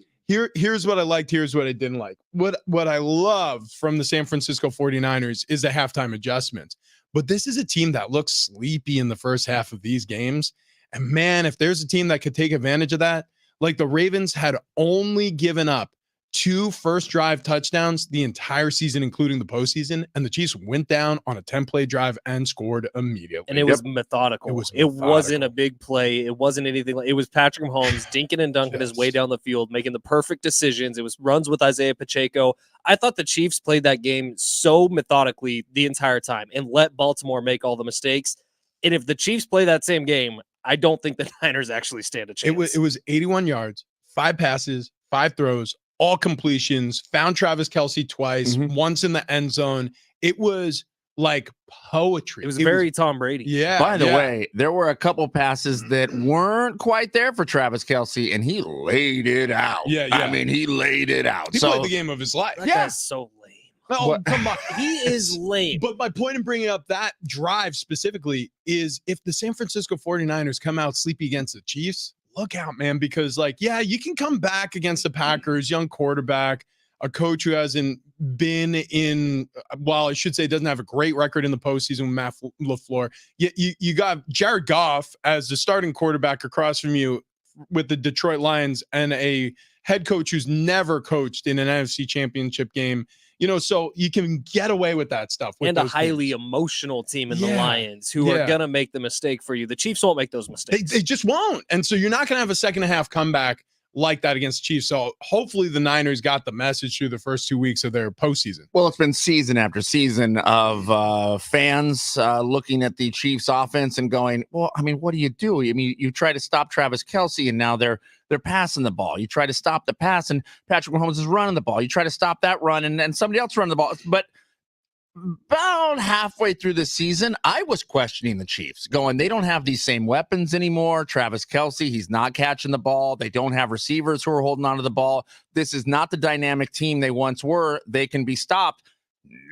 Here's what I liked. Here's what I didn't like. What I love from the San Francisco 49ers is the halftime adjustments. But this is a team that looks sleepy in the first half of these games. And man, if there's a team that could take advantage of that, like the Ravens had only given up 2 first drive touchdowns the entire season, including the postseason, and the Chiefs went down on a 10-play drive and scored immediately. And it was methodical. It wasn't a big play. It wasn't anything like it was Patrick Mahomes dinking and dunking his way down the field, making the perfect decisions. It was runs with Isaiah Pacheco. I thought the Chiefs played that game so methodically the entire time and let Baltimore make all the mistakes. And if the Chiefs play that same game, I don't think the Niners actually stand a chance. It was 81 yards, 5 passes, 5 throws, all completions, found Travis Kelce twice, once in the end zone. It was like poetry. It was very Tom Brady. Yeah. By the way, there were a couple passes that weren't quite there for Travis Kelce, and he laid it out. Yeah. I mean, he laid it out. He played the game of his life. That guy's so lame. Oh, come on. He is lame. But my point in bringing up that drive specifically is if the San Francisco 49ers come out sleepy against the Chiefs, look out, man, because you can come back against the Packers, young quarterback, a coach who hasn't been in, well, I should say doesn't have a great record in the postseason with Matt LaFleur. You got Jared Goff as the starting quarterback across from you with the Detroit Lions and a head coach who's never coached in an NFC Championship game. So you can get away with that stuff. And a highly emotional team in the Lions who are going to make the mistake for you. The Chiefs won't make those mistakes. They just won't. And so you're not going to have a second and a half comeback like that against the Chiefs. So hopefully the Niners got the message through the first 2 weeks of their postseason. Well, it's been season after season of fans looking at the Chiefs offense and going, well, I mean, what do you do? I mean, you try to stop Travis Kelce and now they're passing the ball. You try to stop the pass and Patrick Mahomes is running the ball. You try to stop that run and somebody else running the ball. But about halfway through the season, I was questioning the Chiefs, going, they don't have these same weapons anymore. Travis Kelce, he's not catching the ball. They don't have receivers who are holding onto the ball. This is not the dynamic team they once were. They can be stopped.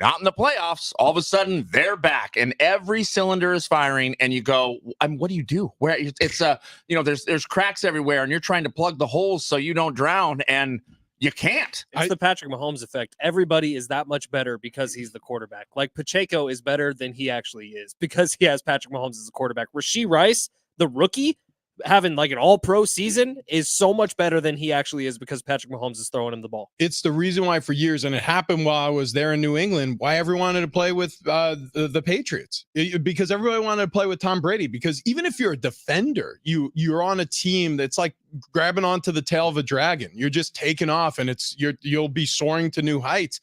Not in the playoffs. All of a sudden, they're back, and every cylinder is firing. And you go, what do you do? Where it's there's cracks everywhere, and you're trying to plug the holes so you don't drown, and you can't. It's the Patrick Mahomes effect. Everybody is that much better because he's the quarterback. Like Pacheco is better than he actually is because he has Patrick Mahomes as a quarterback. Rashee Rice, the rookie, having like an all-pro season is so much better than he actually is because Patrick Mahomes is throwing him the ball. It's the reason why for years, and it happened while I was there in New England, why everyone wanted to play with the Patriots, because everybody wanted to play with Tom Brady. Because even if you're a defender, you're on a team that's like grabbing onto the tail of a dragon. You're just taking off, and you'll be soaring to new heights.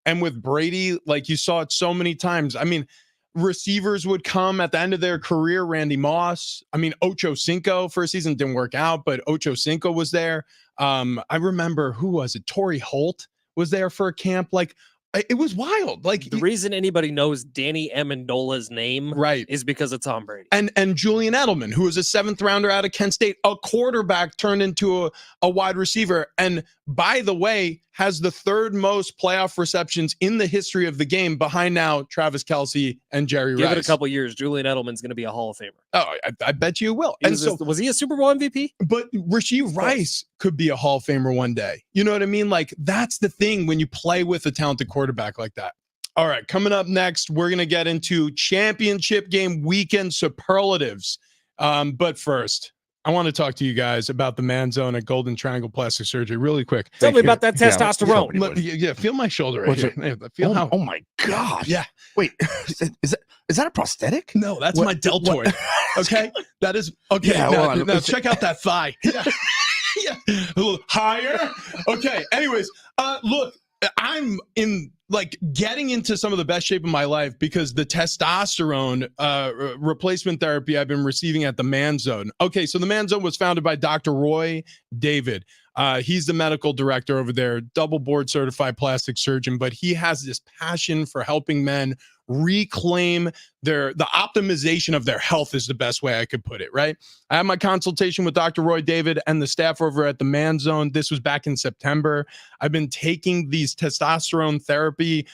And with Brady, like you saw it so many times. I mean, receivers would come at the end of their career. Randy Moss. I mean, Ocho Cinco for a season didn't work out, but Ocho Cinco was there. I remember, who was it? Torrey Holt was there for a camp. Like, it was wild. Like, the reason anybody knows Danny Amendola's name, right, is because of Tom Brady and Julian Edelman, who was a 7th rounder out of Kent State, a quarterback turned into a wide receiver, and by the way, has the 3rd most playoff receptions in the history of the game, behind now Travis Kelce and Jerry Rice. Give it a couple years, Julian Edelman's going to be a Hall of Famer. Oh, I bet you will. Was he a Super Bowl MVP? But Rashee Rice could be a Hall of Famer one day. You know what I mean? Like, that's the thing when you play with a talented quarterback like that. All right, coming up next, we're going to get into championship game weekend superlatives. But first, I want to talk to you guys about the Man Zone at Golden Triangle Plastic Surgery really quick. Tell me about that testosterone. Yeah, feel my shoulder right here. Feel how. Oh my God. Yeah. Wait, is that a prosthetic? No, that's my deltoid. Okay, that is okay. Yeah, now check out that thigh. Yeah. Yeah, a little higher. Okay. Anyways, look, I'm in like getting into some of the best shape of my life because the testosterone replacement therapy I've been receiving at the Man Zone. Okay, so the Man Zone was founded by Dr. Roy David. He's the medical director over there, double board certified plastic surgeon, but he has this passion for helping men reclaim the optimization of their health is the best way I could put it, right? I had my consultation with Dr. Roy David and the staff over at the Man Zone. This was back in September. I've been taking these testosterone therapy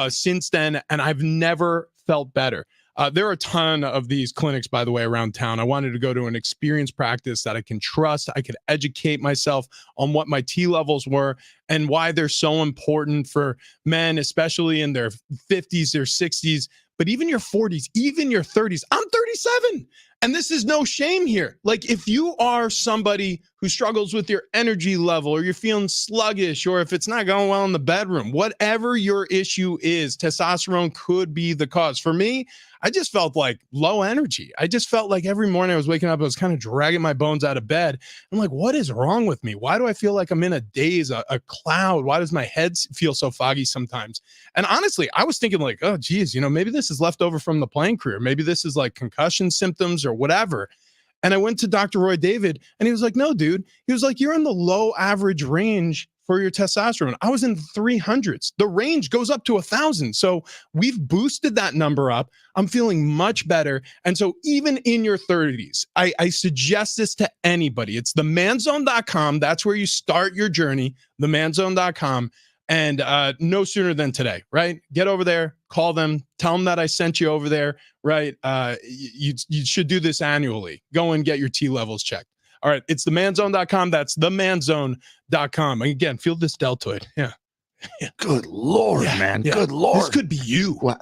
since then, and I've never felt better. There are a ton of these clinics, by the way, around town. I wanted to go to an experienced practice that I can trust. I could educate myself on what my T levels were and why they're so important for men, especially in their 50s, their 60s, but even your 40s, even your 30s. I'm 37. And this is no shame here. Like, if you are somebody who struggles with your energy level, or you're feeling sluggish, or if it's not going well in the bedroom, whatever your issue is, testosterone could be the cause. For me, I just felt like low energy. I just felt like every morning I was waking up, I was kind of dragging my bones out of bed. I'm like, what is wrong with me? Why do I feel like I'm in a daze, a cloud? Why does my head feel so foggy sometimes? And honestly, I was thinking like, oh, geez, maybe this is left over from the playing career. Maybe this is like concussion symptoms or whatever. And I went to Dr. Roy David, and he was like, no, dude. He was like, you're in the low average range for your testosterone. I was in the 300s. The range goes up to 1,000. So we've boosted that number up. I'm feeling much better. And so even in your 30s, I suggest this to anybody. It's themanzone.com. That's where you start your journey, themanzone.com. And no sooner than today, right? Get over there, call them, tell them that I sent you over there, right? You should do this annually. Go and get your T levels checked. All right, it's themanzone.com. That's themanzone.com. Again, feel this deltoid. Yeah. Good Lord, man. Yeah. Good Lord. This could be you. What?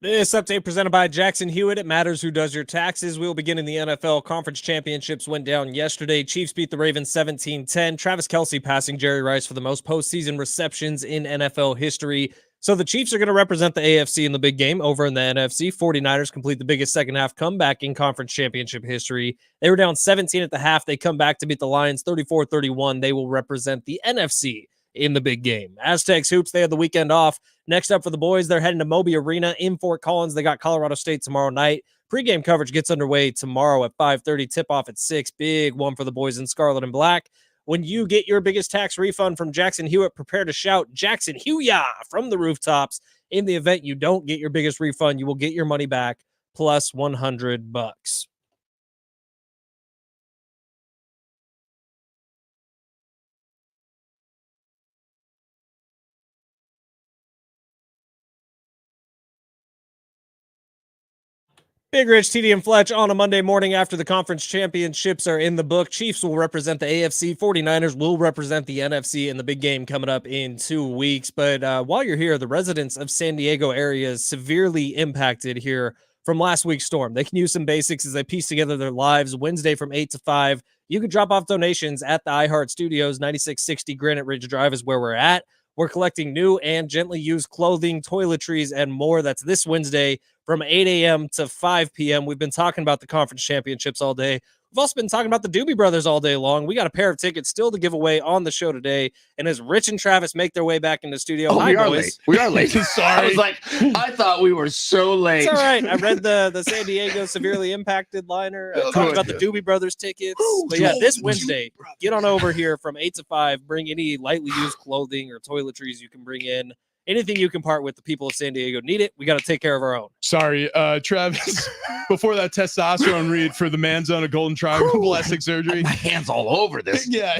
This update presented by Jackson Hewitt. It matters who does your taxes. We'll begin in the NFL. Conference championships went down yesterday. Chiefs beat the Ravens 17-10. Travis Kelce passing Jerry Rice for the most postseason receptions in NFL history. So the Chiefs are going to represent the AFC in the big game over in the NFC. 49ers complete the biggest second half comeback in conference championship history. They were down 17 at the half. They come back to beat the Lions 34-31. They will represent the NFC in the big game. Aztecs hoops, they had the weekend off. Next up for the boys, they're heading to Moby Arena in Fort Collins. They got Colorado State tomorrow night. Pre-game coverage gets underway tomorrow at 5:30. Tip-off at 6. Big one for the boys in scarlet and black. When you get your biggest tax refund from Jackson Hewitt, prepare to shout Jackson Hewitt from the rooftops. In the event you don't get your biggest refund, you will get your money back plus $100. Big Rich, TD, and Fletch on a Monday morning after the conference championships are in the book. Chiefs will represent the AFC. 49ers will represent the NFC in the big game coming up in 2 weeks. But while you're here, the residents of San Diego area is severely impacted here from last week's storm. They can use some basics as they piece together their lives. Wednesday from 8 to 5. You can drop off donations at the iHeart Studios. 9660 Granite Ridge Drive is where we're at. We're collecting new and gently used clothing, toiletries, and more. That's this Wednesday from 8 a.m. to 5 p.m. We've been talking about the conference championships all day. We've also been talking about the Doobie Brothers all day long. We got a pair of tickets still to give away on the show today. And as Rich and Travis make their way back in the studio, hi, we are boys. late. We are late. Sorry. I was like, I thought we were so late. It's all right. I read the San Diego severely impacted liner. I talked about the Doobie Brothers tickets. But yeah, this Wednesday, get on over here from 8 to 5. Bring any lightly used clothing or toiletries you can bring in. Anything you can part with. The people of San Diego need it. We got to take care of our own. Sorry, Travis. Before that testosterone read for the Man Zone of Golden Triangle plastic surgery. My hands all over this. Yeah.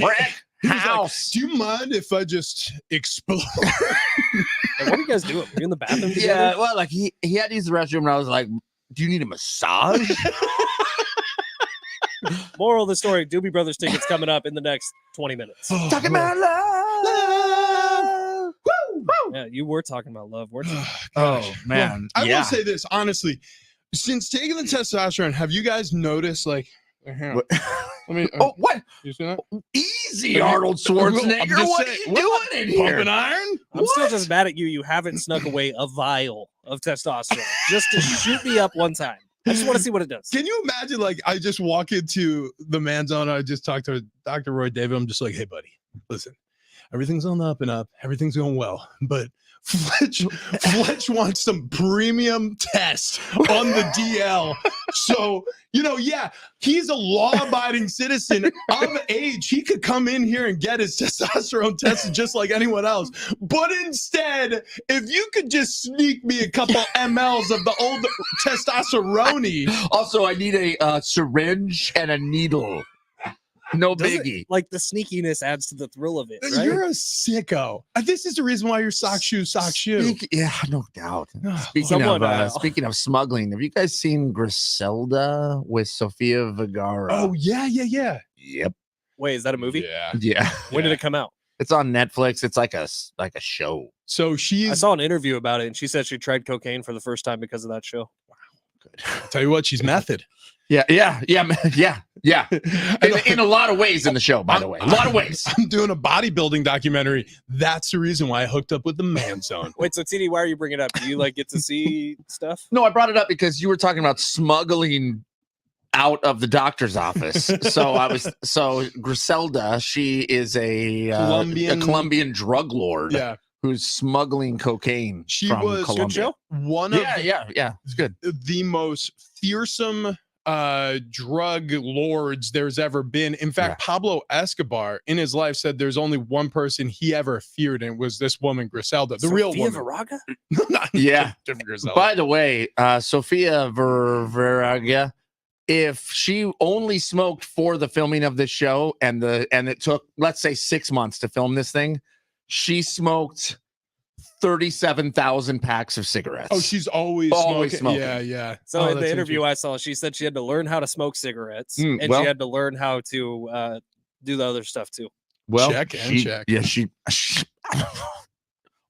House. Like, do you mind if I just explode? Hey, what are you guys doing? Are you in the bathroom together? Yeah, well, like he had to use the restroom, and I was like, "Do you need a massage?" Moral of the story: Doobie Brothers tickets coming up in the next 20 minutes. Talking about love. Woo! Yeah, you were talking about love, weren't you? Oh man, I will say this honestly: since taking the testosterone, have you guys noticed like? What? Let me. What? You see that? Easy, Arnold Schwarzenegger. What are you doing in here? Pumping iron? I'm still just mad at you. You haven't snuck away a vial of testosterone just to shoot me up one time. I just want to see what it does. Can you imagine? Like, I just walk into the Man Zone. I just talked to Dr. Roy David. I'm just like, hey, buddy, listen, everything's on the up and up. Everything's going well, but Fletch wants some premium test on the DL. So, yeah, he's a law-abiding citizen of age. He could come in here and get his testosterone tested just like anyone else. But instead, if you could just sneak me a couple mLs of the old testosterone. Also, I need a syringe and a needle. No biggie. Like the sneakiness adds to the thrill of it, right? You're a sicko. This is the reason why you're sock shoe. Yeah, no doubt. Speaking of smuggling, have you guys seen Griselda with Sofia Vergara? Oh, yeah. Yep. Wait, is that a movie? Yeah. When did it come out? It's on Netflix. It's like a show. So I saw an interview about it, and she said she tried cocaine for the first time because of that show. Good. I'll tell you what, she's method. Yeah. In a lot of ways in the show, by the way. A lot of ways. I'm doing a bodybuilding documentary. That's the reason why I hooked up with the Man Zone. Wait, so TD, why are you bringing it up? Do you get to see stuff? No, I brought it up because you were talking about smuggling out of the doctor's office. So Griselda, she is a Colombian drug lord. Yeah. Who's smuggling cocaine from was Colombia. good show? One of it's good. The most fearsome drug lords there's ever been. In fact, Pablo Escobar in his life said there's only one person he ever feared, and it was this woman, Griselda, the real woman. Viraga? Different Griselda. By the way, Sofia Vergara, if she only smoked for the filming of this show and it took, let's say, 6 months to film this thing, she smoked 37,000 packs of cigarettes. Oh, she's always smoking. Yeah. So in the interview I saw, she said she had to learn how to smoke cigarettes, and she had to learn how to do the other stuff too. Well, check. Yeah, she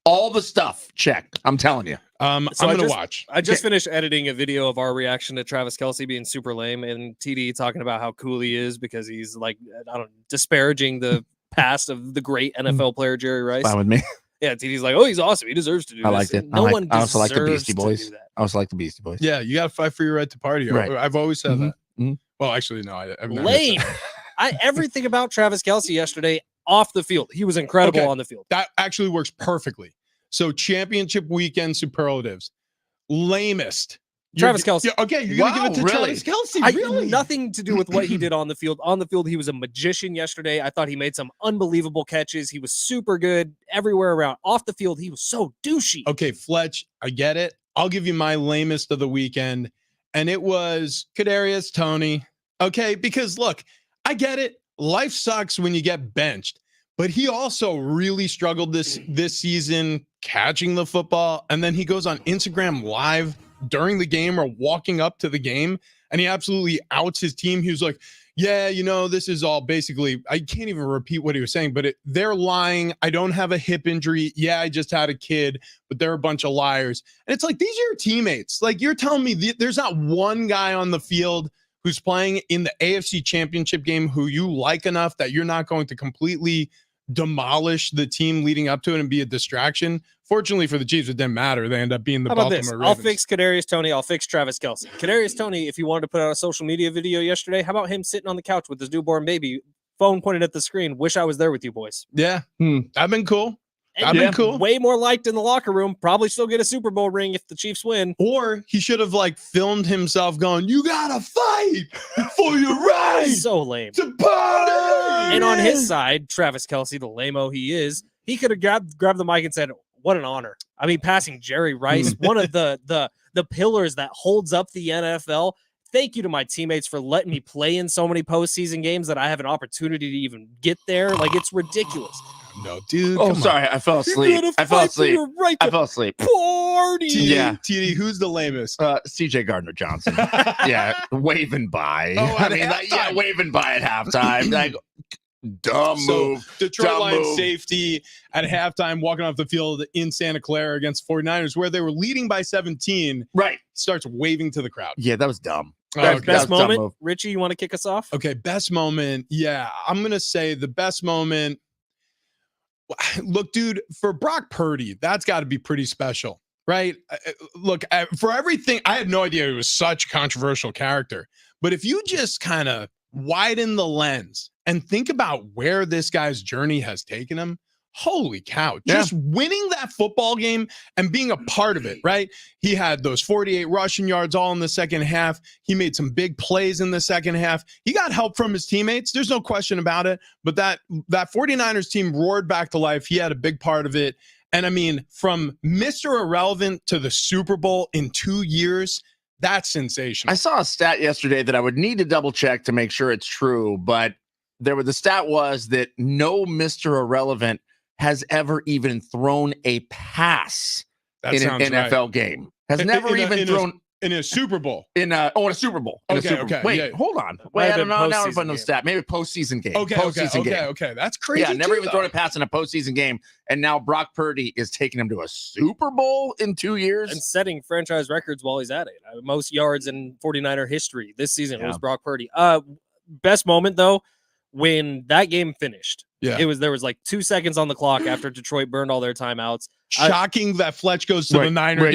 All the stuff, check. I'm telling you. I'm gonna watch. I just finished editing a video of our reaction to Travis Kelce being super lame and TD talking about how cool he is because he's like, I don't know, disparaging the past of the great NFL player Jerry Rice. Fine with me. Yeah, TD's like, oh, he's awesome. He deserves to do I this. liked it. No one I also like the deserves Beastie to Boys. do that. I also like the Beastie Boys. Yeah, you got to fight for your right to party. Right. I've always said Mhm. that. Mhm. Well, actually, no. I've never Lame. said that. Everything about Travis Kelce yesterday off the field. He was incredible Okay. on the field. That actually works perfectly. So championship weekend superlatives. Lamest. Travis Kelce. Okay, you're gonna give it to really? Travis Kelce. Really? Nothing to do with what he did on the field. On the field, he was a magician yesterday. I thought he made some unbelievable catches. He was super good everywhere around. Off the field, he was so douchey. Okay, Fletch, I get it. I'll give you my lamest of the weekend, and it was Kadarius Toney. Okay, because look, I get it. Life sucks when you get benched, but he also really struggled this season catching the football, and then he goes on Instagram Live during the game or walking up to the game, and he absolutely outs his team. He was like, yeah, this is all basically, I can't even repeat what he was saying, but they're lying. I don't have a hip injury. Yeah, I just had a kid, but they're a bunch of liars. And it's like, these are your teammates. Like, you're telling me there's not one guy on the field who's playing in the AFC Championship game who you like enough that you're not going to completely demolish the team leading up to it and be a distraction. Fortunately for the Chiefs, it didn't matter. They end up being the How about Baltimore this? I'll Ravens. fix Kadarius Toney. I'll fix Travis Kelce. Kadarius Toney, if you wanted to put out a social media video yesterday, how about him sitting on the couch with his newborn baby, phone pointed at the screen? Wish I was there with you boys. Yeah, I've been cool. And I've been cool. Way more liked in the locker room. Probably still get a Super Bowl ring if the Chiefs win. Or he should have filmed himself going, "You gotta fight for your right So lame. to party." And on his side, Travis Kelce, the lame-o he is, he could have grabbed the mic and said, what an honor. I mean, passing Jerry Rice, one of the pillars that holds up the NFL. Thank you to my teammates for letting me play in so many postseason games that I have an opportunity to even get there. Like, it's ridiculous. No, dude. Oh, come on. sorry. I fell asleep. I fell asleep. I fell asleep. Party. Yeah. TD, who's the lamest? CJ Gardner Johnson. Yeah, waving by. Oh, at yeah, waving by at halftime. Like, dumb move. Detroit Dumb Lions move. safety at halftime walking off the field in Santa Clara against 49ers, where they were leading by 17, Right. starts waving to the crowd. Yeah, that was dumb. Oh, That- okay. Best That was a dumb moment, move. Richie, you want to kick us off? Okay, best moment. Yeah, I'm going to say the best moment. Look, dude, for Brock Purdy, that's got to be pretty special, right? Look, for everything, I had no idea he was such a controversial character. But if you just kind of widen the lens and think about where this guy's journey has taken him, holy cow, just winning that football game and being a part of it, right? He had those 48 rushing yards all in the second half. He made some big plays in the second half. He got help from his teammates. There's no question about it. But that 49ers team roared back to life. He had a big part of it. And I mean, from Mr. Irrelevant to the Super Bowl in 2 years, that's sensational. I saw a stat yesterday that I would need to double check to make sure it's true, but the stat was that no Mr. Irrelevant has ever even thrown a pass That in an sounds right. NFL game. Has never even thrown in a Super Bowl. in a Super Bowl. In a Okay, Super Bowl. okay, Wait, yeah. hold on. Might Wait, have I don't been know. Now I'm postseason putting the game. stat. Maybe postseason game. Okay, Postseason game. okay. That's crazy. Yeah, never too, even thrown though. a pass in a postseason game. And now Brock Purdy is taking him to a Super Bowl in 2 years. And setting franchise records while he's at it. Most yards in 49er history this season was Brock Purdy. Best moment, though, when that game finished. Yeah. There was like 2 seconds on the clock after Detroit burned all their timeouts. Shocking that Fletch goes to the Niners. right,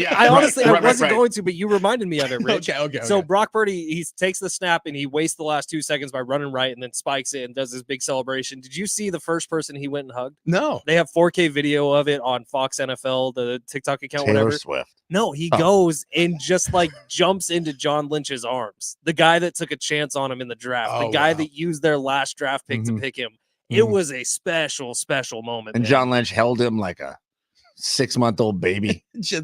yeah. I honestly right, wasn't right. going to, but you reminded me of it, Rich. Okay. So Brock Purdy, he takes the snap and he wastes the last 2 seconds by running right and then spikes it and does this big celebration. Did you see the first person he went and hugged? No. They have 4K video of it on Fox NFL, the TikTok account, Taylor whatever. Swift. No, he goes and just jumps into John Lynch's arms. The guy that took a chance on him in the draft, the guy that used their last draft pick to pick him. It was a special, special moment. And there. John Lynch held him like a 6-month-old baby. Just,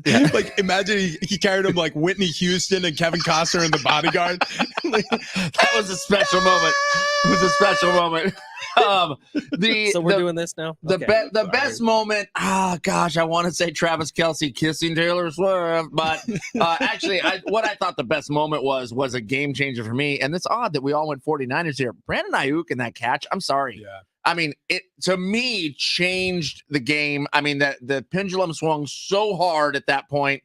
imagine he carried him like Whitney Houston and Kevin Costner in The Bodyguard. That was a special moment. It was a special moment. So we're doing this now. The best moment. Gosh, I want to say Travis Kelce kissing Taylor Swift, but actually, what I thought the best moment was a game changer for me. And it's odd that we all went 49ers here. Brandon Ayuk in that catch. I'm sorry. Yeah. I mean, it to me changed the game. I mean, the pendulum swung so hard at that point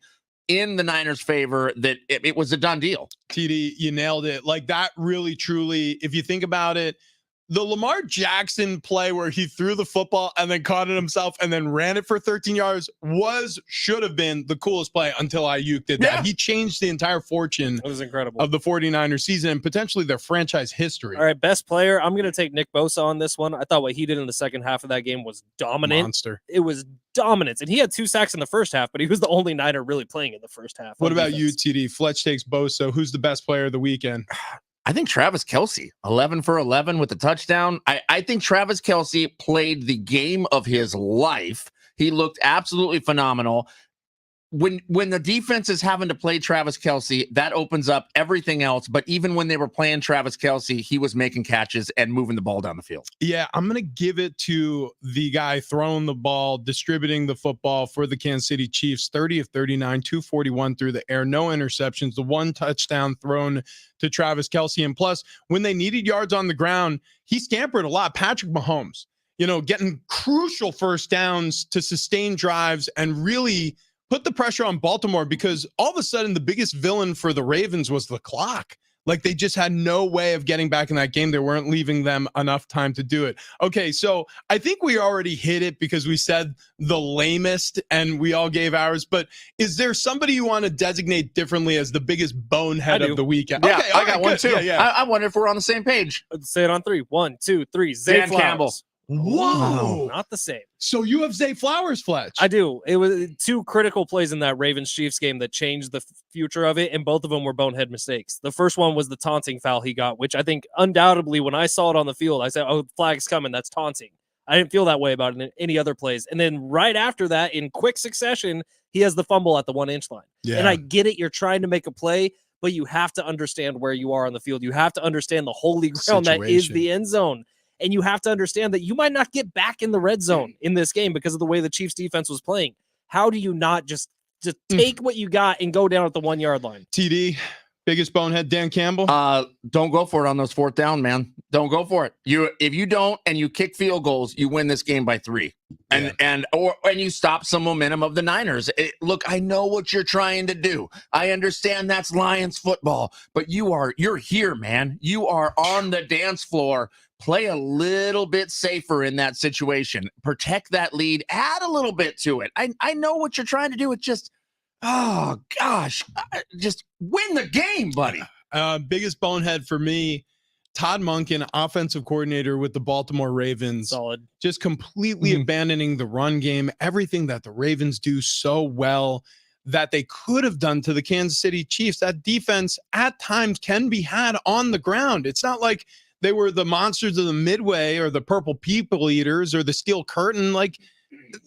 in the Niners' favor that it was a done deal. TD, you nailed it. Like that really, truly, if you think about it, the Lamar Jackson play where he threw the football and then caught it himself and then ran it for 13 yards should have been the coolest play until Ayuk did that. Yeah. He changed the entire fortune It was incredible. of the 49ers season and potentially their franchise history. All right, best player. I'm going to take Nick Bosa on this one. I thought what he did in the second half of that game was dominant. Monster. It was dominance. And he had 2 sacks in the first half, but he was the only Niner really playing in the first half. What about you, TD? Fletch takes Bosa. Who's the best player of the weekend? I think Travis Kelce, 11 for 11 with the touchdown. I think Travis Kelce played the game of his life. He looked absolutely phenomenal. When the defense is having to play Travis Kelce, that opens up everything else. But even when they were playing Travis Kelce, he was making catches and moving the ball down the field. Yeah, I'm going to give it to the guy throwing the ball, distributing the football for the Kansas City Chiefs. 30 of 39, 241 through the air, no interceptions, the 1 touchdown thrown to Travis Kelce. And plus, when they needed yards on the ground, he scampered a lot. Patrick Mahomes, getting crucial first downs to sustain drives and really put the pressure on Baltimore, because all of a sudden the biggest villain for the Ravens was the clock. Like they just had no way of getting back in that game. They weren't leaving them enough time to do it. Okay, so I think we already hit it because we said the lamest and we all gave ours, but is there somebody you want to designate differently as the biggest bonehead of the weekend? Yeah, okay, I got one too. Yeah. I wonder if we're on the same page. Let's say it on 3. 1, 2, 3. Zay Dan Flowers. Campbell. Whoa. Not the same. So you have Zay Flowers, Fletch. I do. It was 2 critical plays in that Ravens-Chiefs game that changed the future of it, and both of them were bonehead mistakes. The first one was the taunting foul he got, which I think undoubtedly when I saw it on the field, I said, oh, flag's coming, that's taunting. I didn't feel that way about it in any other plays. And then right after that, in quick succession, he has the fumble at the 1-inch line. Yeah. And I get it, you're trying to make a play, but you have to understand where you are on the field. You have to understand the holy ground that is the end zone. And you have to understand that you might not get back in the red zone in this game because of the way the Chiefs defense was playing. How do you not just take what you got and go down at the 1-yard line? TD, biggest bonehead, Dan Campbell? Don't go for it on those 4th down, man. Don't go for it. If you don't and you kick field goals, you win this game by 3. And you stop some momentum of the Niners. Look, I know what you're trying to do. I understand that's Lions football, but you're here, man. You are on the dance floor. Play a little bit safer in that situation. Protect that lead. Add a little bit to it. I know what you're trying to do. It's just, oh gosh, just win the game, buddy. Biggest bonehead for me, Todd Monken, offensive coordinator with the Baltimore Ravens. Solid. Just completely abandoning the run game, everything that the Ravens do so well that they could have done to the Kansas City Chiefs. That defense at times can be had on the ground. It's not like they were the monsters of the Midway or the Purple People Eaters or the Steel Curtain. Like,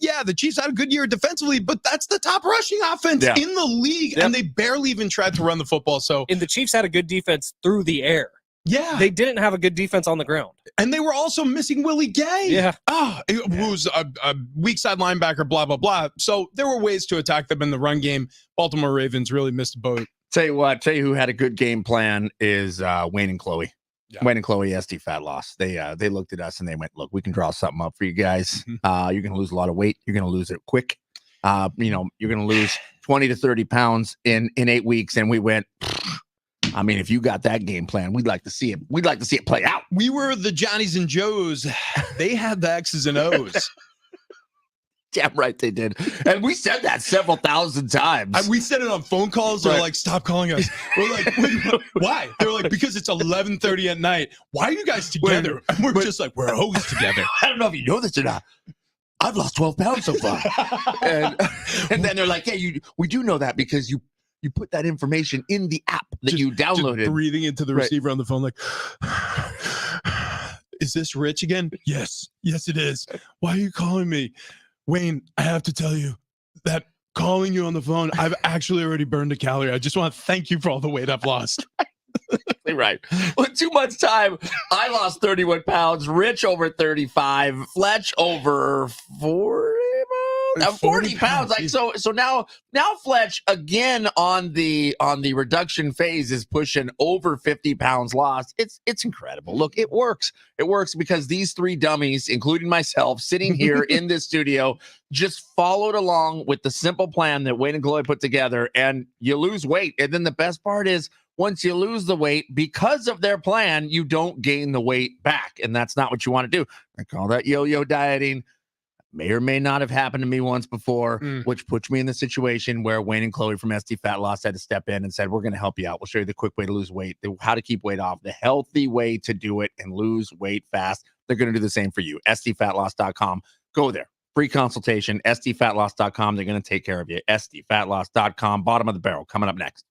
yeah, the Chiefs had a good year defensively, but that's the top rushing offense in the league, and they barely even tried to run the football. So, and the Chiefs had a good defense through the air. Yeah. They didn't have a good defense on the ground. And they were also missing Willie Gay. Yeah. Oh, who's a weak side linebacker, blah, blah, blah. So there were ways to attack them in the run game. Baltimore Ravens really missed the boat. Tell you who had a good game plan is Wayne and Chloe. Yeah. Wayne and Chloe SD Fat Loss. They looked at us and they went, look, we can draw something up for you guys. You're going to lose a lot of weight. You're going to lose it quick. You're going to lose 20 to 30 pounds in 8 weeks. And we went, I mean, if you got that game plan, we'd like to see it. We'd like to see it play out. We were the Johnnies and Joes. They had the X's and O's. Damn right they did. And we said that several thousand times. We said it on phone calls. They're like, stop calling us. We're like, why? They're like, because it's 11:30 at night. Why are you guys together? And we're just like, we're always together. I don't know if you know this or not. I've lost 12 pounds so far. and then they're like, yeah, we do know that because you put that information in the app that you downloaded. Just breathing into the receiver on the phone like, is this Rich again? Yes, it is. Why are you calling me? Wayne, I have to tell you that calling you on the phone, I've actually already burned a calorie. I just want to thank you for all the weight I've lost. Right. Well, in 2 months' time, I lost 31 pounds. Rich over 35. Fletch over 40 40 pounds. Like so now Fletch again on the reduction phase is pushing over 50 pounds lost. It's incredible. Look, it works. It works because these three dummies, including myself, sitting here in this studio, just followed along with the simple plan that Wayne and Chloe put together, and you lose weight. And then the best part is, once you lose the weight because of their plan, you don't gain the weight back. And that's not what you want to do. I call that yo-yo dieting. May or may not have happened to me once before, which puts me in the situation where Wayne and Chloe from SD Fat Loss had to step in and said, we're going to help you out. We'll show you the quick way to lose weight, how to keep weight off, the healthy way to do it and lose weight fast. They're going to do the same for you. SDFatLoss.com. Go there. Free consultation. SDFatLoss.com. They're going to take care of you. SDFatLoss.com. Bottom of the barrel. Coming up next.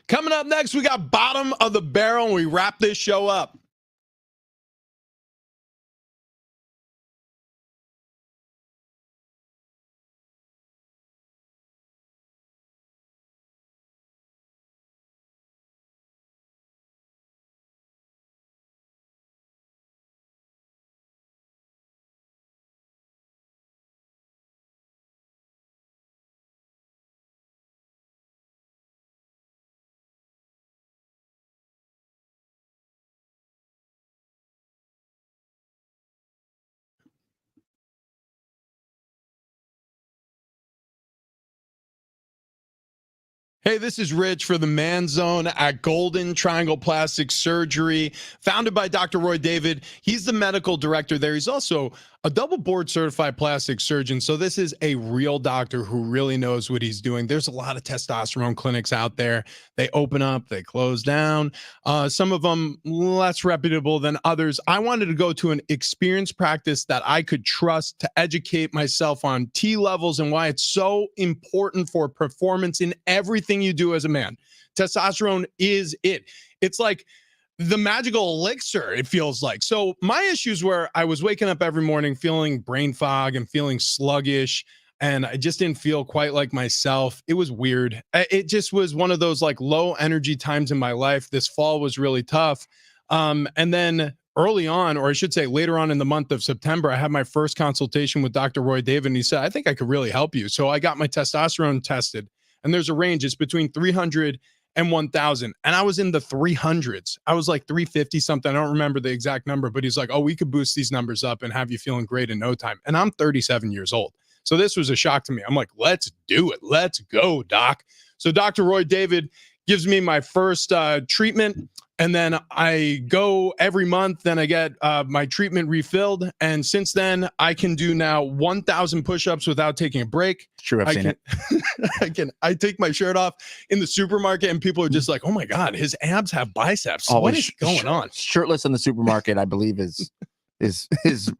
Coming up next, we got bottom of the barrel, and we wrap this show up. Hey, this is Rich for the Man Zone at Golden Triangle Plastic Surgery, founded by Dr. Roy David. He's the medical director there. He's also A double board certified plastic surgeon. So this is a real doctor who really knows what he's doing. There's a lot of testosterone clinics out there. They open up, they close down. Some of them less reputable than others. I wanted to go to an experienced practice that I could trust to educate myself on T levels and why it's so important for performance in everything you do as a man. Testosterone is it. It's like the magical elixir, it feels like. So my issues were I was waking up every morning feeling brain fog and feeling sluggish, and I just didn't feel quite like myself. It was weird. It just was one of those like low energy times in my life. This fall was really tough. And then early on, or I should say later on in the month of September, I had my first consultation with Dr. Roy David, and he said, I think I could really help you. So I got my testosterone tested, and there's a range. It's between 300 and 1,000. And I was in the 300s. I was like 350 something. I don't remember the exact number, but he's like, oh, we could boost these numbers up and have you feeling great in no time. And I'm 37 years old. So this was a shock to me. I'm like, let's do it. Let's go, doc. So Dr. Roy David gives me my first treatment. And then I go every month. Then I get my treatment refilled. And since then, I can do now 1,000 push-ups without taking a break. True, I've seen it. I take my shirt off in the supermarket, and people are just like, "Oh my god, his abs have biceps. Always what is going on?" Shirtless in the supermarket, I believe, is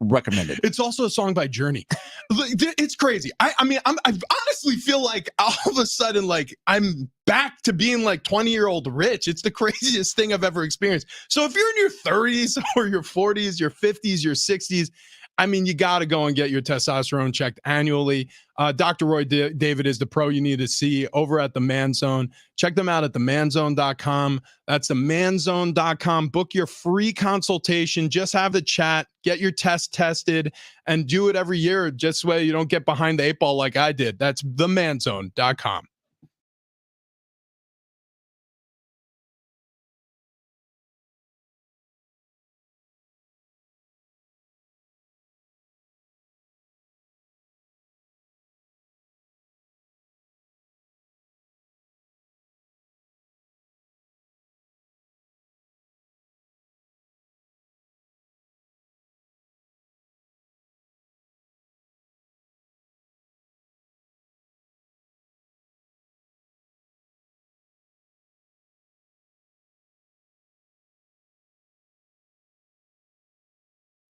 recommended. It's also a song by Journey. It's crazy. I honestly feel like all of a sudden, like I'm back to being like 20-year-old rich. It's the craziest thing I've ever experienced. So if you're in your 30s or your 40s, your 50s, your 60s, I mean, you got to go and get your testosterone checked annually. Dr. Roy David is the pro you need to see over at the Man Zone. Check them out at themanzone.com. That's themanzone.com. Book your free consultation. Just have the chat, get your test tested, and do it every year. Just so you don't get behind the eight ball like I did. That's themanzone.com.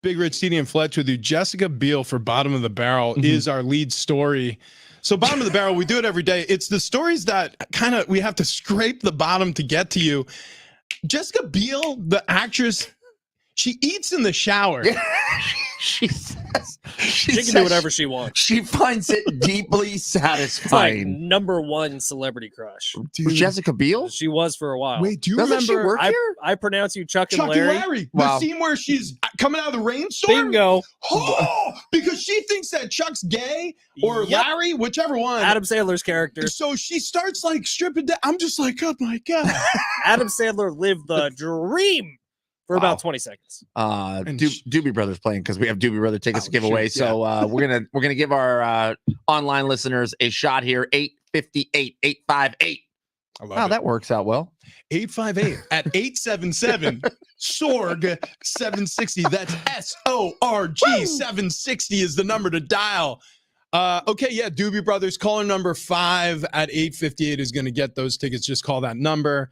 Big Rich, Steedy, and Fletch with you. Jessica Biel for Bottom of the Barrel is our lead story. So Bottom of the Barrel, we do it every day. It's the stories that kind of we have to scrape the bottom to get to you. Jessica Biel, the actress, she eats in the shower. She says She can do whatever she wants. She finds it deeply It's like satisfying. #1 celebrity crush. Dude, Jessica Biel? She was for a while. wait, do you Doesn't she remember work here? I pronounce you Chuck and Chuck and Larry. Larry? Wow. The scene where she's coming out of the rainstorm? Bingo. Oh, because she thinks that Chuck's gay or Yep. Larry, whichever one. Adam Sandler's character. So she starts like stripping down. I'm just like, oh my god. Adam Sandler lived the dream for Wow. about 20 seconds. And Doobie Brothers playing because we have Doobie Brother tickets Oh, to give shoot, away. yeah. So we're gonna give our online listeners a shot here. 858. I love Wow, it. that works out well. 858 at 877 SORG 760. That's SORG 760 is the number to dial. Okay, yeah, Doobie Brothers caller number 5 at 858 is going to get those tickets. Just call that number.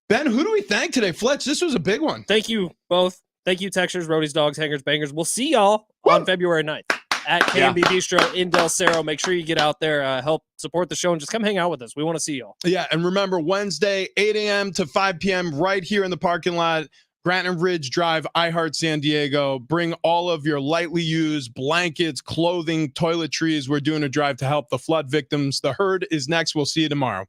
Ben, who do we thank today? Fletch, this was a big one. Thank you both. Thank you, Textures, Roadies, Dogs, Hangers, Bangers. We'll see y'all on February 9th at KMB Bistro in Del Cerro. Make sure you get out there, help support the show, and just come hang out with us. We want to see y'all. Yeah, and remember, Wednesday, 8 a.m. to 5 p.m. right here in the parking lot, Granton Ridge Drive, iHeart San Diego. Bring all of your lightly used blankets, clothing, toiletries. We're doing a drive to help the flood victims. The Herd is next. We'll see you tomorrow.